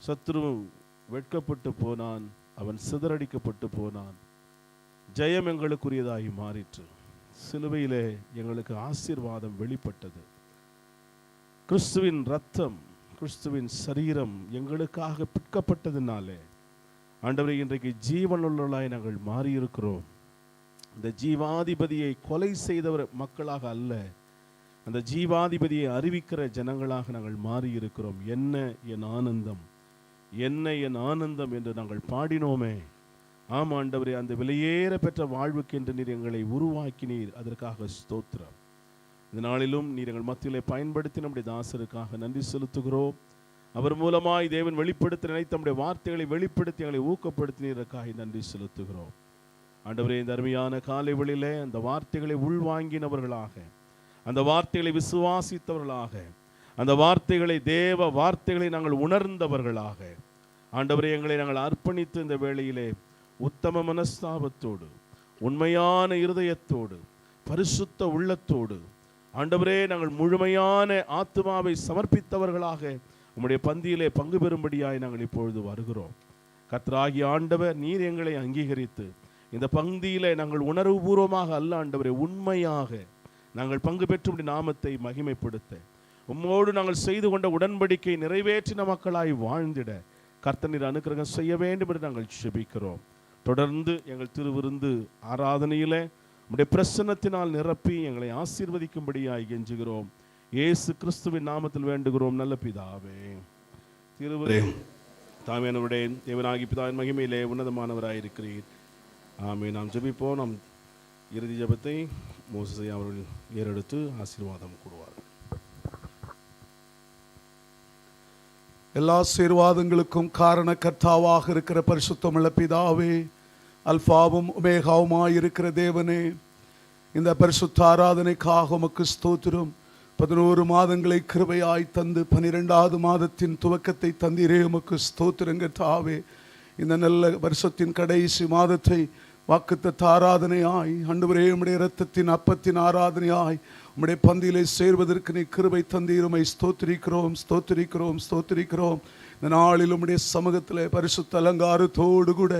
சத்ரு வெட்கப்பட்டு போனான், அவன் சிதறடிக்கப்பட்டு போனான், ஜெயம் எங்களுக்குரியதாகி மாறிற்று. சிலுவையிலே எங்களுக்கு ஆசீர்வாதம் வெளிப்பட்டது. கிறிஸ்துவின் இரத்தம், கிறிஸ்துவின் சரீரம் எங்களுக்காக பிற்கப்பட்டதினாலே ஆண்டவரே இன்றைக்கு ஜீவனுள்ளவர்களாய் நாங்கள் மாறியிருக்கிறோம். இந்த ஜீவாதிபதியை கொலை செய்தவர் மக்களாக அல்ல, அந்த ஜீவாதிபதியை அறிவிக்கிற ஜனங்களாக நாங்கள் மாறியிருக்கிறோம். என்ன என் ஆனந்தம், என்ன என் ஆனந்தம் என்று நாங்கள் பாடினோமே. ஆம் ஆண்டவரே, அந்த விலையேற பெற்ற வாழ்வுக்கு என்று நீர் எங்களை உருவாக்கினீர், அதற்காக ஸ்தோத்திரம். இந்த நாளிலும் நீர் எங்கள் மத்தியிலே பயன்படுத்தி நம்முடைய தாசருக்காக நன்றி செலுத்துகிறோம். அவர் மூலமாய் தேவன் வெளிப்படுத்த நினைத்த நம்முடைய வார்த்தைகளை வெளிப்படுத்தி எங்களை ஊக்கப்படுத்தினதற்காக நன்றி செலுத்துகிறோம். ஆண்டவரே, இந்த அருமையான காலை வேளையிலே அந்த வார்த்தைகளை உள்வாங்கினவர்களாக, அந்த வார்த்தைகளை விசுவாசித்தவர்களாக, அந்த வார்த்தைகளை தேவ வார்த்தைகளை நாங்கள் உணர்ந்தவர்களாக ஆண்டவரே எங்களை நாங்கள் அர்ப்பணித்து இந்த வேளையிலே உத்தம மனஸ்தாபத்தோடு, உண்மையான இருதயத்தோடு, பரிசுத்த உள்ளத்தோடு ஆண்டவரே நாங்கள் முழுமையான ஆத்துமாவை சமர்ப்பித்தவர்களாக உம்முடைய பந்தியிலே பங்கு பெறும்படியாய் நாங்கள் இப்பொழுது வருகிறோம். கர்த்தராகிய ஆண்டவர், நீர் எங்களை அங்கீகரித்து இந்த பந்தியிலே நாங்கள் உணர்வுபூர்வமாக அல்ல ஆண்டவரே, உண்மையாக நாங்கள் பங்கு பெற்று நாமத்தை மகிமைப்படுத்த, உம்மோடு நாங்கள் செய்து கொண்ட உடன்படிக்கை நிறைவேற்றின மக்களாய் வாழ்ந்திட கர்த்தர் நீர் அனுக்கிரகம் செய்ய வேண்டும் என்று நாங்கள் ஜெபிக்கிறோம். தொடர்ந்து எங்கள் திருவிருந்து ஆராதனையிலே உம்முடைய பிரசன்னத்தினால் நிரப்பி எங்களை ஆசீர்வதிக்கும்படியாய் கெஞ்சுகிறோம். இயேசு கிறிஸ்துவின் நாமத்தில் வேண்டுகிறோம் நல்ல பிதாவே. திருவரே தாமேனவருடைய தேவனாகி பிதாவின் மகிமையிலே உன்னதமானவராயிருக்கிறீர். ஆமே. நாம் ஜெபிப்போம். நாம் இறுதி ஜெபத்தை மோசே அவர்கள் ஏறெடுத்து ஆசீர்வாதம் கூறுவார்கள். எல்லா ஆசீர்வாதங்களுக்கும் காரண கர்த்தாவாக இருக்கிற பரிசுத்தமுள்ள பிதாவே, அல்பாவும் ஒமேகாவுமாய் இருக்கிற தேவனே, இந்த பரிசுத்த ஆராதனைக்காக உமக்கு ஸ்தோத்திரம். 11 மாதங்களை கிருபையாய் தந்து 12வது மாதத்தின் துவக்கத்தை தந்தீரே, உமக்கு ஸ்தோத்திரம் கர்த்தாவே. இந்த நல்ல வருஷத்தின் கடைசி மாதத்தை வாக்குத்தத்த ஆராதனையாய் ஆண்டவரே, உம்முடைய இரத்தத்தின் அப்பத்தின் ஆராதனையாய் உம்முடைய பந்தியிலே சேர்வதற்கு நீ கிருபை தந்தீர். உம்மை ஸ்தோத்திரிக்கிறோம், ஸ்தோத்திரிக்கிறோம், ஸ்தோத்திரிக்கிறோம். இந்த நாளில் உம்முடைய சமூகத்தில் பரிசுத்த அலங்காரத்தோடு கூட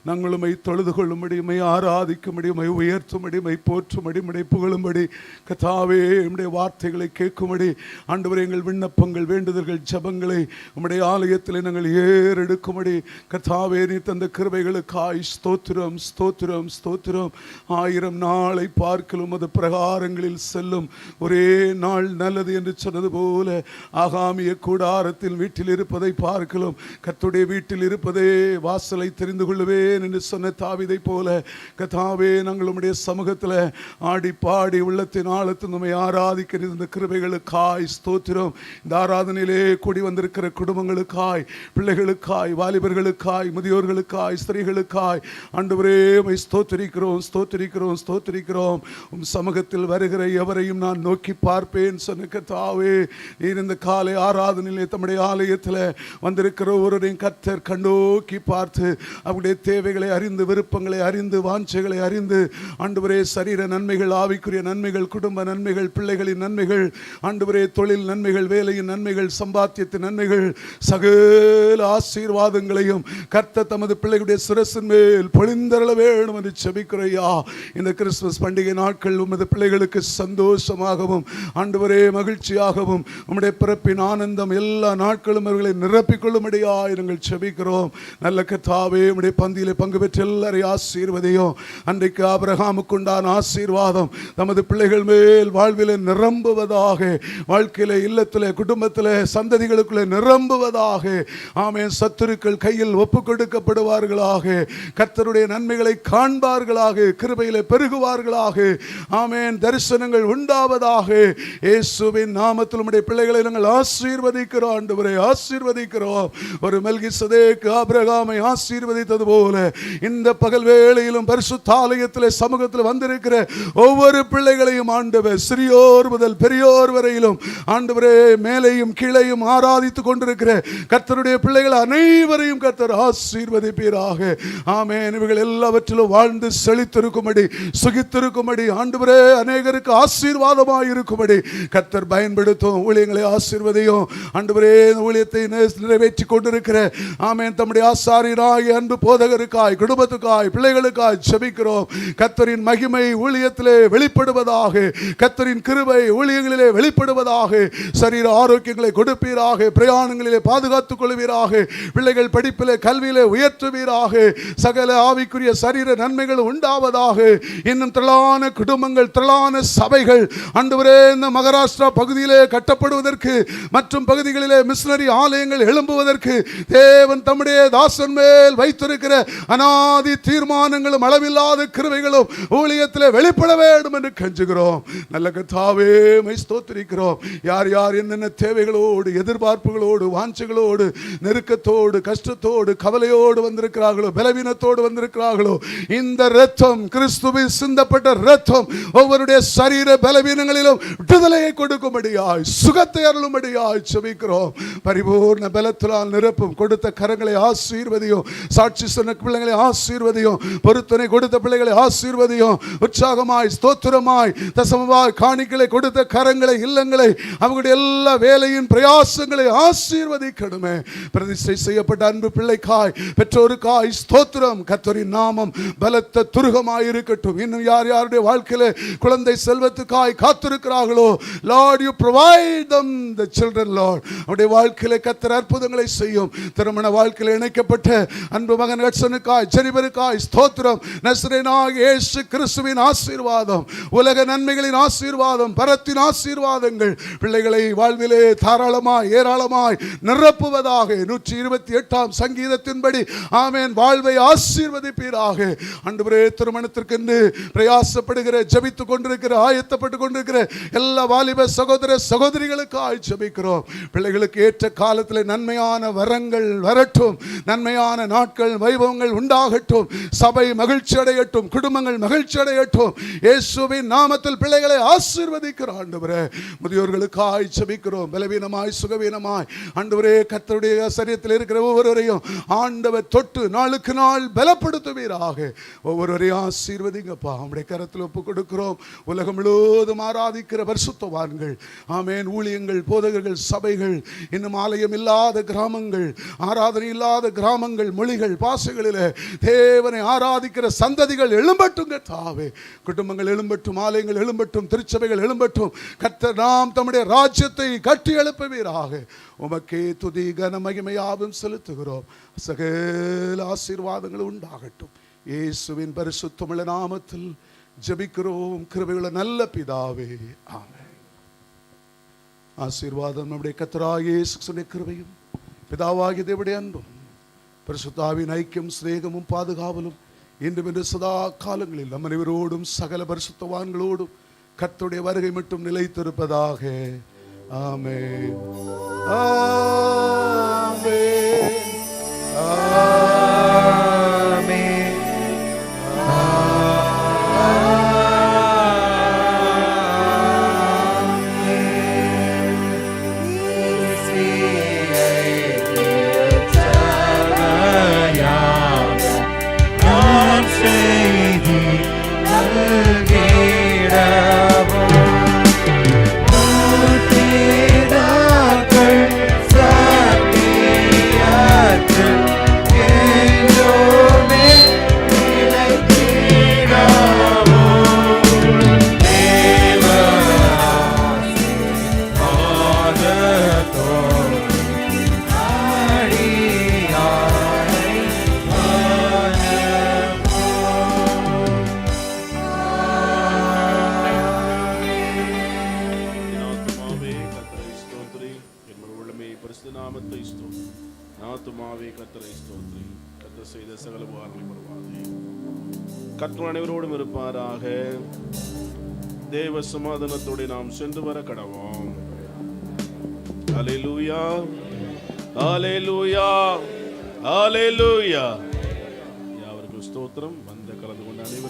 நாங்கள் உம்மை தொழுது கொள்ளும்படி, உம்மை ஆராதிக்கும்படி, உம்மை உயர்த்தும்படி, உம்மை போற்றும்படி, உம்முடைய புகழும்படி கர்த்தாவே உம்முடைய வார்த்தைகளை கேட்கும்படி ஆண்டவரே எங்கள் விண்ணப்பங்கள், வேண்டுதல்கள், ஜெபங்களை உம்முடைய ஆலயத்தில் நாங்கள் ஏறெடுக்கும்படி கர்த்தாவே நீ தந்த கிருபைகளுக்காய் ஸ்தோத்திரம், ஸ்தோத்திரம், ஸ்தோத்திரம். 1000 நாளை பார்க்கலும் அது பிரகாரங்களில் செல்லும் ஒரே நாள் நல்லது என்று சொன்னது போல ஆகாமிய கூடாரத்தில் வீட்டில் இருப்பதை பார்க்கலாம், கர்த்தருடைய வீட்டில் இருப்பதே வாசலை தெரிந்து கொள்ளுவேன் என்று சொன்ன தாவீதை போல கர்த்தாவே நாங்கள் உம்முடைய சமூகத்தில் ஆடி பாடி உள்ளத்தின் ஆழத்தில் நம்மை ஆராதிக்கிற இந்த கிருபைகளுக்காய் ஸ்தோத்திரம். இந்த ஆராதனையிலே கூடி வந்திருக்கிற குடும்பங்களுக்காய், பிள்ளைகளுக்காய், வாலிபர்களுக்காய், முதியோர்களுக்காய், ஸ்திரீகளுக்காய் ஆண்டவரே உம்மை ஸ்தோத்திரிக்கிறோம், ஸ்தோத்திரிக்கிறோம், ஸ்தோத்திரிக்கிறோம். உம் சமூகத்தில் வருகிற எவரையும் நான் நோக்கி பார்ப்பேன் சொன்ன கர்த்தாவே, நீர் இந்த காலை ஆராதனையிலே தம்முடைய ஆலயத்தில் வந்திருக்கிற ஒருவரையும் கர்த்தர் கண்ணோக்கி பார்த்து அவருடைய தேவைகளை அறிந்து, விருப்பங்களை அறிந்து, வாஞ்சைகளை அறிந்து, ஆண்டவரே சரீர நன்மைகள், ஆவிக்குரிய நன்மைகள், குடும்ப நன்மைகள், பிள்ளைகளின் நன்மைகள், ஆண்டவரே தொழில் நன்மைகள், வேலையின் நன்மைகள், சம்பாத்தியத்தின் நன்மைகள், சகல ஆசீர்வாதங்களையும் கர்த்தர் தமது பிள்ளைகளுடைய சிரசின் மேல் பொழிந்தருள வேண்டும் என்று செபிக்கிறையா. இந்த கிறிஸ்துமஸ் பண்டிகை நாட்கள் உமது பிள்ளைகளுக்கு சந்தோஷமாகவும், ஆண்டவரே மகிழ்ச்சியாகவும், உம்முடைய பிறப்பின் ஆனந்தம் எல்லா நாட்களும் அவர்களை நிரப்பிக் கொள்ளும்படியா நாங்கள் செபிக்கிறோம். நல்ல கர்த்தாவே, உம்முடைய பந்தியிலே பங்கு பெற்ற எல்லாரையும் ஆசீர்வதியும். அன்றைக்கு ஆபிரகாமுக்கு உண்டான ஆசீர்வாதம் தமது பிள்ளைகள் மேல் வாழ்விலே நிரம்புவதாக, வாழ்க்கையிலே, இல்லத்திலே, குடும்பத்திலே, சந்ததிகளுக்குள்ளே நிரம்புவதாக. ஆமென். சத்துருக்கள் கையில் ஒப்புக் கொடுக்கப்படுவார்களாக, கர்த்தருடைய நன்மைகளை காண்பார்களாக, கிருபையிலே பெருகுவார்களாக. ஆமென். தரிசனங்கள் உண்டாவதாக. இயேசுவின் நாமத்தில் உம்முடைய பிள்ளைகளை நாங்கள் ஆசீர்வதிக்கிறோம். ஆண்டவரே ஆசீர்வதிக்கிறோம். ஒரு மெல்கிசதேக்கு ஆபிரகாமை ஆசீர்வதித்தது போல இந்த பகல் வேளையிலும் பரிசுத்த ஆலயத்திலே சமூகத்தில் வந்திருக்கிற ஒவ்வொரு பிள்ளைகளையும் ஆண்டவர், சிறியோர் முதல் பெரியோர் வரையிலும் ஆண்டவரே, மேலையும் கீழையும் ஆராதித்துக் கொண்டிருக்கிற கர்த்தருடைய பிள்ளைகள் அனைவரையும் கர்த்தர் ஆசீர்வதிப்பீராக. ஆமென். இவர்கள் எல்லாவற்றிலும் வாழ்ந்து செழித்திருக்கும்படி, சுகித்திருக்கும்படி, ஆண்டவரே அநேகருக்கு ஆசீர்வாதமாக இருக்கும்படி கர்த்தர் பயன்படுத்தும். ஊழியங்களை ஆசீர்வதியும். ஆண்டவரே, ஊழியத்தை நிறைவேற்றி கொண்டிருக்கிற ஆமென் தம்முடைய ஆசாரியராகிய அன்பு போதகருக்காய், குடும்பத்துக்காய், பிள்ளைகளுக்காய் ஜெபிக்கிறோம். கர்த்தரின் மகிமை ஊழியத்திலே வெளிப்படுவதாக, கர்த்தரின் கிருபை ஊழியங்களிலே வெளிப்படுவதாக. சரீர ஆரோக்கியங்களை கொடுப்பீராக, பிரயாணங்களிலே பாதுகாத்துக் கொள்வீராக, பிள்ளைகள் படிப்பிலே கல்வியிலே உயர்த்துவீராக, சகல ஆவிக்குரிய சரீர நன்மைகள் உண்டாவதாக. இன்னும் திரளான குடும்பங்கள், திரளான சபைகள் ஆண்டவரே இந்த மகாராஷ்டிரா பகுதியிலே கட்டப்படுவதற்கு, மற்றும் பகுதிகளிலே மிஷனரி ஆலயங்கள் எழும்புவதற்கு தேவன் தம்முடைய தாசன் மேல் வைத்திருக்கிற அநாதி தீர்மானங்களும் அளவில்லாத கிருபைகளும் ஊழியத்திலே வெளிப்பட வேண்டும் என்று கெஞ்சுகிறோம். நல்ல கர்த்தாவே, மை ஸ்தோத்திரிக்கிறோம். யார் யார் என்னென்ன தேவைகளோடு, எதிர்பார்ப்புகளோடு, வாஞ்சைகளோடு, நெருக்கத்தோடு, கஷ்டத்தோடு, கவலையோடு வந்திருக்கிறார்களோ, பலவீனத்தோடு வந்திருக்கிறார்களோ, இந்த இரத்தம், கிறிஸ்துவில் சிந்தப்பட்ட இரத்தம் ஒவ்வொருடைய சரீர பலவீனங்களிலும் விடுதலையை கொடுக்கும்படியாய், சுகத்தை அருளும்படியாய் ஜெபிக்கிறோம். பரிபூர்ண பலத்தினால் நிரப்பும். கொடுத்த கரங்களை ஆசீர்வதியும். சாட்சி சொன்ன பிள்ளைகளை ஆசீர்வதியும். பொருத்தனை கொடுத்த பிள்ளைகளை ஆசீர்வதியும். உற்சாகமாய், ஸ்தோத்திரமாய், தசமமாய் காணிக்கைகளை கொடுத்த கரங்களை, இல்லங்களை, அவங்களுடைய எல்லா வேலையின் பிரயாசங்களை ஆசீர்வதிக்கணுமே. பிரதிஷ்டை செய்யப்பட்ட அன்பு பிள்ளைக்காய், பெற்றோருக்காய் ஸ்தோத்திரம். கர்த்தரின் நாமம் பலத்த துருகமாய் இருக்கட்டும். இன்னும் யார் யாருடைய வாழ்க்கையிலே குழந்தை செல்வத்துக்காய் காத்திருக்கிறார்களோ, Lord you provide them the children, Lord. அவருடைய வாழ்க்கையிலே கர்த்தர் அற்புதங்களை செய்யும். திருமண வாழ்க்கையில் இணைக்கப்பட்ட அன்பு மகன் எட்சனுக்காய், ஜெனிபருக்காய் ஸ்தோத்திரம். நசரேயனாகிய இயேசு கிறிஸ்துவின் ஆசீர்வாதம், உலக நன்மைகளின் ஆசீர்வாதம், பரத்தின் ஆசீர்வாதங்கள் பிள்ளைகளை வாழ்விலே தாராளமாய், ஏராளமாய் நிரப்புவதாக. 128ஆம் சங்கீதத்தின்படி ஆமென் வாழ்வை ஆசீர்வதிப்பீராக. ஆண்டவரே, திருமணத்திற்கு பிரயாசப்படுகிற, ஜெபித்துக் கொண்டிருக்கிற, ஆயத்தப்பட்டுக் கொண்டிருக்கிற எல்லா வாலிப சகோதர சகோதரிகளுக்காய் ஜெபிக்கிறோம். பிள்ளைகளுக்கு ஏற்ற காலத்தில் நன்மையான வரங்கள் வரட்டும். நன்மையான நாட்கள், வைபவங்கள் உண்டாகட்டும். சபை மகிழ்ச்சி அடையட்டும். குடும்பங்கள் மகிழ்ச்சி அடையட்டும். இயேசுவின் நாமத்தில் பிள்ளைகளை ஆசீர்வதிக்கிறோம். ஆண்டவரே, முதியோர்களுக்காய் ஜெபிக்கிறோம். பலவீனமாய், சுகவீனமாய் ஆண்டவரே, கர்த்தருடைய சரீரத்தில் இருக்கிற ஒவ்வொருவரையும் ஆண்டவர் தொட்டு நாளுக்கு நாள் பலப்படுத்துவீராக. ஒவ்வொருவரையும் ஆசீர்வதிங்கப்பா. நம்முடைய கரத்தில் ஒப்புக் கொடுக்கிறோம். உலகம் முழுவதும் ஆராதிக்கிற பரிசுத்தவான்கள், ஆமென், ஊழியங்கள், போதகர்கள், சபைகள், இன்னும் ஆலயம் இல்லாத கிராமங்கள், ஆராதனை இல்லாத கிராமங்கள், மொழிகள், பாஷைகளிலே தேவனை ஆராதிக்கிற சந்ததிகள் எழும்பட்டும். கர்த்தாவே, குடும்பங்கள் எழும்பட்டும், ஆலயங்கள் எழும்பட்டும், திருச்சபைகள் எழும்பட்டும். கர்த்தர் நாம் தம்முடைய ராஜ்யத்தை கட்டி எழுப்புவீராக. உமக்கே துதி கன மகிமையாவும் செலுத்துகிறோம். சகல ஆசீர்வாதங்கள் உண்டாகட்டும். இயேசுவின் பரிசுத்தமுள்ள நாமத்தில் ஜெபிக்கிறோம். கிருபையுள்ள நல்ல பிதாவே, ஆமென். ஆசீர்வாதம் நம்முடைய கர்த்தராகிய இயேசு கிறிஸ்துவின் கிருபையும், பிதாவாகிய தேவனுடைய அன்பும், பரிசுத்தாவின் ஐக்கியம், சிநேகமும், பாதுகாவலும் இன்றும் இன்று சதா காலங்களில் நம் அனைவரோடும் சகல பரிசுத்தவான்களோடும் கர்த்தருடைய வருகை மட்டும் நிலைத்திருப்பதாக. ஆமென். ஆமென். ஆமென். பரிசுத்த நாமத்தை ஸ்தோத்திரம். ஆத்துமாவே கர்த்தரை ஸ்தோத்திரி. கர்த்தர் செய்த சகல உபகாரங்களை மறவாதே. கர்த்தர் அனைவரோடும் இருப்பாராக. தேவ சமாதானத்தோடு நாம் சென்று வர கடவோம். அல்லேலூயா, அல்லேலூயா, அல்லேலூயா. யாவருக்கும் ஸ்தோத்திரம். வந்த கலந்து கொண்ட அனைவரும்